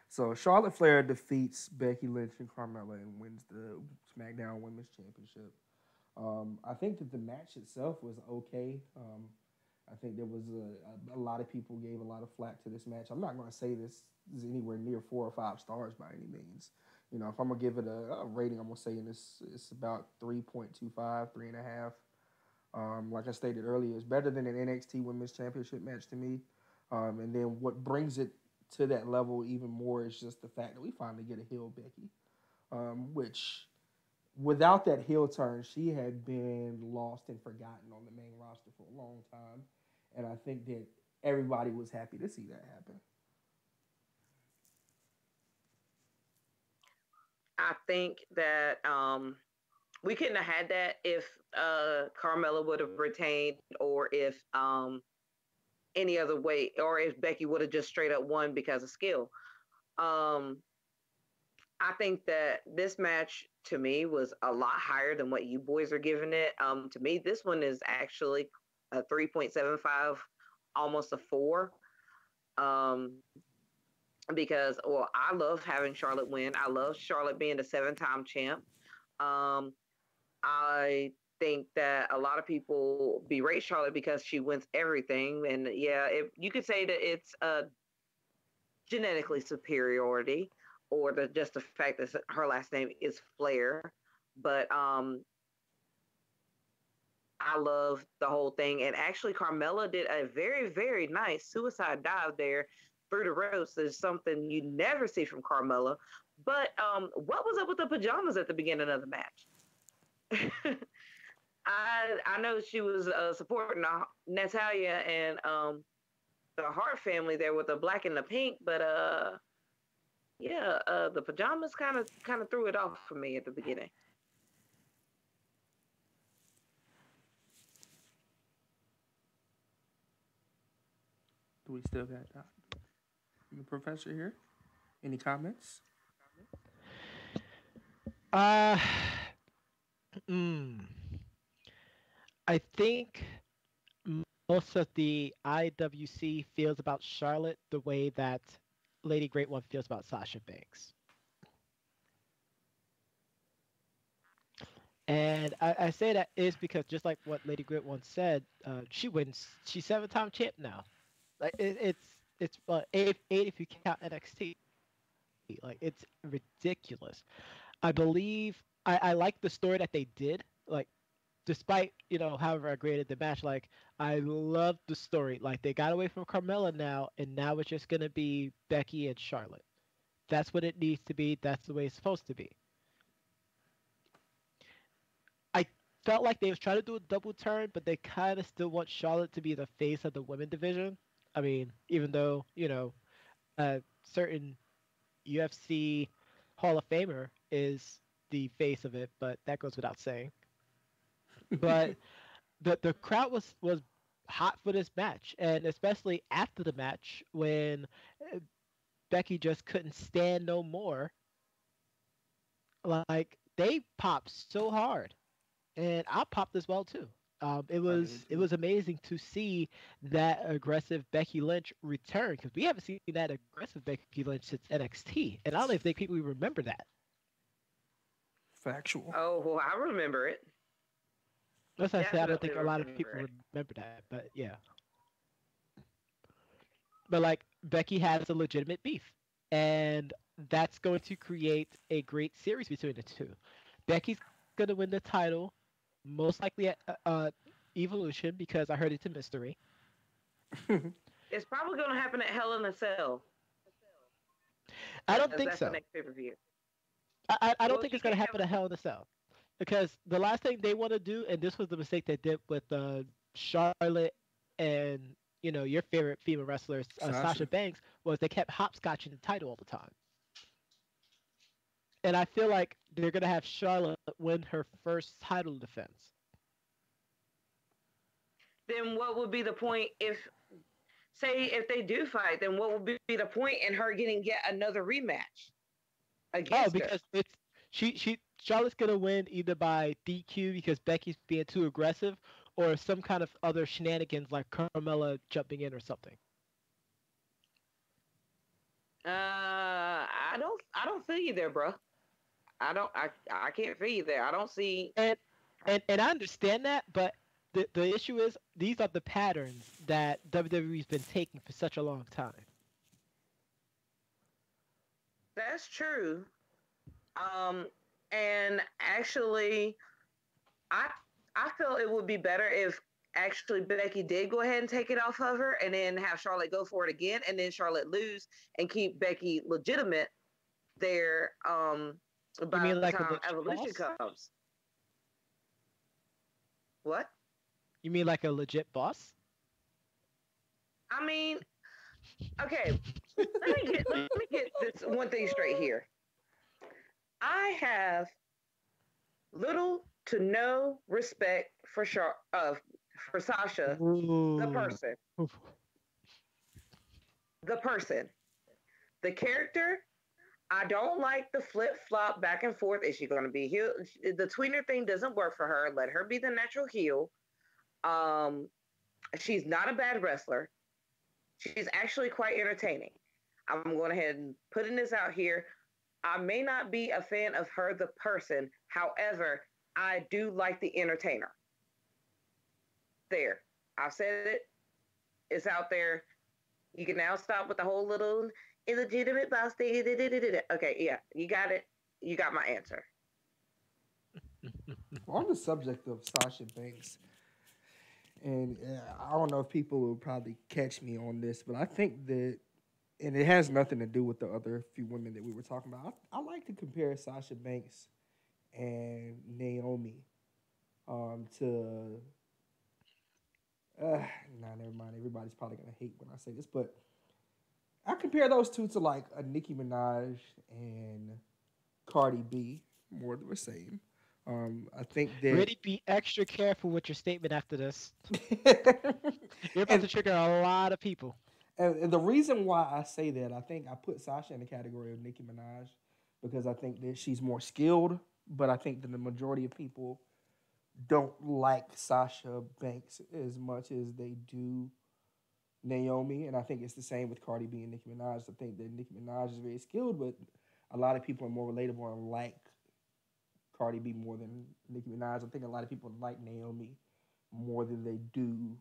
Speaker 1: So Charlotte Flair defeats Becky Lynch and Carmella and wins the SmackDown Women's Championship. I think that the match itself was okay. I think there was a lot of people gave a lot of flack to this match. I'm not going to say this is anywhere near 4 or 5 stars by any means. You know, if I'm gonna give it a rating, I'm gonna say it's about 3.25, 3.5. Like I stated earlier, it's better than an NXT Women's Championship match to me. And then what brings it to that level even more is just the fact that we finally get a heel Becky, which without that heel turn, she had been lost and forgotten on the main roster for a long time. And I think that everybody was happy to see that happen.
Speaker 2: I think that we couldn't have had that if Carmella would have retained, or if any other way, or if Becky would have just straight up won because of skill. Um, I think that this match to me was a lot higher than what you boys are giving it. To me, this one is actually a 3.75, almost a 4. Um, because, well, I love having Charlotte win. I love Charlotte being the 7-time champ. Um, I think that a lot of people berate Charlotte because she wins everything. And yeah, you could say that it's a genetically superiority, or just the fact that her last name is Flair. But I love the whole thing. And actually, Carmella did a very, very nice suicide dive there through the ropes. Is something you never see from Carmella. But what was up with the pajamas at the beginning of the match? I know she was supporting Natalia and the Hart family there with the black and the pink, but yeah, the pajamas kind of threw it off for me at the beginning.
Speaker 1: Do we still got the professor here? Any comments?
Speaker 3: Uh, mm, I think most of the IWC feels about Charlotte the way that Lady Great One feels about Sasha Banks. And I say that is because just like what Lady Great One said, she wins. She's 7-time champ now. Like it's eight if you count NXT. Like it's ridiculous. I believe I like the story that they did. Like despite however I graded the match, like I love the story. Like they got away from Carmella now, and now it's just gonna be Becky and Charlotte. That's what it needs to be. That's the way it's supposed to be. I felt like they was trying to do a double turn, but they kind of still want Charlotte to be the face of the women division. I mean, even though a certain UFC Hall of Famer is the face of it, but that goes without saying. But the crowd was hot for this match, and especially after the match when uh, Becky just couldn't stand no more. Like they popped so hard, and I popped as well too. It
Speaker 1: I
Speaker 3: was
Speaker 1: did
Speaker 3: it
Speaker 1: too.
Speaker 3: was amazing to see that aggressive Becky Lynch return because we haven't seen that aggressive Becky Lynch since NXT, and I don't even think people remember that.
Speaker 1: Factual.
Speaker 2: Oh, well, I remember it.
Speaker 3: As I say, I don't
Speaker 2: Definitely
Speaker 3: think a lot of
Speaker 2: remember
Speaker 3: people
Speaker 2: it.
Speaker 3: remember that, but yeah. But like Becky has a legitimate beef, and that's going to create a great series between the two. Becky's going to win the title, most likely at Evolution because I heard it's a mystery.
Speaker 2: It's probably going to happen at Hell in a Cell,
Speaker 3: I don't
Speaker 2: as
Speaker 3: think
Speaker 2: that's the
Speaker 3: so.
Speaker 2: next pay-per-view.
Speaker 3: I don't
Speaker 2: Well,
Speaker 3: think
Speaker 2: she
Speaker 3: it's going to
Speaker 2: can't have
Speaker 3: happen
Speaker 2: it.
Speaker 3: at Hell in a Cell because the last thing they want to do, and this was the mistake they did with Charlotte and your favorite female wrestler, Sasha
Speaker 1: Sasha.
Speaker 3: Banks, was they kept hopscotching the title all the time. And I feel like they're gonna have Charlotte win her first title defense.
Speaker 2: Then what would be the point if, say, if they do fight? Then what would be the point in her getting yet another rematch
Speaker 3: Oh,
Speaker 2: against her?
Speaker 3: because it's she Charlotte's gonna win either by DQ because Becky's being too aggressive, or some kind of other shenanigans like Carmella jumping in or something.
Speaker 2: I don't feel you there, bro. I can't feel you there. I don't see.
Speaker 3: And and I understand that, but the issue is these are the patterns that WWE's been taking for such a long time.
Speaker 2: That's true. Um, and actually, I I feel it would be better if actually Becky did go ahead and take it off of her, and then have Charlotte go for it again, and then Charlotte lose and keep Becky legitimate there.
Speaker 3: You
Speaker 2: By
Speaker 3: mean
Speaker 2: the
Speaker 3: like a
Speaker 2: time
Speaker 3: legit
Speaker 2: Evolution
Speaker 3: boss?
Speaker 2: comes, what?
Speaker 3: You mean like a legit boss?
Speaker 2: I mean, okay. Let me get this one thing straight here. I have little to no respect for Sasha, the
Speaker 3: Ooh.
Speaker 2: person, the person, the character. I don't like the flip flop back and forth. Is she going to be heel? The tweener thing doesn't work for her. Let her be the natural heel. Um, she's not a bad wrestler. She's actually quite entertaining. I'm going ahead and putting this out here. I may not be a fan of her, the person. However, I do like the entertainer. There. I've said it. It's out there. You can now stop with the whole little illegitimate boss thing. Okay, yeah, you got it. You got my answer.
Speaker 1: On the subject of Sasha Banks, and I don't know if people will probably catch me on this, but I think that, and it has nothing to do with the other few women that we were talking about. I like to compare Sasha Banks and Naomi to. Nah, never mind. Everybody's probably gonna hate when I say this, but I compare those two to like a Nicki Minaj and Cardi B, more the same. I think that,
Speaker 3: Really be extra careful with your statement after this. You're about
Speaker 1: and,
Speaker 3: to trigger a lot of people.
Speaker 1: and the reason why I say that, I think I put Sasha in the category of Nicki Minaj because I think that she's more skilled, but I think that the majority of people don't like Sasha Banks as much as they do Naomi, and I think it's the same with Cardi B and Nicki Minaj. I think that Nicki Minaj is very skilled, but a lot of people are more relatable and like Cardi B more than Nicki Minaj. I think a lot of people like Naomi more than they do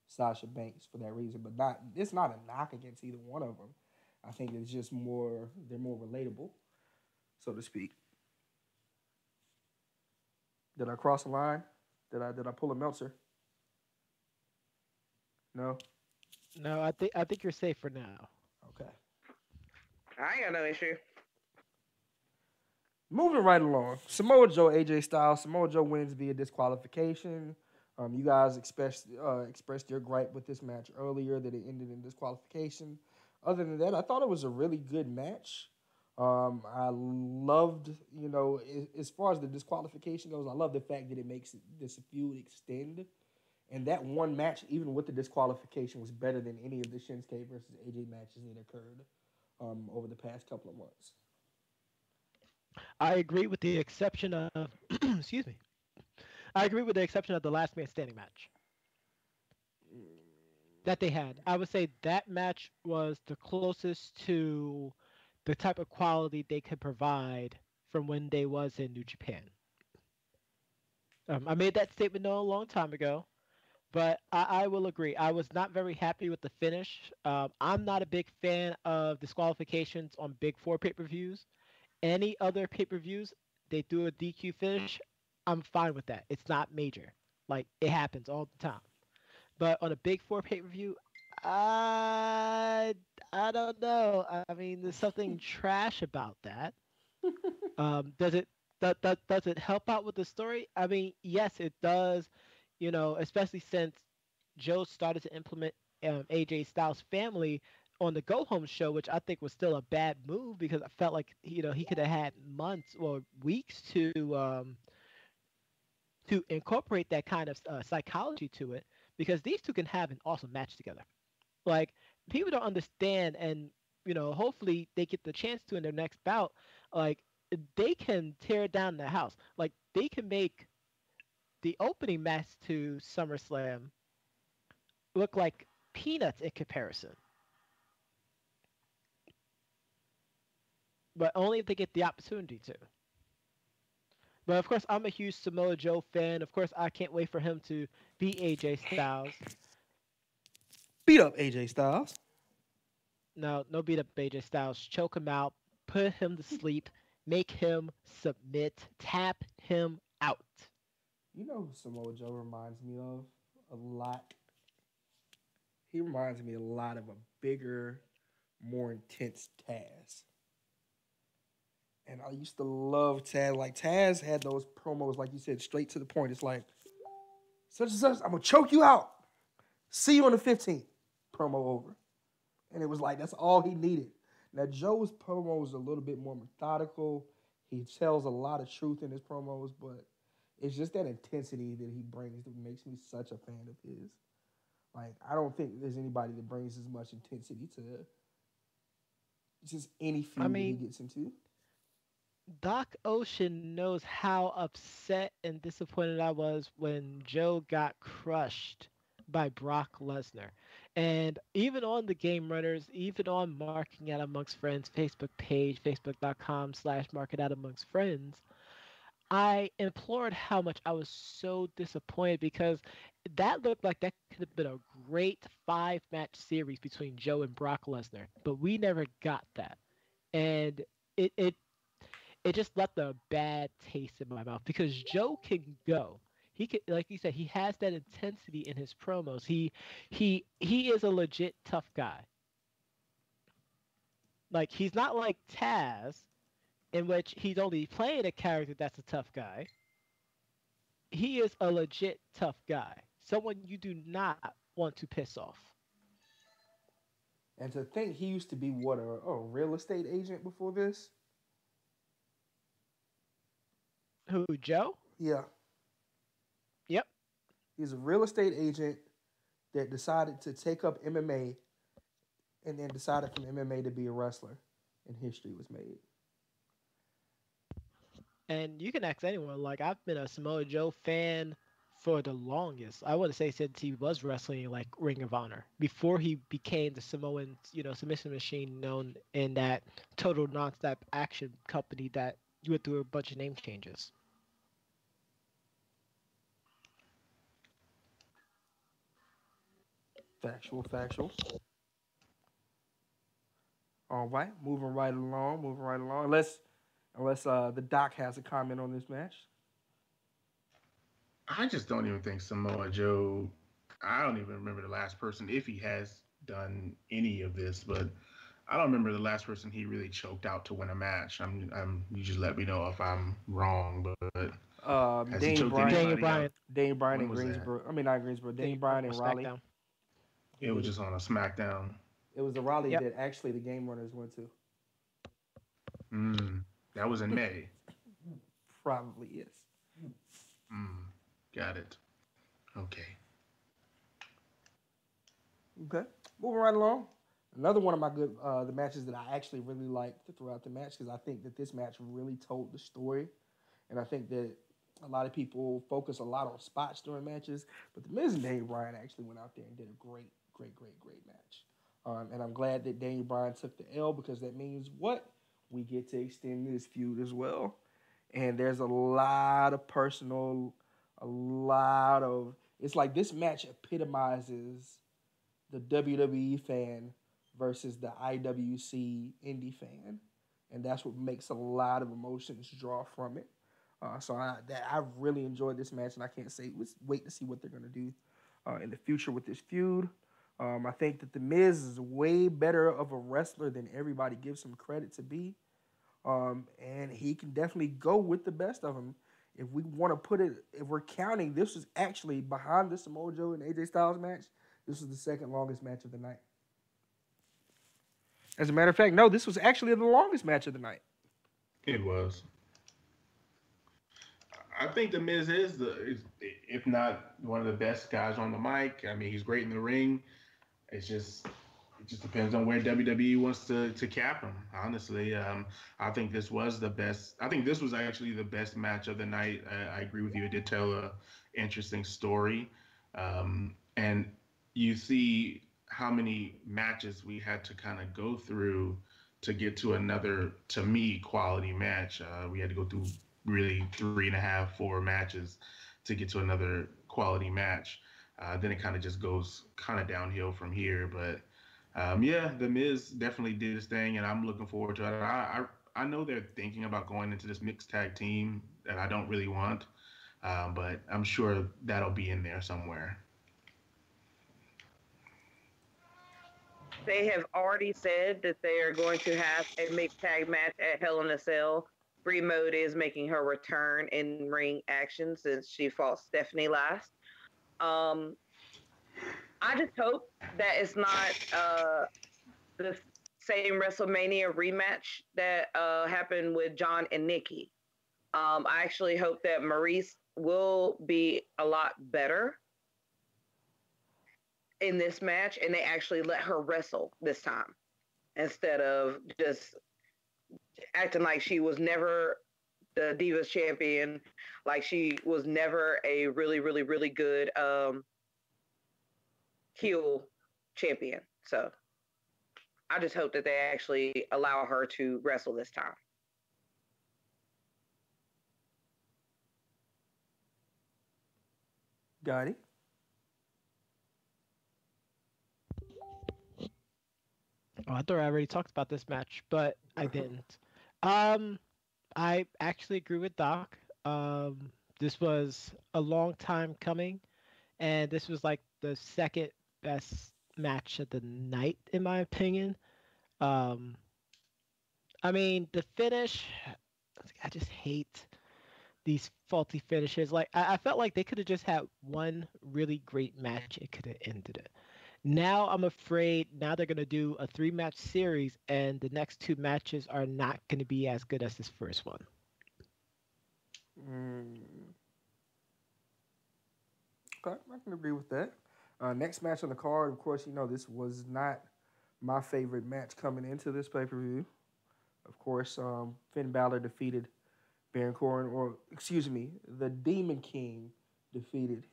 Speaker 1: Sasha Banks for that reason. But not it's not a knock against either one of them. I think it's just more they're more relatable, so to speak. Did I cross the line? Did I pull a Meltzer? No.
Speaker 3: No, I think you're safe for now.
Speaker 1: Okay.
Speaker 2: I ain't got no issue.
Speaker 1: Moving right along, Samoa Joe, AJ Styles. Samoa Joe wins via disqualification. You guys expressed your gripe with this match earlier that it ended in disqualification. Other than that, I thought it was a really good match. I loved, as far as the disqualification goes, I love the fact that it makes this feud extend. And that one match, even with the disqualification, was better than any of the Shinsuke versus AJ matches that occurred over the past couple of months.
Speaker 3: I agree with the exception of excuse me. I agree with the exception of the last man standing match that they had. I would say that match was the closest to the type of quality they could provide from when they was in New Japan. I made that statement known a long time ago, but I will agree. I was not very happy with the finish. I'm not a big fan of disqualifications on Big Four pay-per-views. Any other pay-per-views, they do a DQ finish. I'm fine with that. It's not major. Like it happens all the time. But on a Big Four pay-per-view, I I don't know. I mean, there's something trash about that. Does it does it help out with the story? I mean, yes, it does. Especially since Joe started to implement AJ Styles family on the Go Home show, which I think was still a bad move because I felt like he could have had months or weeks to incorporate that kind of psychology to it because these two can have an awesome match together. Like people don't understand, and hopefully they get the chance to in their next bout. Like they can tear down the house. Like they can make the opening match to SummerSlam look like peanuts in comparison, but only if they get the opportunity to. But of course, I'm a huge Samoa Joe fan. Of course, I can't wait for him to beat AJ Styles.
Speaker 1: Beat up AJ Styles.
Speaker 3: No, no beat up AJ Styles. Choke him out, put him to sleep, make him submit, tap him out.
Speaker 1: You know who Samoa Joe reminds me of a lot? He reminds me a lot of a bigger, more intense Taz. And I used to love Taz. Like Taz had those promos, like you said, straight to the point. It's like, such and such, I'm gonna choke you out. See you on the 15th. Promo over. And it was like that's all he needed. Now Joe's promo is a little bit more methodical. He tells a lot of truth in his promos, but it's just that intensity that he brings that makes me such a fan of his. Like I don't think there's anybody that brings as much intensity to just any
Speaker 3: I
Speaker 1: feud that he
Speaker 3: mean,
Speaker 1: gets into.
Speaker 3: Doc Ocean knows how upset and disappointed I was when Joe got crushed by Brock Lesnar. And even on the Game Runners, even on Marking Out Amongst Friends Facebook page, facebook.com/Marking Out Amongst Friends, I implored how much I was so disappointed because that looked like that could have been a great 5 match series between Joe and Brock Lesnar. But we never got that. And it it just left a bad taste in my mouth because Joe can go. He can, like you said, he has that intensity in his promos. He is a legit tough guy. Like he's not like Taz, in which he's only playing a character that's a tough guy. He is a legit tough guy. Someone you do not want to piss off.
Speaker 1: And to think he used to be what a real estate agent before this?
Speaker 3: Who, Joe?
Speaker 1: Yeah.
Speaker 3: Yep.
Speaker 1: He's a real estate agent that decided to take up MMA and then decided from MMA to be a wrestler. And history was made.
Speaker 3: And you can ask anyone. Like I've been a Samoa Joe fan for the longest. I would say since he was wrestling like Ring of Honor before he became the Samoan, submission machine known in that total nonstop action company that went through a bunch of name changes.
Speaker 1: Factual, factual. All right, moving right along. Unless the doc has a comment on this match.
Speaker 4: I just don't even think Samoa Joe. I don't even remember the last person, if he has done any of this, but I don't remember the last person he really choked out to win a match. You just let me know if I'm wrong, but has he
Speaker 1: Daniel
Speaker 4: choked
Speaker 1: Bryan,
Speaker 3: Daniel
Speaker 4: anybody
Speaker 3: Bryan.
Speaker 4: out?
Speaker 1: Daniel Bryan
Speaker 4: When
Speaker 1: and
Speaker 4: was that?
Speaker 1: Greensboro. I mean not Greensboro. Daniel
Speaker 3: Daniel
Speaker 1: Bryan
Speaker 3: Bryan on
Speaker 1: and Raleigh.
Speaker 3: SmackDown.
Speaker 1: He
Speaker 4: It was
Speaker 1: did it.
Speaker 4: just on a SmackDown.
Speaker 1: It was the Raleigh
Speaker 3: Yep.
Speaker 1: that actually the Game Runners went to.
Speaker 4: That was in May.
Speaker 1: Probably yes.
Speaker 4: Got it. Okay.
Speaker 1: Okay, moving right along. Another one of my good the matches that I actually really liked throughout the match because I think that this match really told the story, and I think that a lot of people focus a lot on spots during matches, but the Miz and Daniel Bryan actually went out there and did a great, great, great, great match. And I'm glad that Daniel Bryan took the L because that means what we get to extend this feud as well. And there's a lot of personal, a lot of it's like this match epitomizes the WWE fan versus the IWC indie fan, and that's what makes a lot of emotions draw from it. I really enjoyed this match, and I can't say wait to see what they're gonna do in the future with this feud. I think that the Miz is way better of a wrestler than everybody gives him credit to be, and he can definitely go with the best of them. If we want to put it, if we're counting, this is actually behind the Samoa Joe and AJ Styles match. This was the second longest match of the night. As a matter of fact, no, this was actually the longest match of the night.
Speaker 4: It was. I think the Miz if not one of the best guys on the mic. I mean, he's great in the ring. It's just it just depends on where WWE wants to cap him. Honestly, I think this was the best. I think this was actually the best match of the night. I agree with you. It did tell a interesting story, and you see how many matches we had to kind of go through to get to another, to me, quality match. We had to go through really 3.5, 4 matches to get to another quality match. Then it kind of just goes kind of downhill from here. But yeah, the Miz definitely did his thing, and I'm looking forward to it. I know they're thinking about going into this mixed tag team that I don't really want, but I'm sure that'll be in there somewhere.
Speaker 2: They have already said that they are going to have a mixed tag match at Hell in a Cell. Bree Mode is making her return in ring action since she fought Stephanie last. I just hope that it's not the same WrestleMania rematch that happened with John and Nikki. I actually hope that Maurice will be a lot better in this match, and they actually let her wrestle this time instead of just acting like she was never the Divas champion, like she was never a really, really, really good heel champion. So I just hope that they actually allow her to wrestle this time.
Speaker 1: Got it.
Speaker 3: Oh, I thought I already talked about this match, but I didn't. Um, I actually agree with Doc. This was a long time coming, and this was like the second best match of the night, in my opinion. Um, I mean, the finish, I just hate these faulty finishes. Like, I felt like they could have just had one really great match. It could have ended it. Now I'm afraid now they're gonna do a 3 match series, and the next 2 matches are not gonna be as good as this first one.
Speaker 1: Mm, okay, I can agree with that. Next match on the card, of course, this was not my favorite match coming into this pay per view. Of course, Finn Balor defeated Baron Corbin, or excuse me, the Demon King defeated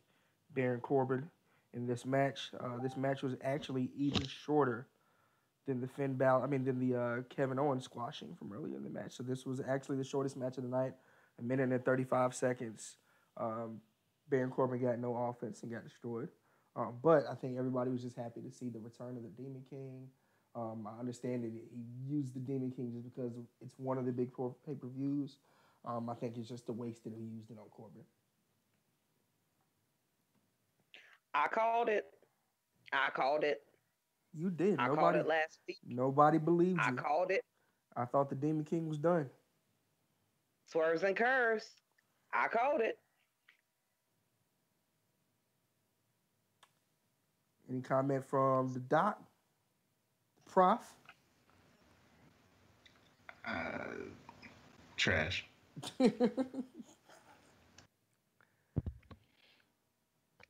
Speaker 1: Baron Corbin in this match. This match was actually even shorter than the Finn Balor, than the Kevin Owens squashing from earlier in the match. So this was actually the shortest match of the night, 1 minute and 35 seconds. Baron Corbin got no offense and got destroyed. But I think everybody was just happy to see the return of the Demon King. I understand that he used the Demon King just because it's one of the big pay-per-views. I think it's just a waste that he used it on Corbin.
Speaker 2: I called it. I called it.
Speaker 1: You did.
Speaker 2: I called it last week.
Speaker 1: Nobody believed
Speaker 2: I
Speaker 1: you.
Speaker 2: called it.
Speaker 1: I thought the Demon King was done.
Speaker 2: Swerves and curves. I called it.
Speaker 1: Any comment from the doc, the prof?
Speaker 4: Trash.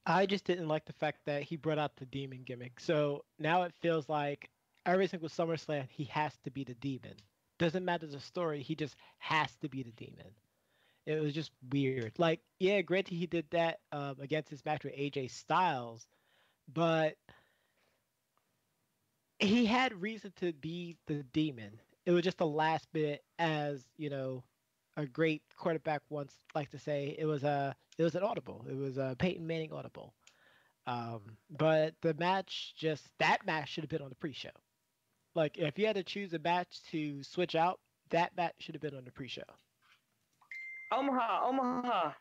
Speaker 3: I just didn't like the fact that he brought out the demon gimmick. So now it feels like every single SummerSlam he has to be the demon. Doesn't matter the story, he just has to be the demon. It was just weird. Like, yeah, granted he did that against his match with AJ Styles, but he had reason to be the demon. It was just the last bit, as a great quarterback once liked to say. It was an audible. It was a Peyton Manning audible. But that match should have been on the pre-show. Like, if you had to choose a match to switch out, that match should have been on the pre-show.
Speaker 2: Omaha.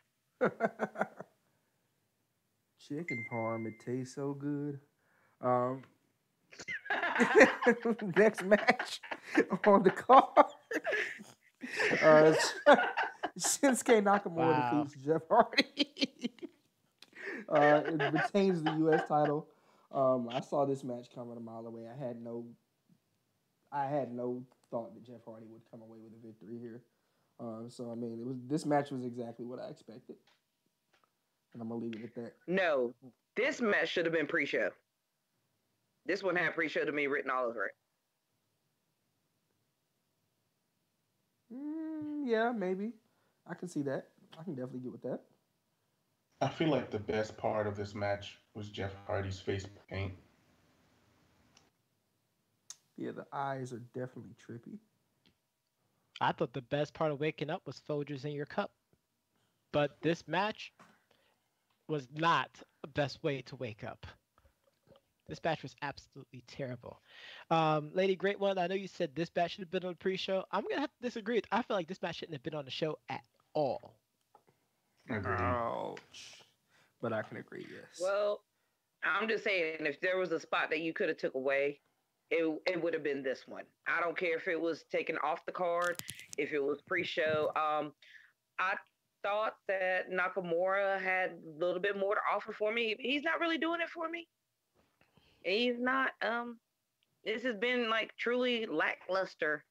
Speaker 1: Chicken parm, it tastes so good. Next match on the card. Shinsuke Nakamura defeats Jeff Hardy. It retains the U.S. title. I saw this match coming a mile away. I had no thought that Jeff Hardy would come away with a victory here. So I mean, this match was exactly what I expected, and I'm gonna leave it at that.
Speaker 2: No, this match should have been pre-show. This one had pre-show to me written all over it.
Speaker 1: Yeah, maybe. I can see that. I can definitely get with that.
Speaker 4: I feel like the best part of this match was Jeff Hardy's face paint.
Speaker 1: Yeah, the eyes are definitely trippy.
Speaker 3: I thought the best part of waking up was Folgers in your cup. But this match was not the best way to wake up. This match was absolutely terrible. Lady Great One, I know you said this match should have been on the pre-show. I'm going to have to disagree. I feel like this match shouldn't have been on the show at all.
Speaker 4: Agreed.
Speaker 1: Ouch. But I can agree, yes.
Speaker 2: Well, I'm just saying, if there was a spot that you could have took away, it would have been this one. I don't care if it was taken off the card, if it was pre-show. I thought that Nakamura had a little bit more to offer for me. He's not really doing it for me. He's not. This has been like truly lackluster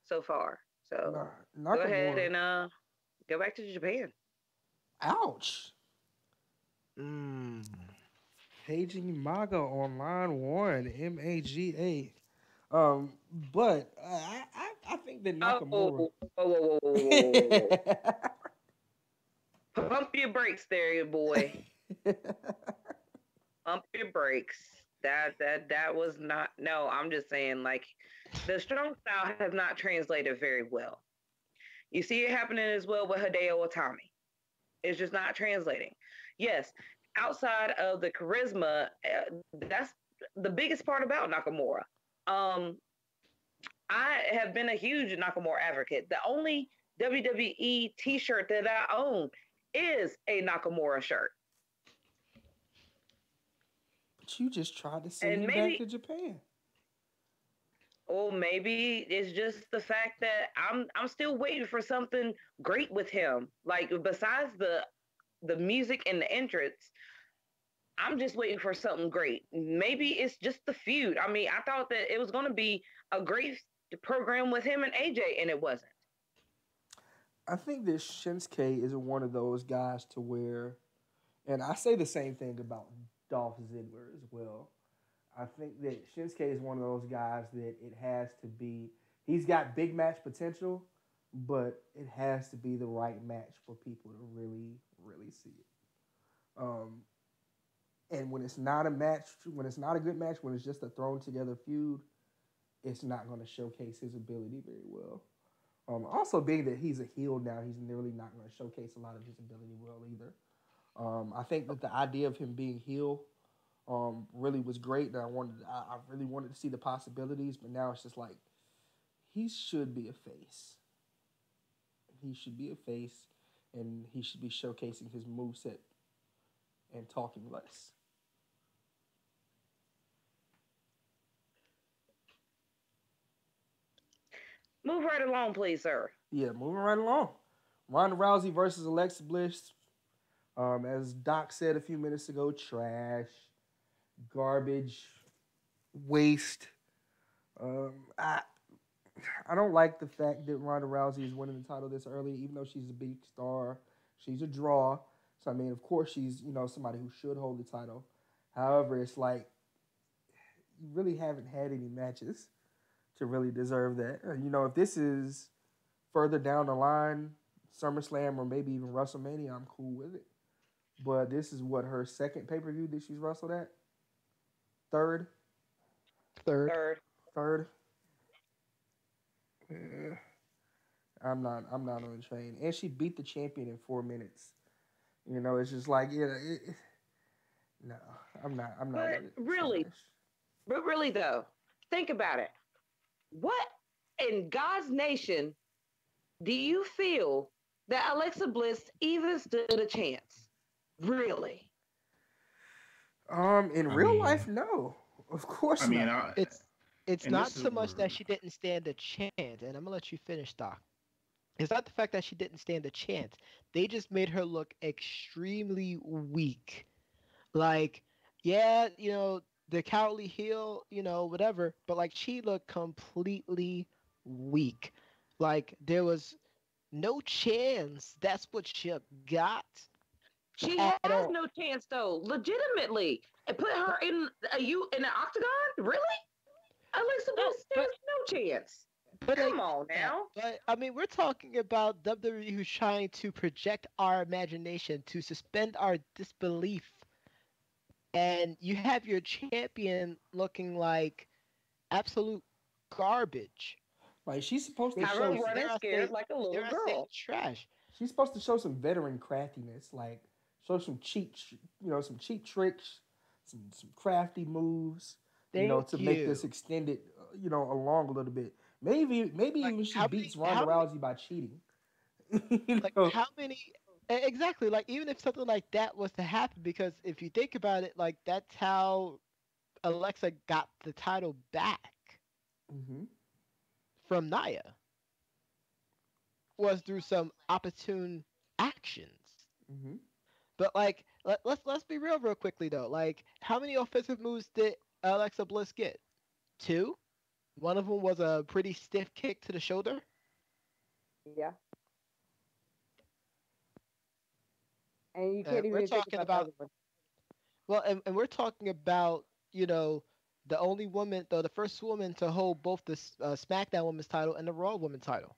Speaker 2: so far. So go ahead and go back to Japan.
Speaker 1: Ouch. Paging Maga on line 1, MAGA. But I think that Nakamura.
Speaker 2: Whoa. Pump your brakes there, boy. Pump your brakes. That was not. No, I'm just saying, like, the strong style has not translated very well. You see it happening as well with Hideo Itami. It's just not translating. Yes, outside of the charisma, that's the biggest part about Nakamura. I have been a huge Nakamura advocate. The only WWE t-shirt that I own is a Nakamura shirt.
Speaker 1: But you just tried to send him back to Japan.
Speaker 2: Or maybe it's just the fact that I'm still waiting for something great with him. Like, besides the music and the entrance, I'm just waiting for something great. Maybe it's just the feud. I mean, I thought that it was going to be a great program with him and AJ, and it wasn't.
Speaker 1: I think that Shinsuke is one of those guys to where, and I say the same thing about Dolph Ziggler as well. I think that Shinsuke is one of those guys that it has to be, he's got big match potential, but it has to be the right match for people to really, really see it. And when it's not a match, when it's not a good match, when it's just a thrown together feud, it's not going to showcase his ability very well. Also, being that he's a heel now, he's really not going to showcase a lot of his ability well either. I think that the idea of him being heel really was great, and I really wanted to see the possibilities, but now it's just like he should be a face. He should be a face, and he should be showcasing his moveset and talking less.
Speaker 2: Move right along, please, sir.
Speaker 1: Yeah, moving right along. Ronda Rousey versus Alexa Bliss. As Doc said a few minutes ago, trash, garbage, waste. I don't like the fact that Ronda Rousey is winning the title this early, even though she's a big star. She's a draw. So, I mean, of course, she's, somebody who should hold the title. However, it's like you really haven't had any matches to really deserve that. If this is further down the line, SummerSlam or maybe even WrestleMania, I'm cool with it. But this is what, her second pay-per-view that she's wrestled at? Third. Yeah. I'm not on the train. And she beat the champion in 4 minutes. It's just like, no, I'm not
Speaker 2: But
Speaker 1: with it.
Speaker 2: really though, think about it. What in God's nation do you feel that Alexa Bliss even stood a chance? Really?
Speaker 1: In real life, no. Of course not.
Speaker 3: It's not so much that she didn't stand a chance, and I'm gonna let you finish, Doc. It's not the fact that she didn't stand a chance. They just made her look extremely weak. Like, yeah, the cowardly heel, whatever, but like she looked completely weak. Like there was no chance that's what you got
Speaker 2: She
Speaker 3: at
Speaker 2: has
Speaker 3: all.
Speaker 2: no chance though, legitimately. And put her in in an octagon? Really? Alexa
Speaker 3: No,
Speaker 2: Bliss stands no chance.
Speaker 3: but I
Speaker 2: Come
Speaker 3: get
Speaker 2: on
Speaker 3: that.
Speaker 2: now.
Speaker 3: But I mean, we're talking about WWE who's trying to project our imagination, to suspend our disbelief, and you have your champion looking like absolute garbage.
Speaker 1: Like she's supposed to
Speaker 3: Dare,
Speaker 1: show
Speaker 2: Tyra running
Speaker 3: dare I
Speaker 2: scared
Speaker 3: say,
Speaker 2: like a little
Speaker 3: dare I say
Speaker 2: girl.
Speaker 3: trash?
Speaker 1: she's supposed to show some veteran craftiness, like show some some cheap tricks, some crafty moves, to
Speaker 3: Thank
Speaker 1: make this
Speaker 3: you.
Speaker 1: extended, along a little bit. Maybe
Speaker 3: Like
Speaker 1: even she
Speaker 3: how many?
Speaker 1: beats Ronda
Speaker 3: How many?
Speaker 1: Rousey by cheating. you
Speaker 3: Like
Speaker 1: know,
Speaker 3: how many? Exactly. Like even if something like that was to happen, because if you think about it, like that's how Alexa got the title back
Speaker 1: hmm
Speaker 3: from Naya, was through some opportune actions.
Speaker 1: hmm
Speaker 3: But like, let's be real quickly though. Like, how many offensive moves did Alexa Bliss get? Two. One of them was a pretty stiff kick to the shoulder.
Speaker 2: Yeah. And you can't
Speaker 3: We're
Speaker 2: even think
Speaker 3: talking
Speaker 2: about the
Speaker 3: about
Speaker 2: other one.
Speaker 3: well, and we're talking about the only woman, though the first woman to hold both the SmackDown Women's title and the Raw Women's title.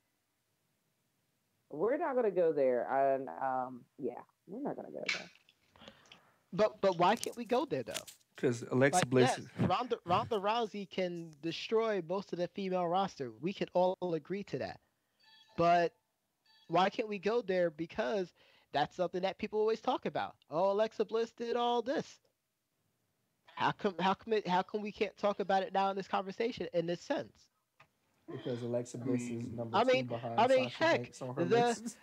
Speaker 2: We're not gonna go there. And yeah, we're not gonna go there.
Speaker 3: But why can't we go there though?
Speaker 1: because Alexa
Speaker 3: Like,
Speaker 1: Bliss.
Speaker 3: yes, Ronda Rousey can destroy most of the female roster. We could all agree to that. But why can't we go there? Because that's something that people always talk about. Oh, Alexa Bliss did all this. How come we can't talk about it now in this conversation in this sense?
Speaker 1: Because Alexa
Speaker 4: I
Speaker 1: Bliss is
Speaker 4: mean,
Speaker 1: number
Speaker 3: I
Speaker 1: two
Speaker 3: mean,
Speaker 1: behind Sasha
Speaker 3: heck,
Speaker 1: Banks on her
Speaker 3: the
Speaker 1: list.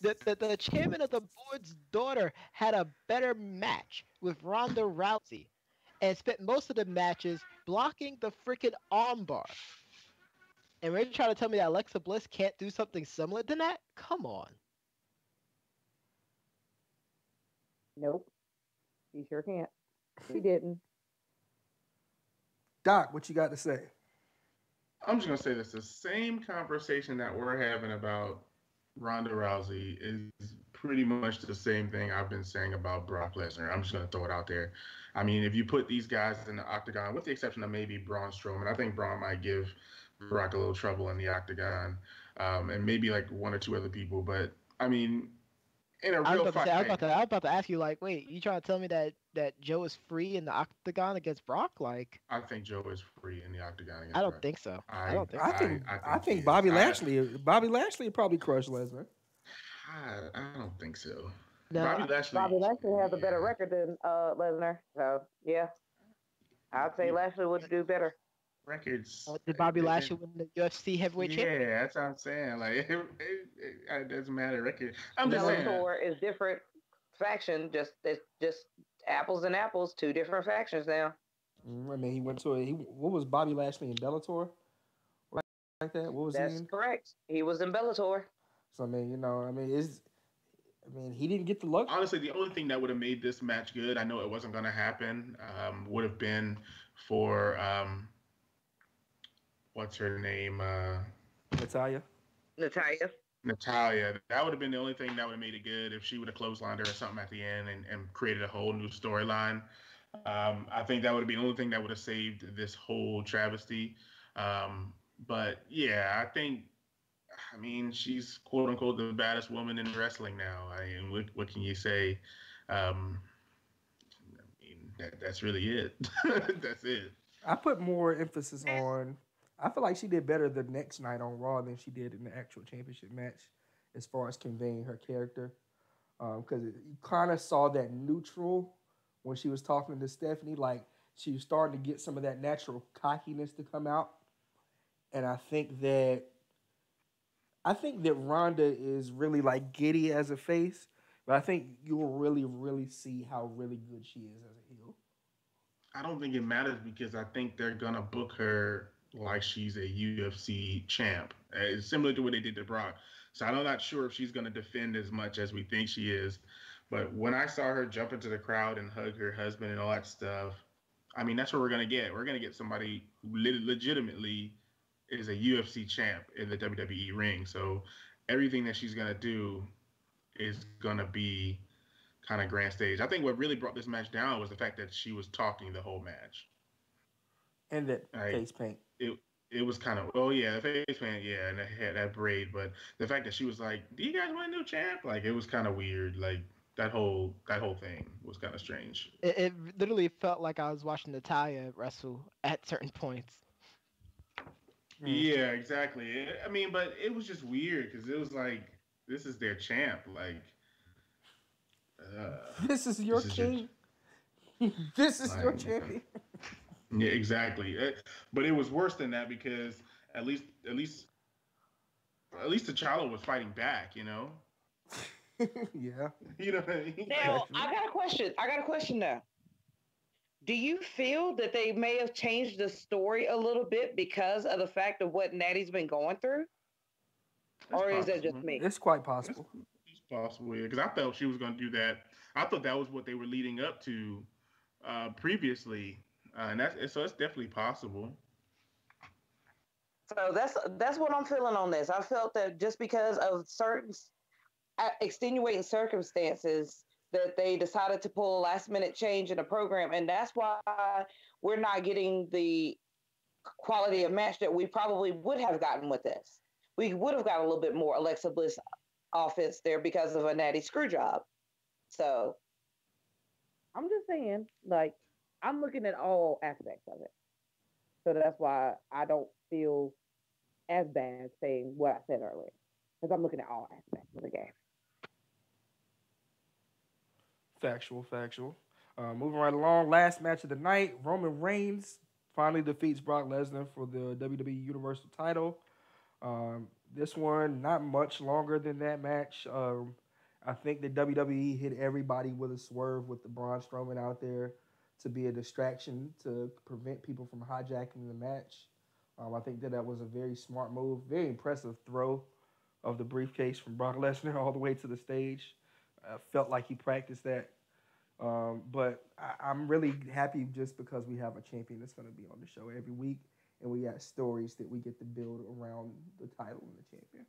Speaker 3: the chairman of the board's daughter had a better match with Ronda Rousey, and spent most of the matches blocking the freaking armbar. And we're trying to tell me that Alexa Bliss can't do something similar than that? Come on.
Speaker 2: Nope, she sure can't. She didn't.
Speaker 1: Doc, what you got to say?
Speaker 4: I'm just gonna say this: the same conversation that we're having about Ronda Rousey is pretty much the same thing I've been saying about Brock Lesnar. I'm just gonna throw it out there. I mean, if you put these guys in the octagon, with the exception of maybe Braun Strowman, I think Braun might give Brock a little trouble in the octagon, and maybe like one or two other people. But I mean, in a
Speaker 3: I was
Speaker 4: real
Speaker 3: about to say,
Speaker 4: fight,
Speaker 3: I was about to ask you, like, wait, you trying to tell me that Joe is free in the octagon against Brock? Like,
Speaker 4: I think Joe is free in the octagon
Speaker 3: I
Speaker 4: against
Speaker 3: don't
Speaker 4: Brock.
Speaker 3: think so. I
Speaker 4: I
Speaker 3: don't think
Speaker 1: I
Speaker 3: so.
Speaker 1: think
Speaker 4: I
Speaker 1: I
Speaker 4: think he
Speaker 1: think
Speaker 4: is.
Speaker 1: Bobby Lashley would probably crush Lesnar.
Speaker 4: I don't think so.
Speaker 3: No,
Speaker 4: Bobby Lashley,
Speaker 2: Bobby Lashley has a better
Speaker 4: yeah.
Speaker 2: record than Lesnar. So yeah, I'd say Lashley would do better.
Speaker 4: Records.
Speaker 3: did Bobby Lashley win the UFC Heavyweight Championship?
Speaker 4: Yeah, that's what I'm saying. Like it doesn't matter. Record. I'm just
Speaker 3: No,
Speaker 4: saying.
Speaker 2: Bellator is different faction. Just it's just apples and apples. Two different factions now.
Speaker 1: I mean, he went to what was Bobby Lashley in Bellator like that? What was he
Speaker 2: That's
Speaker 1: in?
Speaker 2: correct. He was in Bellator.
Speaker 1: So I mean, he didn't get the luck.
Speaker 4: Honestly, the only thing that would have made this match good, I know it wasn't going to happen, would have been for what's her name,
Speaker 1: Natalia.
Speaker 2: Natalia.
Speaker 4: Natalia. That would have been the only thing that would have made it good if she would have clotheslined her or something at the end and created a whole new storyline. I think that would have been the only thing that would have saved this whole travesty. But yeah, I mean, she's quote unquote the baddest woman in wrestling now. I mean, what can you say? I mean, that's really it. That's it.
Speaker 1: I put more emphasis on. I feel like she did better the next night on Raw than she did in the actual championship match, as far as conveying her character. Because you kind of saw that neutral when she was talking to Stephanie, like she was starting to get some of that natural cockiness to come out, and I think that Ronda is really like giddy as a face, but I think you'll really see how really good she is as a heel.
Speaker 4: I don't think it matters because I think they're gonna book her like she's a UFC champ. It's similar to what they did to Brock. So I'm not sure if she's gonna defend as much as we think she is. But when I saw her jump into the crowd and hug her husband and all that stuff, I mean, that's what we're gonna get. We're gonna get somebody who legitimately is a UFC champ in the WWE ring. So everything that she's gonna do is gonna be kind of grand stage. I think what really brought this match down was the fact that she was talking the whole match.
Speaker 1: And that
Speaker 4: Like
Speaker 1: face paint.
Speaker 4: it was kind of, oh yeah, the face paint, yeah, and it had that braid, but the fact that she was like, "Do you guys want a new champ?" Like it was kind of weird. Like that whole thing was kind of strange.
Speaker 3: It literally felt like I was watching Natalia wrestle at certain points.
Speaker 1: Mm.
Speaker 4: Yeah, exactly. I mean, but it was just weird because it was like this is their champ. Like,
Speaker 1: This is your
Speaker 4: this is your
Speaker 1: king. This is your
Speaker 4: like
Speaker 1: champion.
Speaker 4: yeah, exactly. But it was worse than that because at least at least at least T'Challa was fighting back.
Speaker 1: Yeah.
Speaker 4: You know what I mean?
Speaker 2: Now, I got a question. I got a question now. Do you feel that they may have changed the story a little bit because of the fact of what Natty's been going through?
Speaker 4: That's
Speaker 2: Or is that
Speaker 4: possible.
Speaker 2: just me?
Speaker 1: It's quite
Speaker 4: That's
Speaker 1: possible.
Speaker 4: it's possible, yeah. Because I felt she was going to do that. I thought that was what they were leading up to previously, and so it's definitely possible.
Speaker 2: So that's what I'm feeling on this. I felt that just because of certain extenuating circumstances that they decided to pull a last minute change in the program, and that's why we're not getting the quality of match that we probably would have gotten with this. We would have got a little bit more Alexa Bliss offense there because of a Natty screw job. So I'm just saying, like, I'm looking at all aspects of it. So that's why I don't feel as bad saying what I said earlier. Because I'm looking at all aspects of the game.
Speaker 1: Factual, factual. Moving right along, last match of the night, Roman Reigns finally defeats Brock Lesnar for the WWE Universal title. This one, not much longer than that match. I think the WWE hit everybody with a swerve with the Braun Strowman out there to be a distraction to prevent people from hijacking the match. I think that was a very smart move, very impressive throw of the briefcase from Brock Lesnar all the way to the stage. Felt like he practiced that. But I'm really happy just because we have a champion that's going to be on the show every week, and we got stories that we get to build around the title and the champion.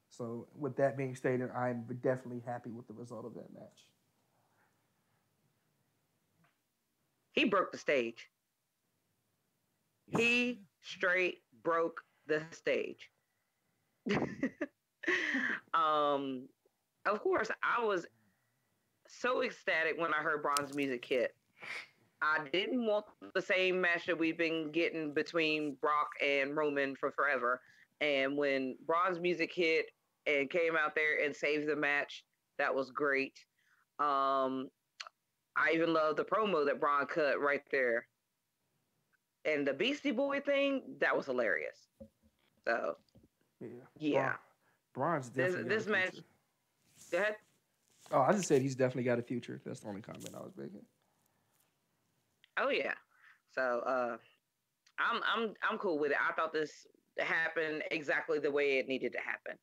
Speaker 1: So, with that being stated, I'm definitely happy with the result of that match.
Speaker 2: He broke the stage. He straight broke the stage. um, of course, I was so ecstatic when I heard Braun's music hit. I didn't want the same match that we've been getting between Brock and Roman for forever. And when Braun's music hit and came out there and saved the match, that was great. Um, I even love the promo that Braun cut right there. And the Beastie Boy thing, that was hilarious. So,
Speaker 1: Yeah,
Speaker 2: yeah.
Speaker 1: Braun's
Speaker 2: This
Speaker 1: definitely got a
Speaker 2: this match,
Speaker 1: future.
Speaker 2: go ahead.
Speaker 1: Oh, I just said he's definitely got a future. That's the only comment I was making.
Speaker 2: Oh yeah. So I'm cool with it. I thought this happened exactly the way it needed to happen.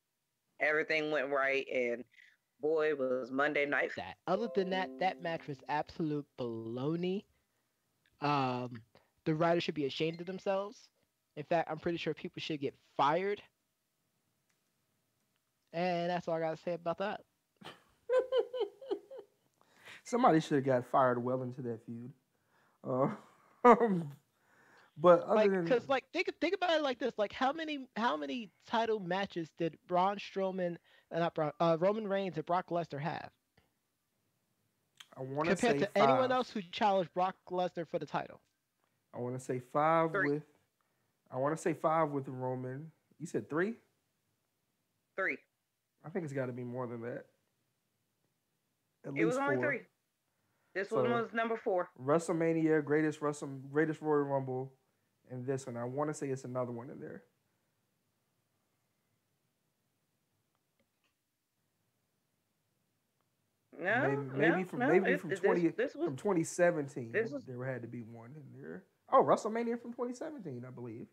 Speaker 2: Everything went right, and boy, was Monday night.
Speaker 3: That other than that, that match was absolute baloney. Um, the writers should be ashamed of themselves. In fact, I'm pretty sure people should get fired. And that's all I gotta say about that.
Speaker 1: Somebody should have got fired well into that feud. Uh, um, but other
Speaker 3: Like,
Speaker 1: than
Speaker 3: cause like think about it like this: like how many title matches did Braun Strowman, not Braun, Roman Reigns and Brock Lesnar have
Speaker 1: I want to
Speaker 3: compared
Speaker 1: say
Speaker 3: to anyone
Speaker 1: five.
Speaker 3: else who challenged Brock Lesnar for the title?
Speaker 1: I want to say five
Speaker 2: Three,
Speaker 1: with. I want to say five with Roman. You said three?
Speaker 2: three.
Speaker 1: I think it's got to be more than that. At
Speaker 2: It was
Speaker 1: least
Speaker 2: only
Speaker 1: four.
Speaker 2: three. This one
Speaker 1: So
Speaker 2: was number four.
Speaker 1: WrestleMania, greatest Royal Rumble, and this one. I want to say it's another one in there.
Speaker 2: No,
Speaker 1: Maybe
Speaker 2: no, no.
Speaker 1: from
Speaker 2: This was
Speaker 1: 2017
Speaker 2: this was
Speaker 1: there had to be one in there. Oh, WrestleMania from 2017, I believe.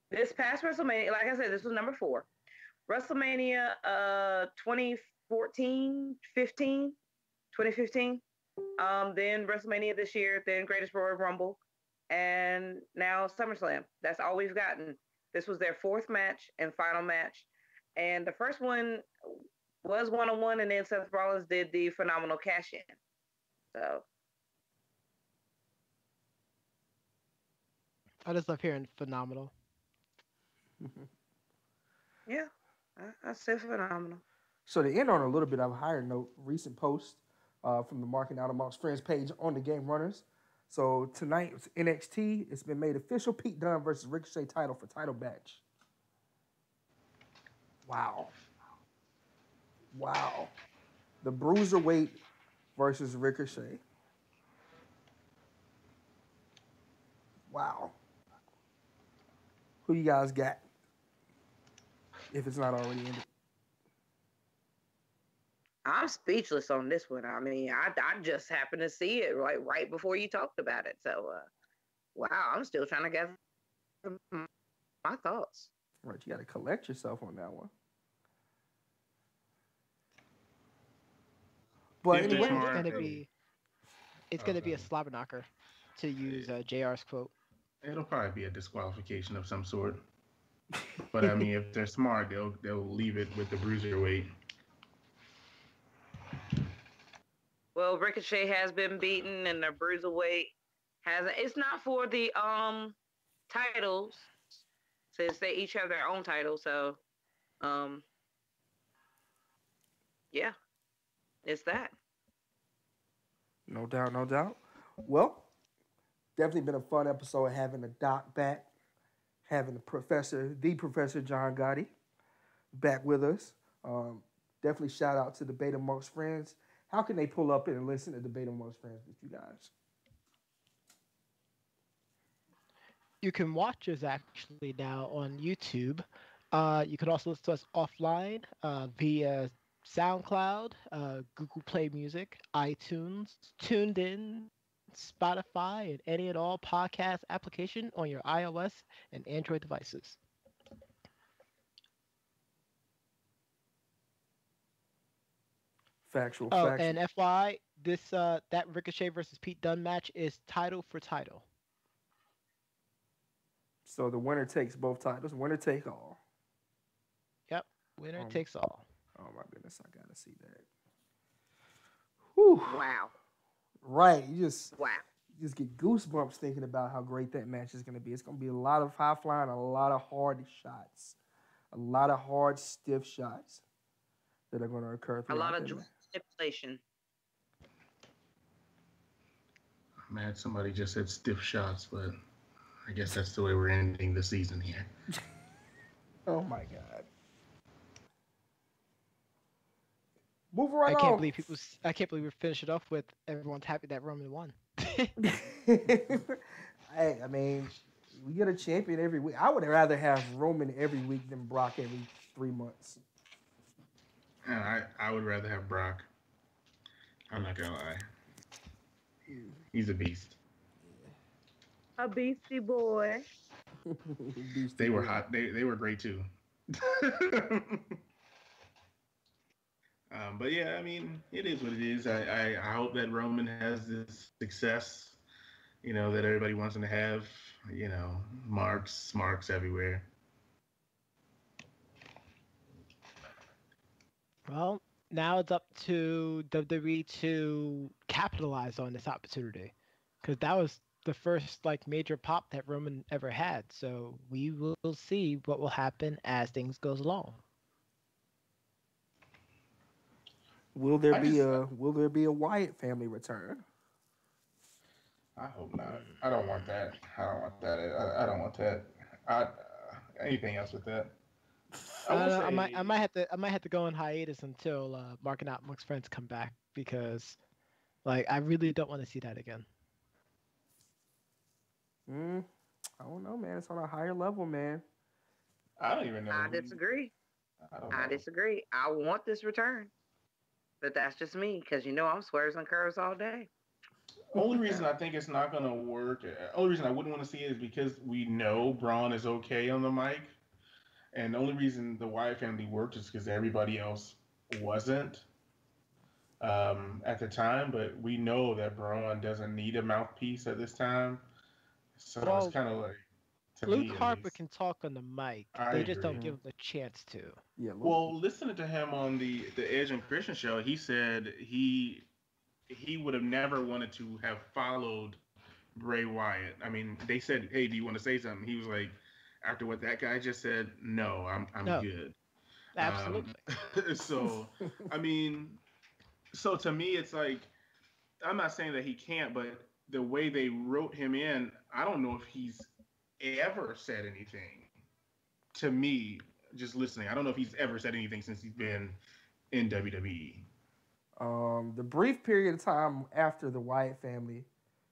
Speaker 2: this past WrestleMania. Like I said, this was number four. WrestleMania 2014, 15, 2015. Then WrestleMania this year, then Greatest Royal Rumble, and now SummerSlam. That's all we've gotten. This was their fourth match and final match. And the first one was one on one, and then Seth Rollins did the phenomenal cash in. So,
Speaker 3: I just love hearing phenomenal.
Speaker 2: yeah, I said phenomenal.
Speaker 1: So to end on a little bit of a higher note, recent post from the Marking Out Amongst Friends page on the Game Runners. So tonight it's NXT. It's been made official. Pete Dunne versus Ricochet title for title match. Wow. Wow. The Bruiserweight versus Ricochet. Wow. Who you guys got? If it's not already ended.
Speaker 2: I'm speechless on this one. I mean, I just happened to see it right before you talked about it. So, wow, I'm still trying to gather my thoughts.
Speaker 1: Right, you got to collect yourself on that one. But
Speaker 4: If
Speaker 3: I
Speaker 4: they're
Speaker 1: anyway,
Speaker 3: think
Speaker 4: smart,
Speaker 3: it's
Speaker 4: oh,
Speaker 3: gonna be a
Speaker 4: God.
Speaker 3: slobber knocker, to use JR's quote.
Speaker 4: It'll probably be a disqualification of some sort. But I mean, if they're smart, they'll leave it with the bruiserweight.
Speaker 2: Well, Ricochet has been beaten, and the Bruiserweight hasn't. It's not for the titles, since they each have their own title. So, um, yeah, it's that.
Speaker 1: no doubt, no doubt. Well, definitely been a fun episode having the doc back, having the Professor John Gotti back with us. Um, Definitely shout out to Debate Amongst Friends. How can they pull up and listen to Debate Amongst Friends with you guys?
Speaker 3: You can watch us actually now on YouTube. You can also listen to us offline via SoundCloud, Google Play Music, iTunes, Tuned In, Spotify, and any and all podcast application on your iOS and Android devices.
Speaker 1: Factual,
Speaker 3: Oh, and
Speaker 1: factual.
Speaker 3: FYI, this that Ricochet versus Pete Dunne match is title for title.
Speaker 1: So the winner takes both titles. Winner take all.
Speaker 3: Yep, winner
Speaker 1: Um,
Speaker 3: takes all.
Speaker 1: oh my goodness, I gotta see that. Whew.
Speaker 2: Wow,
Speaker 1: Right,
Speaker 2: wow.
Speaker 1: you just get goosebumps thinking about how great that match is gonna be. It's gonna be a lot of high flying, a lot of hard shots, a lot of hard stiff shots that are gonna occur
Speaker 2: A lot
Speaker 1: throughout
Speaker 2: of
Speaker 1: that match.
Speaker 2: stipulation.
Speaker 4: Man, somebody just said stiff shots, but I guess that's the way we're ending the season here.
Speaker 1: Oh my god. Moving right
Speaker 3: I can't
Speaker 1: on.
Speaker 3: believe I can't believe we finished it off with everyone's happy that Roman won.
Speaker 1: Hey, I mean, we get a champion every week. I would rather have Roman every week than Brock every 3 months.
Speaker 4: And I would rather have Brock. I'm not gonna lie. He's a beast.
Speaker 2: A beastie boy.
Speaker 1: Beastie
Speaker 4: They were
Speaker 1: boy.
Speaker 4: hot. They were great too. But yeah, I mean, it is what it is. I hope that Roman has this success, that everybody wants him to have. Marks everywhere.
Speaker 3: Well, now it's up to WWE to capitalize on this opportunity, because that was the first major pop that Roman ever had. So we will see what will happen as things goes along.
Speaker 4: I just,
Speaker 1: Will there be a Wyatt family return?
Speaker 4: I hope not. I don't want that. I don't want that. I don't want that. I, anything else with that? I
Speaker 3: I
Speaker 4: will
Speaker 3: don't know.
Speaker 4: say,
Speaker 3: I might have to go on hiatus until Marking Out Amongst Friends come back, because I really don't want to see that again.
Speaker 1: Mm, I don't know, man. It's on a higher level, man.
Speaker 4: I don't even know
Speaker 2: I
Speaker 4: who.
Speaker 2: disagree.
Speaker 4: I don't
Speaker 2: I
Speaker 4: know.
Speaker 2: disagree. I want this return, but that's just me because I'm swears and curves all day.
Speaker 4: Only reason I think it's not gonna work. Only reason I wouldn't want to see it is because we know Braun is okay on the mic, and the only reason the Wyatt family worked is because everybody else wasn't. at the time, but we know that Braun doesn't need a mouthpiece at this time. So it's
Speaker 3: Well,
Speaker 4: kind of like, to
Speaker 3: Luke
Speaker 4: me at
Speaker 3: Harper
Speaker 4: least,
Speaker 3: can talk on the mic.
Speaker 4: I
Speaker 3: They just
Speaker 4: agree.
Speaker 3: don't give
Speaker 1: Mhm.
Speaker 3: him the chance to.
Speaker 1: Yeah, Luke.
Speaker 4: Well, listening to him on the Edge and Christian show, he said he would have never wanted to have followed Bray Wyatt. I mean, they said, "Hey, do you want to say something?" He was like, after what that guy just said, "No, I'm
Speaker 3: No,
Speaker 4: good." Um,
Speaker 3: absolutely.
Speaker 4: so, I mean, so to me, it's like I'm not saying that he can't, but the way they wrote him in, I don't know if he's ever said anything to me. Just listening, I don't know if he's ever said anything since he's been in WWE.
Speaker 1: The brief period of time after the Wyatt family,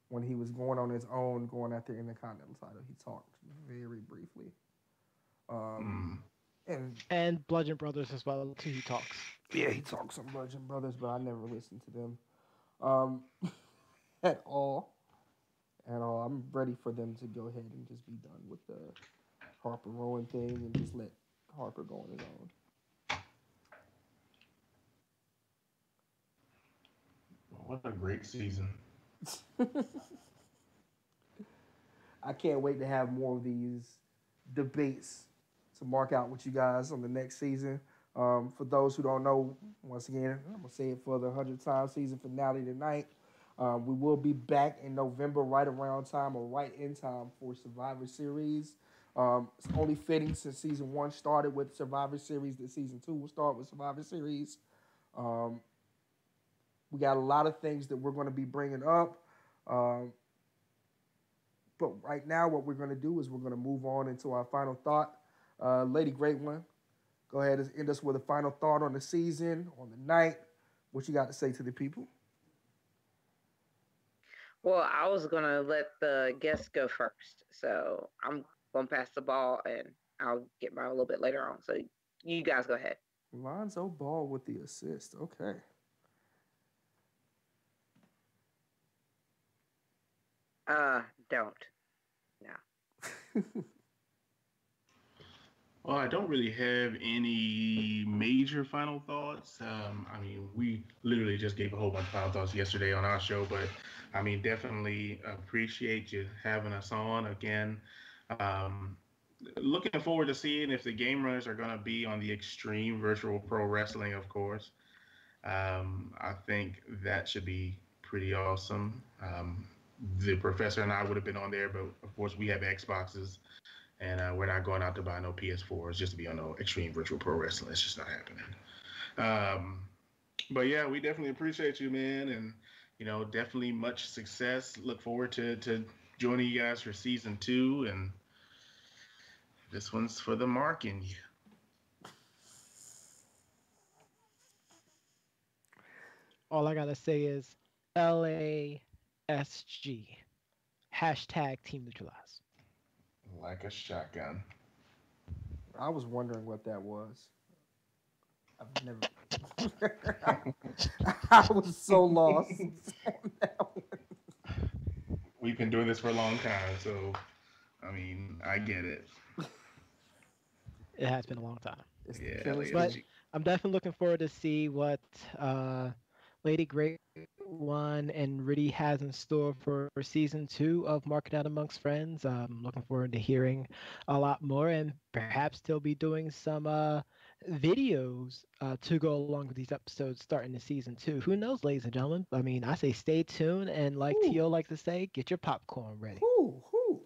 Speaker 1: when he was going on his own, going after the Intercontinental title, he talked very briefly. Um,
Speaker 4: Mm.
Speaker 1: and
Speaker 3: And Bludgeon Brothers as well too. He talks.
Speaker 1: yeah, he talks some Virgin Brothers, but I never listened to them um, at all. At all. I'm ready for them to go ahead and just be done with the Harper Rowan thing and just let Harper go on his
Speaker 4: What a great season.
Speaker 1: own. I can't wait to have more of these debates to mark out with you guys on the next season. For those who don't know, once again, I'm gonna say it for the 100th time, season finale tonight. We will be back in November, right around time or right in time for Survivor Series. It's only fitting since season one started with Survivor Series that season two will start with Survivor Series. Um, we got a lot of things that we're going to be bringing up. Um, But right now, what we're going to do is we're going to move on into our final thought. Lady Great One, go ahead and end us with a final thought on the season, on the night. What you got to say to the people?
Speaker 2: Well, I was gonna let the guests go first, so I'm gonna pass the ball, and I'll get mine a little bit later on. So you guys go ahead.
Speaker 1: Lonzo Ball with the assist. Okay.
Speaker 2: Don't. No.
Speaker 4: Well, I don't really have any major final thoughts. I mean, we literally just gave a whole bunch of final thoughts yesterday on our show, but I mean, definitely appreciate you having us on again. Um, Looking forward to seeing if the game runners are going to be on the Extreme Virtual Pro Wrestling, of course. I think that should be pretty awesome. The professor and I would have been on there, but of course, we have Xboxes and we're not going out to buy no PS4s just to be on no Extreme Virtual Pro Wrestling. It's just not happening. Um, but yeah, we definitely appreciate you, man, and definitely much success. Look forward to joining you guys for season two, and this one's for the mark in you.
Speaker 3: All I gotta say is LASG. Hashtag team neutralize.
Speaker 4: Like a shotgun.
Speaker 1: I was wondering what that was. I've never. I was so lost on that one.
Speaker 4: We've been doing this for a long time, so I mean, I get it.
Speaker 3: It has been a long time.
Speaker 1: It's the
Speaker 4: Yeah,
Speaker 3: But
Speaker 1: chemistry.
Speaker 4: LASG.
Speaker 3: I'm definitely looking forward to see what Lady Great One and Riddy has in store for season two of Market Out Amongst Friends. Looking forward to hearing a lot more, and perhaps they'll be doing some videos to go along with these episodes starting the season two. Who knows, ladies and gentlemen? I mean, I say stay tuned, and like
Speaker 1: Whew,
Speaker 3: Tio like to say, get your popcorn ready.
Speaker 1: whew, whew.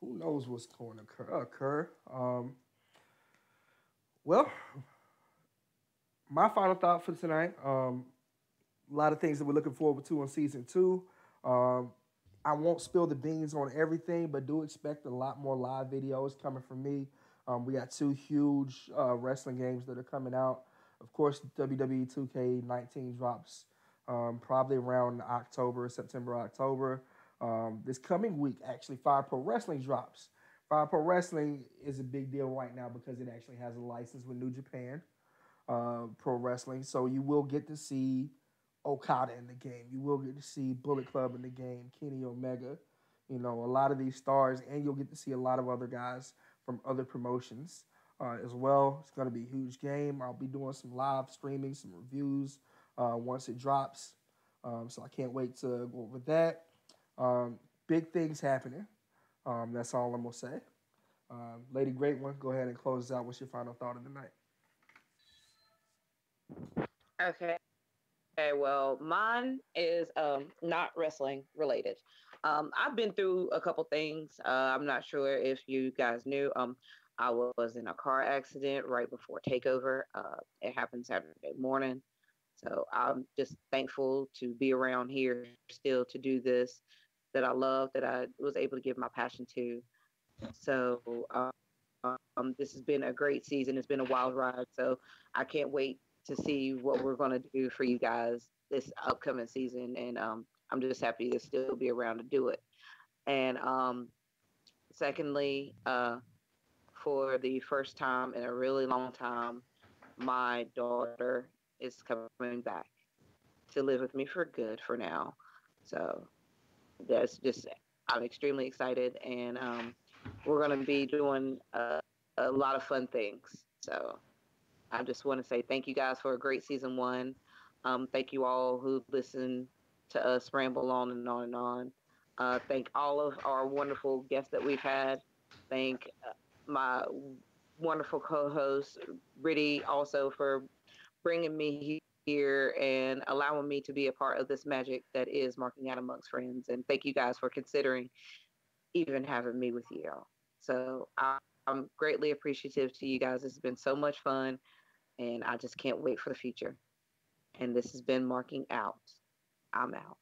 Speaker 1: Who knows what's going to occur? Well, my final thought for tonight. A lot of things that we're looking forward to on season two. Um, I won't spill the beans on everything, but do expect a lot more live videos coming from me. We got two huge wrestling games that are coming out. Of course, WWE 2K19 drops probably around October, September, October. This coming week, actually, Fire Pro Wrestling drops. Fire Pro Wrestling is a big deal right now because it actually has a license with New Japan Pro Wrestling. So you will get to see Okada in the game. You will get to see Bullet Club in the game, Kenny Omega, a lot of these stars, and you'll get to see a lot of other guys from other promotions as well. It's going to be a huge game. I'll be doing some live streaming, some reviews once it drops. So I can't wait to go over that. Um, Big things happening. That's all I'm gonna say. Lady Great One, go ahead and close us out. What's your final thought of the night?
Speaker 2: Okay. Okay, well, mine is not wrestling related. I've been through a couple things. I'm not sure if you guys knew. I was in a car accident right before Takeover. It happened Saturday morning. So I'm just thankful to be around here still to do this that I love, that I was able to give my passion to. So this has been a great season. It's been a wild ride. So I can't wait to see what we're going to do for you guys this upcoming season. And I'm just happy to still be around to do it. And secondly, for the first time in a really long time, my daughter is coming back to live with me for good for now. So that's just, I'm extremely excited. And we're going to be doing a lot of fun things. So I just want to say thank you guys for a great season one. Thank you all who listen to us ramble on and on and on. Thank all of our wonderful guests that we've had. Thank my wonderful co-host Riddy also for bringing me here and allowing me to be a part of this magic that is marking out amongst friends. And thank you guys for considering even having me with you all. So I'm greatly appreciative to you guys. It's been so much fun, and I just can't wait for the future. And this has been Marking Out. I'm out.